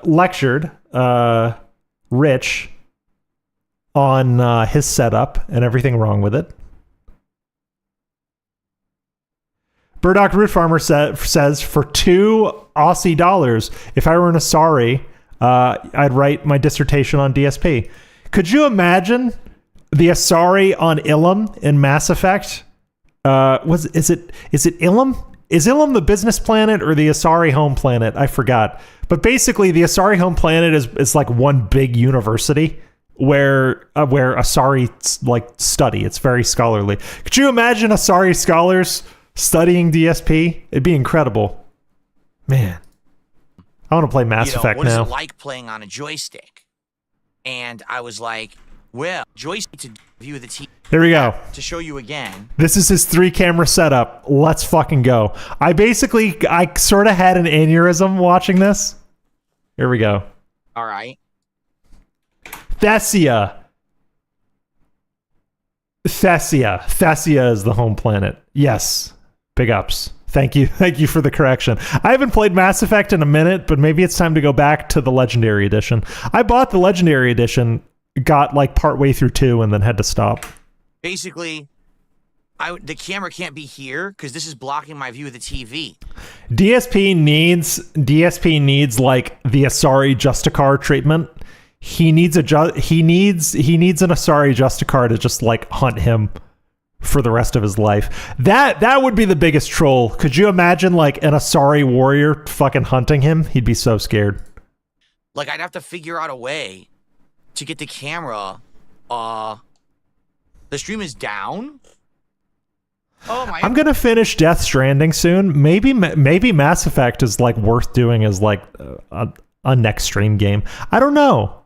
lectured Rich on his setup and everything wrong with it. Burdock Root Farmer says, for $2 Aussie, if I were an Asari, I'd write my dissertation on DSP. Could you imagine the Asari on Ilum in Mass Effect? Is it Ilum? Is Ilum the business planet or the Asari home planet? I forgot. But basically, the Asari home planet is like one big university where Asari like study. It's very scholarly. Could you imagine Asari scholars studying DSP? It'd be incredible. Man, I want to play Mass Effect what now. What is it like playing on a joystick? And I was like, well, joystick to view the TV. Here we go. To show you again. This is his 3-camera setup. Let's fucking go. I sort of had an aneurysm watching this. Here we go. All right. Thessia is the home planet. Yes. Big ups. Thank you for the correction. I haven't played Mass Effect in a minute, but maybe it's time to go back to the Legendary Edition. I bought the Legendary Edition, got like partway through 2, and then had to stop. Basically, the camera can't be here because this is blocking my view of the TV. DSP needs like the Asari Justicar treatment. He needs an Asari Justicar to just like hunt him for the rest of his life. That would be the biggest troll. Could you imagine like an Asari warrior fucking hunting him? He'd be so scared. Like I'd have to figure out a way to get the camera. The stream is down. Oh my! I'm gonna finish Death Stranding soon. Maybe Mass Effect is like worth doing as like a next stream game. I don't know.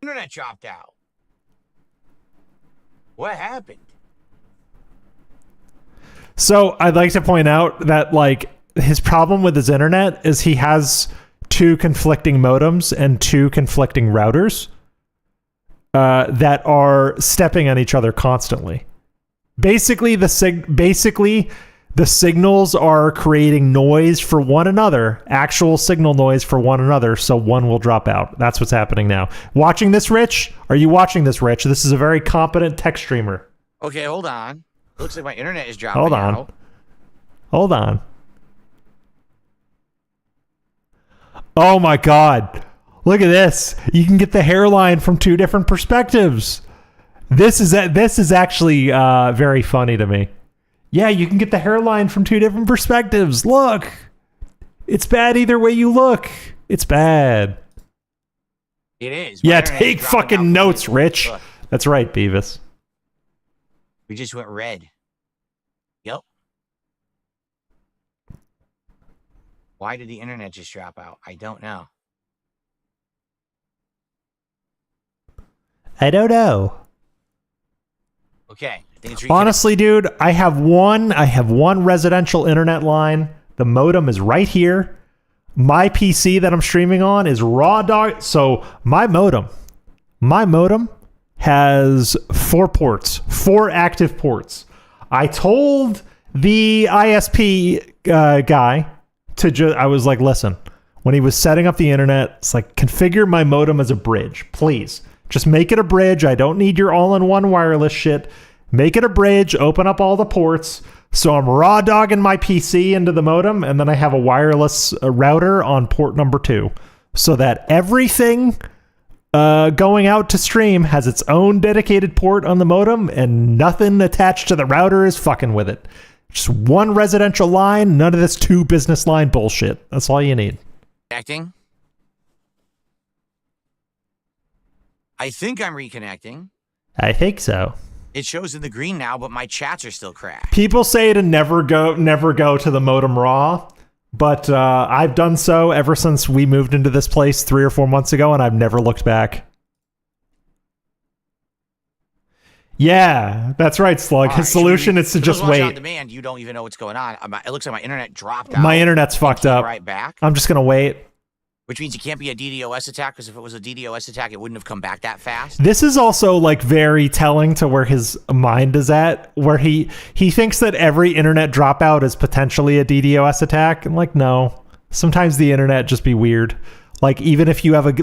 Internet dropped out. What happened? So I'd like to point out that like his problem with his internet is he has 2 conflicting modems and 2 conflicting routers that are stepping on each other constantly. Basically, the signals are creating noise for one another, actual signal noise for one another, so one will drop out. That's what's happening now. Watching this, Rich? Are you watching this, Rich? This is a very competent tech streamer. Okay, hold on. Looks like my internet is dropping out. Hold on. Oh my God. Look at this. You can get the hairline from 2 different perspectives. This is actually very funny to me. Yeah, you can get the hairline from 2 different perspectives. Look. It's bad either way you look. It's bad. It is. Yeah, take fucking notes, Rich. Look. That's right, Beavis. We just went red. Yep. Why did the internet just drop out? I don't know. I don't know. Okay. I think it's honestly, dude, I have one residential internet line. The modem is right here. My PC that I'm streaming on is raw dog. So my modem has 4 ports, 4 active ports. I told the ISP guy I was like, listen, when he was setting up the internet, it's like, configure my modem as a bridge, please. Just make it a bridge. I don't need your all-in-one wireless shit. Make it a bridge, open up all the ports. So I'm raw dogging my PC into the modem, and then I have a wireless router on port number 2. So that everything going out to stream has its own dedicated port on the modem, and nothing attached to the router is fucking with it. Just one residential line, none of this 2 business line bullshit. That's all you need. Acting. I think I'm reconnecting. I think so. It shows in the green now, but my chats are still crashed. People say to never go to the modem raw, but I've done so ever since we moved into this place 3 or 4 months ago, and I've never looked back. Yeah, that's right, Slug. His solution is to just wait. On demand, you don't even know what's going on. It looks like my internet dropped out. My internet's fucked up. Right back. I'm just gonna wait. Which means it can't be a DDoS attack, because if it was a DDoS attack, it wouldn't have come back that fast. This is also like very telling to where his mind is at, where he thinks that every internet dropout is potentially a DDoS attack. And like, no, sometimes the internet just be weird. Like, even if you have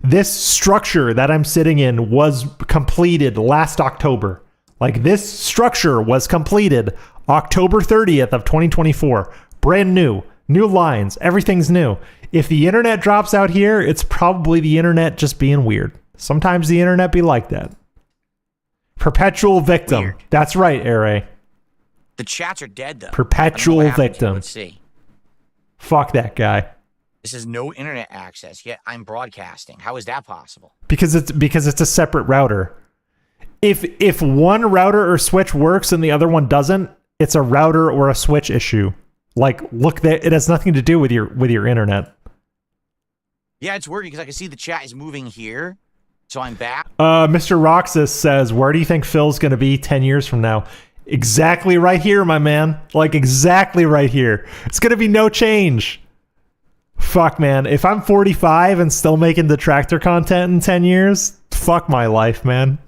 this structure that I'm sitting in was completed last October. Like, this structure was completed October 30th of 2024. Brand new. New lines. Everything's new. If the internet drops out here, it's probably the internet just being weird. Sometimes the internet be like that. Perpetual victim. Weird. That's right, Ere. The chats are dead, though. Perpetual victim. Let's see. Fuck that guy. This is no internet access, yet I'm broadcasting. How is that possible? Because it's a separate router. If one router or switch works and the other one doesn't, it's a router or a switch issue. Like, look, there, it has nothing to do with your internet. Yeah, it's working because I can see the chat is moving here. So I'm back. Mr. Roxas says, where do you think Phil's going to be 10 years from now? Exactly right here, my man. Like, exactly right here. It's going to be no change. Fuck, man. If I'm 45 and still making detractor content in 10 years, fuck my life, man.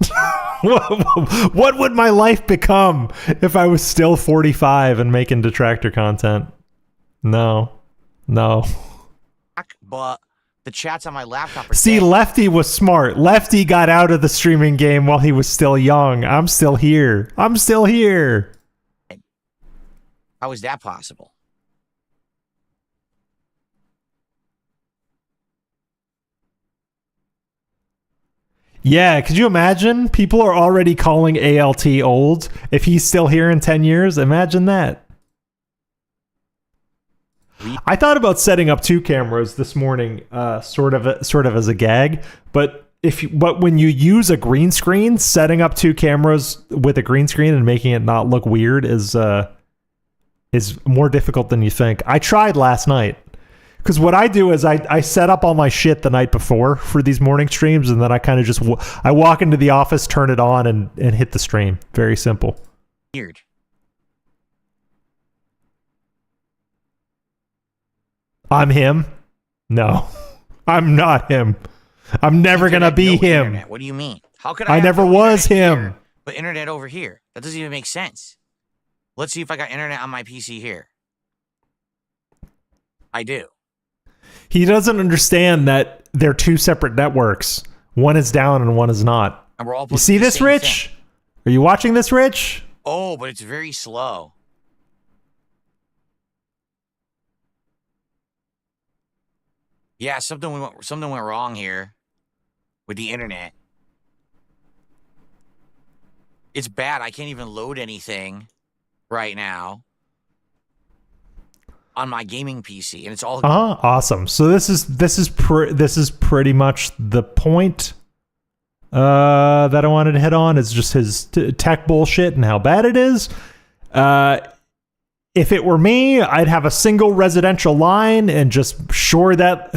What would my life become if I was still 45 and making detractor content? No. But the chats on my laptop are See, dead. Lefty was smart. Lefty got out of the streaming game while he was still young. I'm still here. How is that possible? Yeah, could you imagine? People are already calling ALT old. If he's still here in 10 years, imagine that. I thought about setting up 2 cameras this morning, sort of as a gag. But when you use a green screen, setting up 2 cameras with a green screen and making it not look weird is more difficult than you think. I tried last night. Because what I do is I set up all my shit the night before for these morning streams, and then I kind of just I walk into the office, turn it on, and hit the stream. Very simple. Weird. I'm him? No, I'm not him. I'm never gonna be him. Internet. What do you mean? How could I never was him. Here, but internet over here. That doesn't even make sense. Let's see if I got internet on my PC here. I do. He doesn't understand that they're 2 separate networks. One is down and one is not. And we're all you see this, Rich? Thing. Are you watching this, Rich? Oh, but it's very slow. Yeah, something went wrong here with the internet. It's bad. I can't even load anything right now on my gaming PC, and it's all awesome. So this is pretty much the point that I wanted to hit on. Is just his tech bullshit and how bad it is. If it were me, I'd have a single residential line and just shore that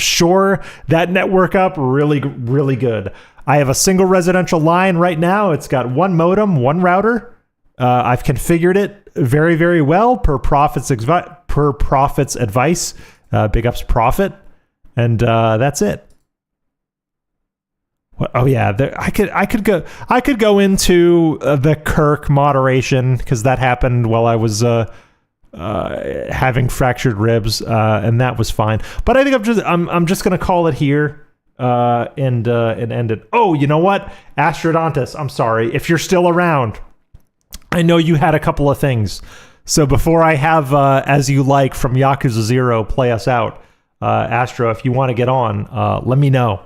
network up really, really good. I have a single residential line right now. It's got 1 modem, 1 router. I've configured it very, very well per Prophet's advice. Big ups Prophet, and that's it. Oh yeah, I could go into the Kirk moderation because that happened while I was having fractured ribs, and that was fine. But I think I'm just gonna call it here. And end it. Oh, you know what? Astrodontus, I'm sorry. If you're still around, I know you had a couple of things. So before I have As You Like from Yakuza 0 play us out, Astro, if you want to get on, let me know.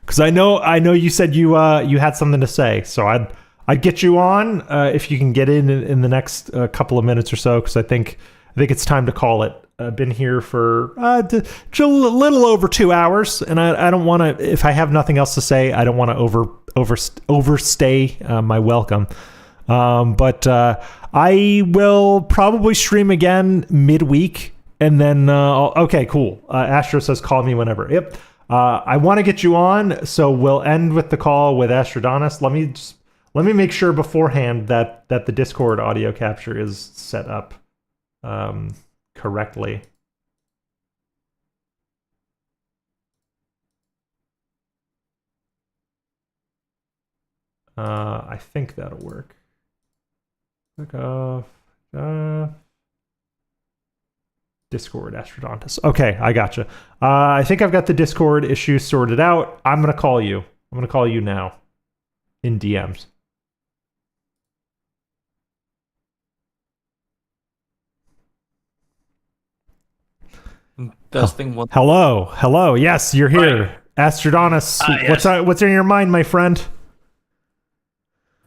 Because I know you said you had something to say. So I'd get you on if you can get in the next couple of minutes or so. Because I think think it's time to call it. I've been here for a little over 2 hours, and I don't want to. If I have nothing else to say, I don't want to overstay my welcome. But I will probably stream again midweek, and then okay, cool. Astro says call me whenever. Yep. I want to get you on, so we'll end with the call with Astrodonis. Let me make sure beforehand that the Discord audio capture is set up correctly. I think that'll work. Click off. Discord, Astrodontus. Okay, I gotcha. I think I've got the Discord issue sorted out. I'm going to call you. I'm going to call you now in DMs. Testing one. Hello. Yes, you're here. Astrodonus, yes. What's in your mind, my friend?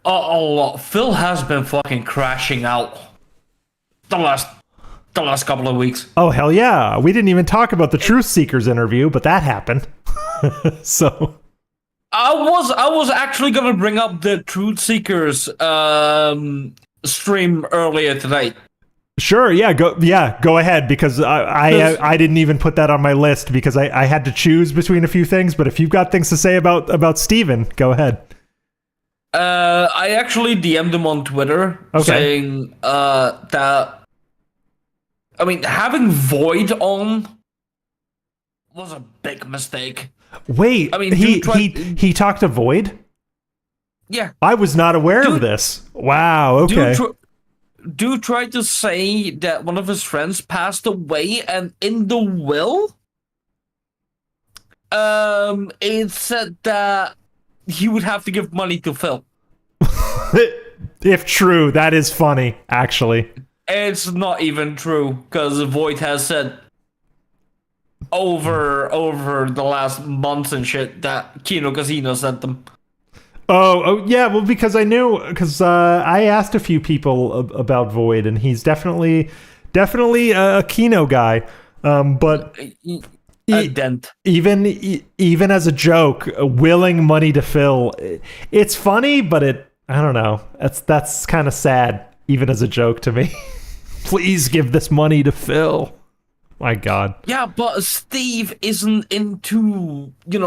Phil has been fucking crashing out the last couple of weeks. Oh, hell yeah. We didn't even talk about the Truth Seekers interview, but that happened. So I was actually gonna bring up the Truth Seekers stream earlier today. Sure, go ahead, because I didn't even put that on my list because I had to choose between a few things, but if you've got things to say about Steven, go ahead. I actually DM'd him on Twitter saying that, I mean, having Void on was a big mistake. Wait, I mean, he talked to Void? Yeah. I was not aware of this. Wow, okay. Dude tried to say that one of his friends passed away, and in the will, it said that he would have to give money to Phil. If true, that is funny, actually. It's not even true, because Void has said over the last months and shit that Kino Casino sent them. Oh yeah, well, because I asked a few people about Void, and he's definitely a Kino guy, but even as a joke, willing money to Phil, it's funny, but I don't know, that's kind of sad, even as a joke to me. Please give this money to Phil. My God. Yeah, but Steve isn't into, the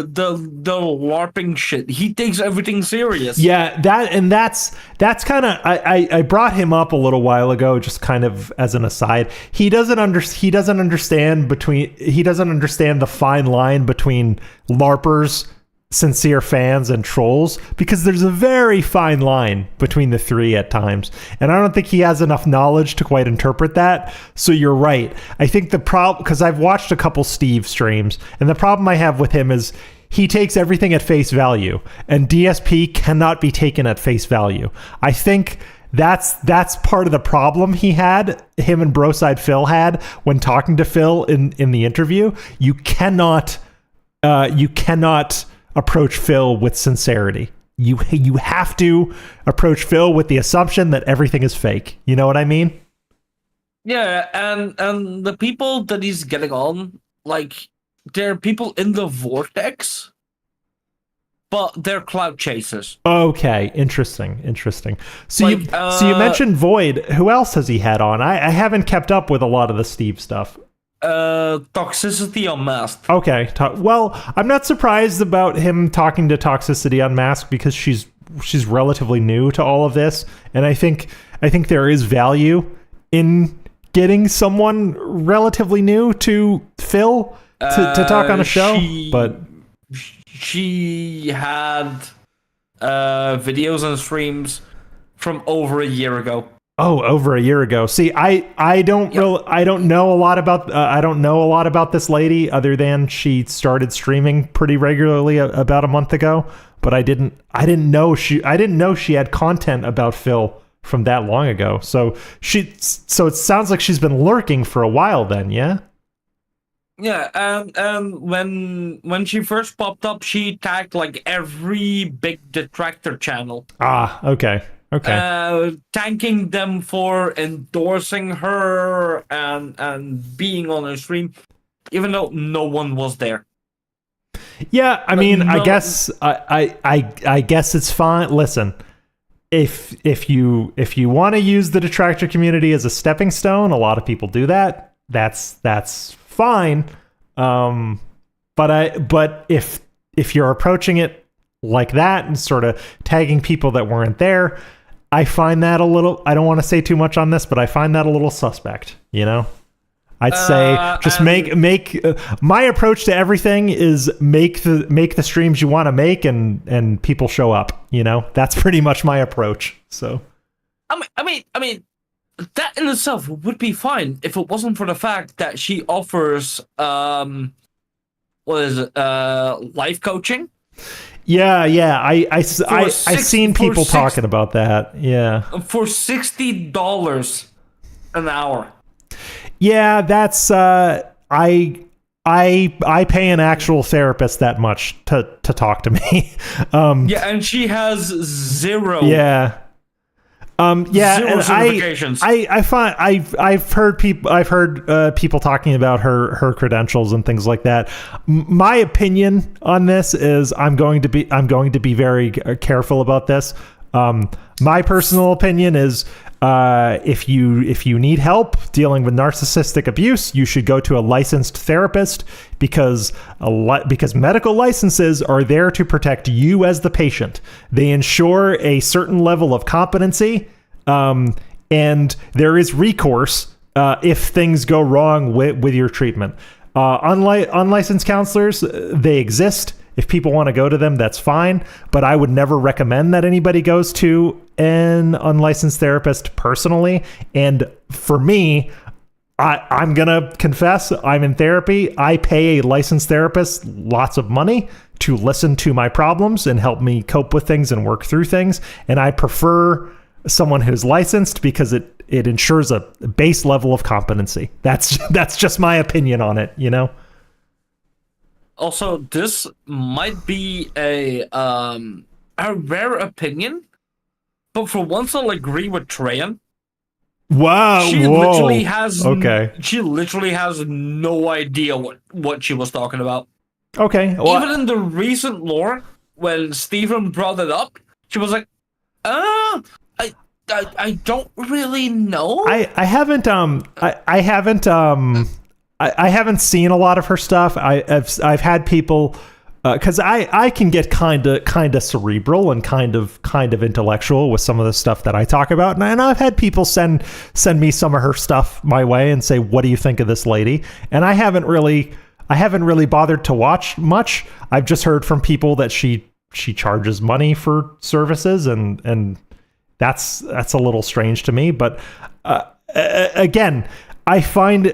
LARPing shit. He takes everything serious. Yeah, that's kind of, I brought him up a little while ago, just kind of as an aside. He doesn't understand the fine line between LARPers, sincere fans, and trolls, because there's a very fine line between the three at times, and I don't think he has enough knowledge to quite interpret that. So you're right. I think the problem, because I've watched a couple Steve streams, and the problem I have with him is he takes everything at face value, and DSP cannot be taken at face value. I think that's part of the problem him and Broside Phil had when talking to Phil in the interview. You cannot approach Phil with sincerity. You have to approach Phil with the assumption that everything is fake. You know what I mean? Yeah, and the people that he's getting on, like, they're people in the vortex, but they're cloud chasers. Okay, interesting. So you mentioned Void. Who else has he had on? I haven't kept up with a lot of the Steve stuff. Toxicity Unmasked. Okay. Well, I'm not surprised about him talking to Toxicity Unmasked, because she's relatively new to all of this, and I think there is value in getting someone relatively new to Phil to talk on a show. But she had videos and streams from over a year ago. Oh, over a year ago. See, I don't know a lot about this lady, other than she started streaming pretty regularly about a month ago. But I didn't know she had content about Phil from that long ago. So it sounds like she's been lurking for a while then, yeah? Yeah, and when she first popped up, she tagged like every big detractor channel. Ah, okay. thanking them for endorsing her and being on her stream, even though no one was there. Yeah, I mean, I guess I guess it's fine. Listen, if you want to use the detractor community as a stepping stone, a lot of people do that. That's fine. But if you're approaching it like that and sort of tagging people that weren't there, I find that a little, I don't want to say too much on this, but I find that a little suspect, you know? I'd say just make my approach to everything is make the streams you want to make and people show up, you know? That's pretty much my approach. So I mean that in itself would be fine if it wasn't for the fact that she offers life coaching. Yeah, I've seen people talking about that. Yeah, for $60 an hour. Yeah, that's I pay an actual therapist that much to talk to me. Yeah, and she has zero. Yeah. Zero certifications. I find I've heard people talking about her credentials and things like that. My opinion on this is I'm going to be very careful about this. My personal opinion is if you need help dealing with narcissistic abuse, you should go to a licensed therapist because medical licenses are there to protect you as the patient. They ensure a certain level of competency, and there is recourse if things go wrong with your treatment. Unlicensed counselors, they exist. If people want to go to them, that's fine. But I would never recommend that anybody goes to an unlicensed therapist personally. And for me, I'm going to confess, I'm in therapy. I pay a licensed therapist lots of money to listen to my problems and help me cope with things and work through things. And I prefer someone who's licensed because it ensures a base level of competency. That's just my opinion on it, you know? Also, this might be a rare opinion, but for once I'll agree with Trayan. Wow! She literally has no idea what she was talking about. Okay. Well, even in the recent lore, when Steven brought it up, she was like, I don't really know. I haven't seen a lot of her stuff. I've had people because I can get kind of cerebral and kind of intellectual with some of the stuff that I talk about, and I've had people send me some of her stuff my way and say, "What do you think of this lady?" And I haven't really bothered to watch much. I've just heard from people that she charges money for services, and that's a little strange to me. But again, I find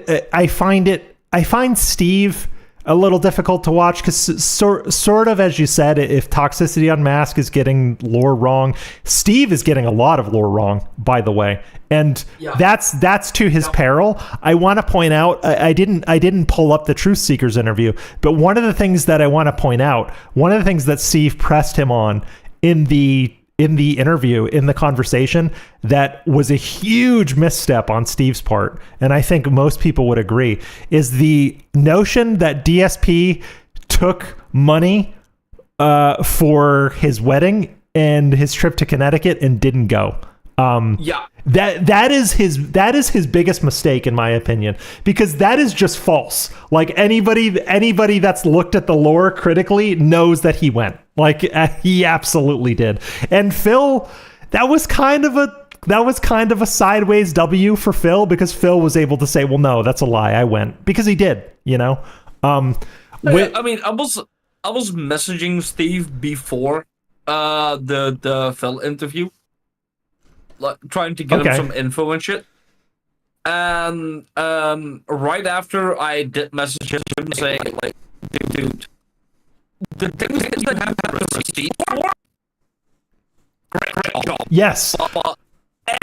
Steve a little difficult to watch because sort of as you said, if Toxicity Unmasked is getting lore wrong, Steve is getting a lot of lore wrong, by the way, and that's to his peril. I want to point out, I didn't pull up the Truth Seekers interview, but one of the things that I want to point out, one of the things that Steve pressed him on in the interview, in the conversation, that was a huge misstep on Steve's part, and I think most people would agree, is the notion that DSP took money for his wedding and his trip to Connecticut and didn't go. That is his biggest mistake, in my opinion, because that is just false. Like anybody that's looked at the lore critically knows that he went. Like he absolutely did. And Phil, that was kind of a sideways W for Phil, because Phil was able to say, well, no, that's a lie, I went, because he did, you know. I was messaging Steve before the Phil interview, like trying to get him some info and shit. And right after I did message him saying, like, dude, the things that have received for, great job. Yes. But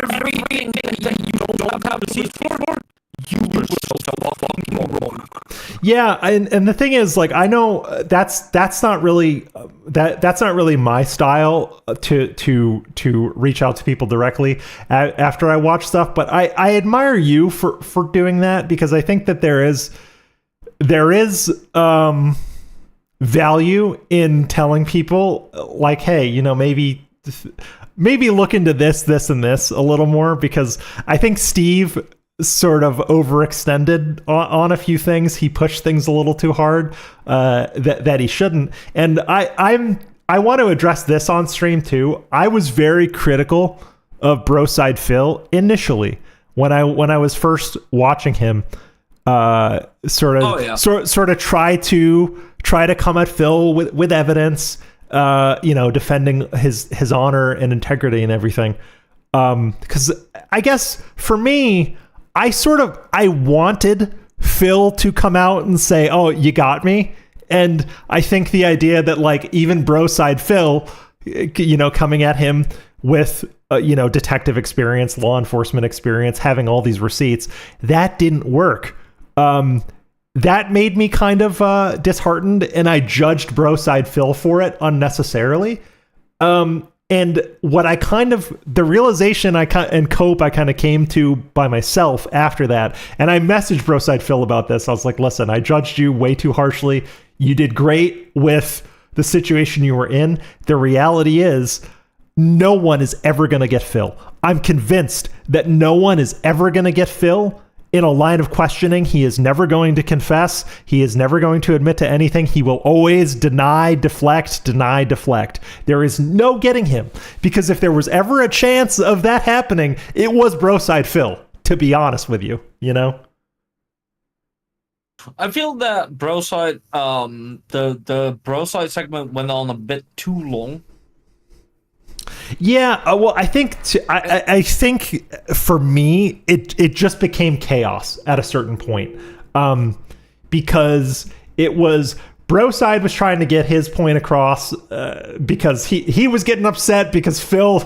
everything that you don't have received for, you were so fucking wrong. Yeah, and the thing is, like, I know that's not really that's not really my style to reach out to people directly after I watch stuff. But I admire you for doing that, because I think that there is value in telling people, like, hey, you know, maybe look into this and this a little more, because I think Steve sort of overextended on a few things. He pushed things a little too hard that he shouldn't. And I want to address this on stream too. I was very critical of Broside Phil initially when I was first watching him. Sort of try to come at Phil with evidence, defending his honor and integrity and everything. Because I guess for me, I wanted Phil to come out and say, "Oh, you got me." And I think the idea that, like, even Broside Phil, coming at him with detective experience, law enforcement experience, having all these receipts, that didn't work. That made me kind of disheartened, and I judged Broside Phil for it unnecessarily. And what the realization I kind of came to by myself after that, and I messaged Broside Phil about this. I was like, listen, I judged you way too harshly. You did great with the situation you were in. The reality is, no one is ever going to get Phil. I'm convinced that no one is ever going to get Phil in a line of questioning. He is never going to confess. He is never going to admit to anything. He will always deny, deflect. There is no getting him, because if there was ever a chance of that happening, it was Broside Phil, to be honest with you, I feel that Broside, the Broside segment went on a bit too long. Yeah, well, I think I think for me, it just became chaos at a certain point, because it was Broside was trying to get his point across, because he was getting upset because Phil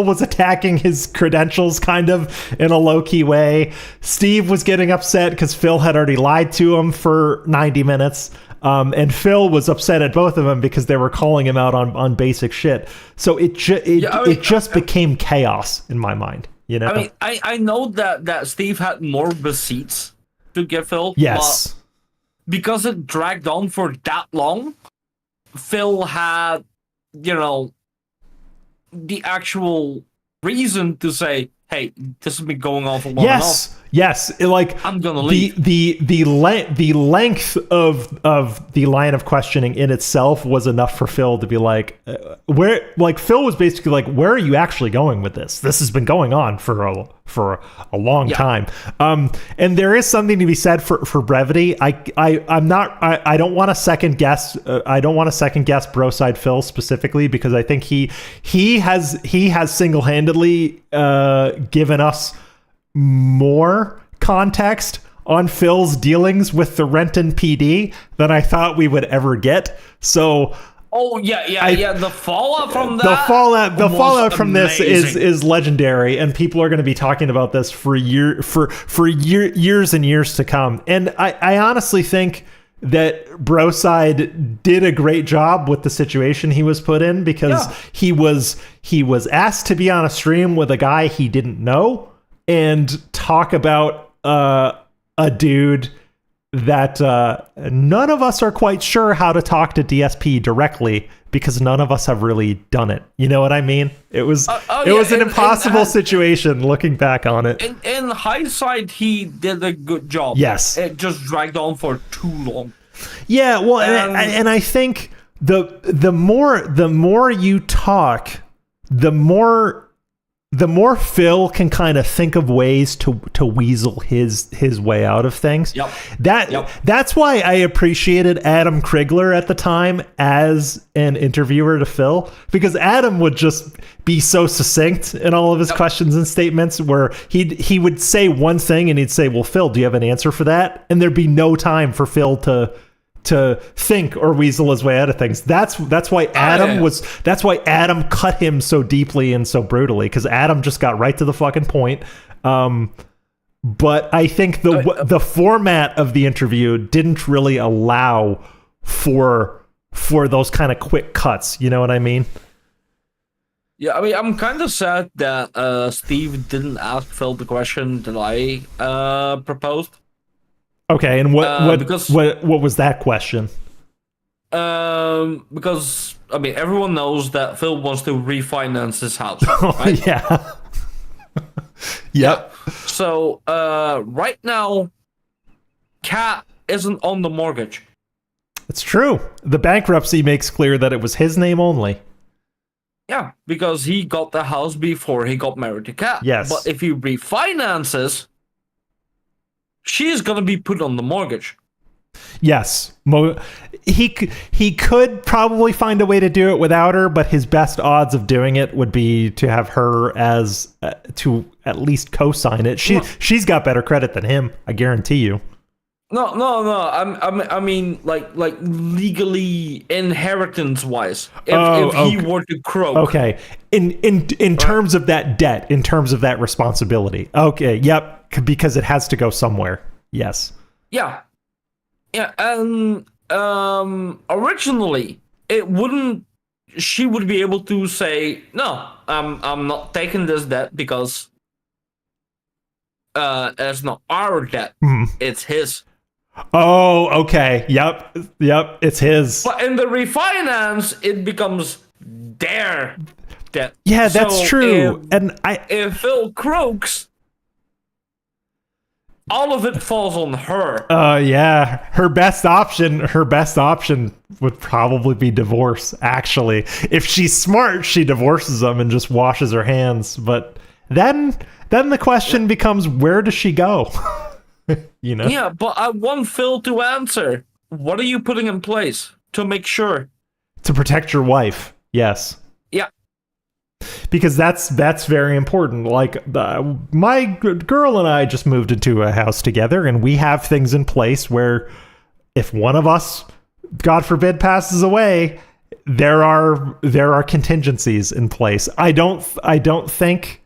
was attacking his credentials kind of in a low-key way. Steve was getting upset because Phil had already lied to him for 90 minutes. And Phil was upset at both of them because they were calling him out on basic shit. So it just became chaos in my mind. I mean, I know that Steve had more receipts to give Phil. Yes. But because it dragged on for that long, Phil had, the actual reason to say, hey, this has been going on for long enough. Yes, I'm gonna leave. The length of the line of questioning in itself was enough for Phil to be like, Phil was basically like, where are you actually going with this? This has been going on for a long time. And there is something to be said for brevity. I don't want to second guess. I don't want to second guess Broside Phil specifically, because I think he has single-handedly given us more context on Phil's dealings with the Renton PD than I thought we would ever get. So the fallout from that, the fallout from amazing. This is legendary, and people are going to be talking about this for years and years to come. And I honestly think that Broside did a great job with the situation he was put in, because he was asked to be on a stream with a guy he didn't know and talk about a dude that none of us are quite sure how to talk to DSP directly, because none of us have really done it. You know what I mean? It was an impossible situation looking back on it. In hindsight, he did a good job. Yes. It just dragged on for too long. Yeah, well, and I think the more you talk, the more Phil can kind of think of ways to weasel his way out of things. That's why I appreciated Adam Krigler at the time as an interviewer to Phil, because Adam would just be so succinct in all of his questions and statements, where he would say one thing and he'd say, well, Phil, do you have an answer for that? And there'd be no time for Phil to think or weasel his way out of things. That's why Adam cut him so deeply and so brutally, because Adam just got right to the fucking point. But I think the format of the interview didn't really allow for for those kind of quick cuts. You know what I mean? Yeah, I mean, I'm kind of sad that Steve didn't ask Phil the question that I proposed. Okay, and what was that question? Because I mean, everyone knows that Phil wants to refinance his house. Right? Yeah. Yep. So right now, Kat isn't on the mortgage. It's true. The bankruptcy makes clear that it was his name only. Yeah, because he got the house before he got married to Kat. Yes. But if he refinances, she's gonna be put on the mortgage. Yes. He could probably find a way to do it without her, but his best odds of doing it would be to have her as to at least co-sign it. She's got better credit than him, I guarantee you. No. I mean, like legally, inheritance wise. If he were to croak. Okay. In terms of that debt, in terms of that responsibility. Okay. Yep. Because it has to go somewhere. Yes. Yeah. Yeah. And originally, it wouldn't. She would be able to say, "No, I'm not taking this debt because it's not our debt. It's his." Oh, okay. Yep. It's his. But in the refinance, it becomes their debt. Yeah, that's true. If Phil croaks, all of it falls on her. Yeah. Her best option would probably be divorce, actually. If she's smart, she divorces him and just washes her hands. But then the question becomes, where does she go? You know? Yeah, but I want Phil to answer. What are you putting in place to make sure? To protect your wife. Yes. Yeah. Because that's very important. Like my girl and I just moved into a house together, and we have things in place where if one of us, God forbid, passes away, there are contingencies in place. I don't think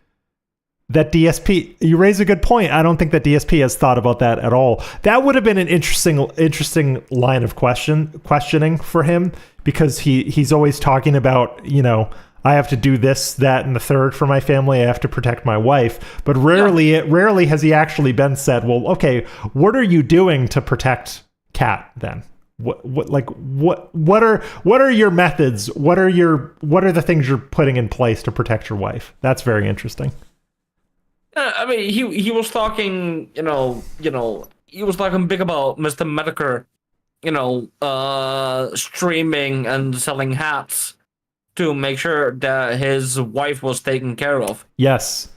that DSP, you raise a good point. I don't think that DSP has thought about that at all. That would have been an interesting line of questioning for him, because he's always talking about, you know, I have to do this, that, and the third for my family. I have to protect my wife. But rarely has he actually been said, well, okay, what are you doing to protect Kat then? What are your methods? What are the things you're putting in place to protect your wife? That's very interesting. I mean, he was talking, you know, he was talking big about Mr. Medicare, you know, streaming and selling hats to make sure that his wife was taken care of. Yes.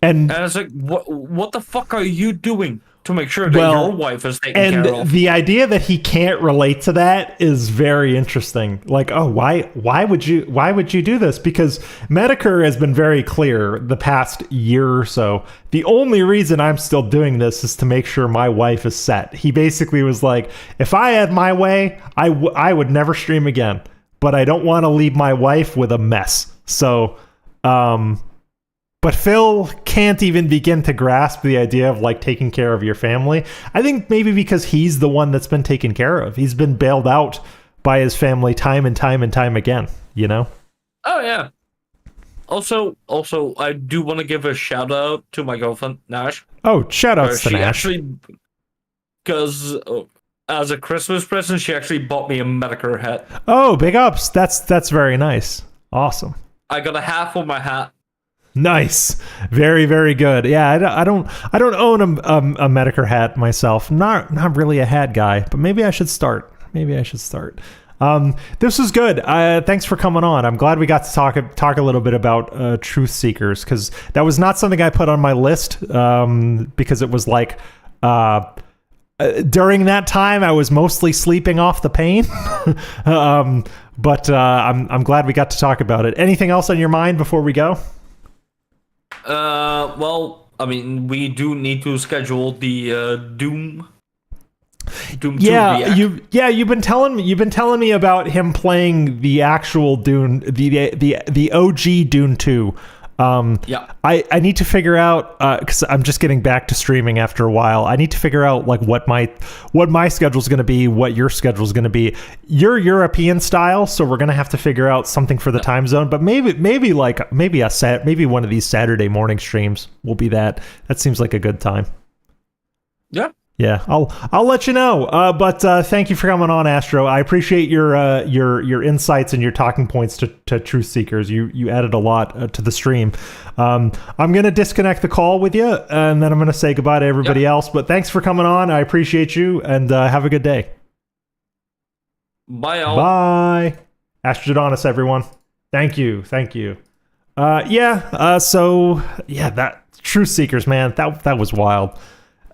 And it's like, what the fuck are you doing to make sure that your wife is taken care of? And the idea that he can't relate to that is very interesting. Like, oh, why would you do this? Because Medicare has been very clear the past year or so. The only reason I'm still doing this is to make sure my wife is set. He basically was like, if I had my way, I would never stream again. But I don't want to leave my wife with a mess. So, but Phil can't even begin to grasp the idea of like taking care of your family. I think maybe because he's the one that's been taken care of. He's been bailed out by his family time and time and time again, you know? Oh, yeah. Also, I do want to give a shout out to my girlfriend, Nash. Oh, shout outs to Nash. Because as a Christmas present, she actually bought me a Medicare hat. Oh, big ups. That's very nice. Awesome. I got a hat for my hat. Nice. Very, very good. Yeah, I don't own a Medicare hat myself. I'm not really a hat guy, but maybe I should start. This was good. Thanks for coming on. I'm glad we got to talk a little bit about truth seekers, because that was not something I put on my list, because it was like during that time I was mostly sleeping off the pain. But I'm glad we got to talk about it. Anything else on your mind before we go? Well, I mean, we do need to schedule the Doom 2 yeah, react. you've been telling me about him playing the actual Dune, the OG Dune 2. Yeah. I need to figure out, because I'm just getting back to streaming after a while. I need to figure out like what my schedule's going to be, what your schedule's going to be. You're European style, so we're going to have to figure out something for the time zone. But maybe one of these Saturday morning streams will be that. That seems like a good time. Yeah. Yeah, I'll let you know. But thank you for coming on, Astro. I appreciate your insights and your talking points to Truth Seekers. You added a lot to the stream. I'm gonna disconnect the call with you, and then I'm gonna say goodbye to everybody else. But thanks for coming on. I appreciate you, and have a good day. Bye, all. Bye, Astrodonis, everyone. Thank you. That Truth Seekers, man, that was wild.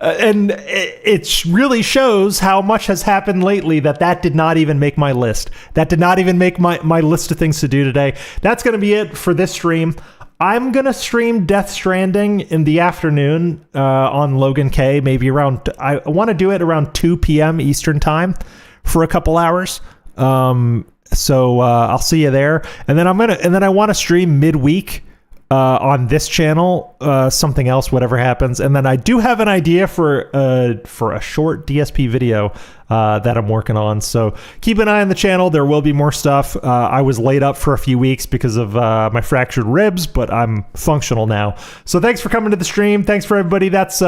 And it really shows how much has happened lately that did not even make my list. That did not even make my list of things to do today. That's going to be it for this stream. I'm going to stream Death Stranding in the afternoon on Logan K, maybe around, I want to do it around 2 p.m. Eastern time for a couple hours. So I'll see you there. And then I want to stream midweek on this channel, something else, whatever happens. And then I do have an idea for a short DSP video that I'm working on. So keep an eye on the channel. There will be more stuff. I was laid up for a few weeks because of my fractured ribs, but I'm functional now. So thanks for coming to the stream. Thanks for everybody that's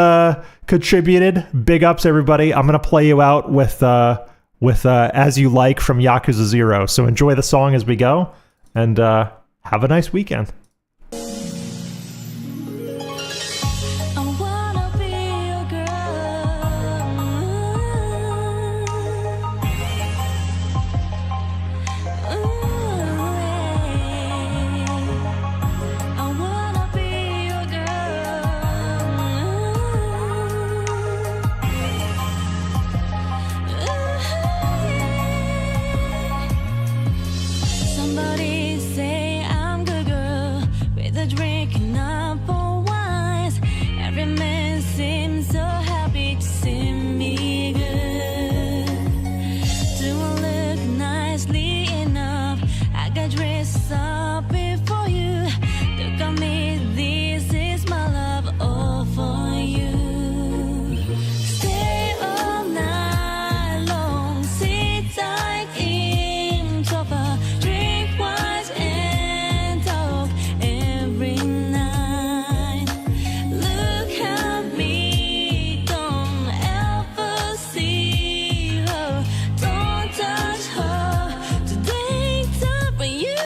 contributed. Big ups, everybody. I'm going to play you out with As You Like from Yakuza 0. So enjoy the song as we go, and have a nice weekend.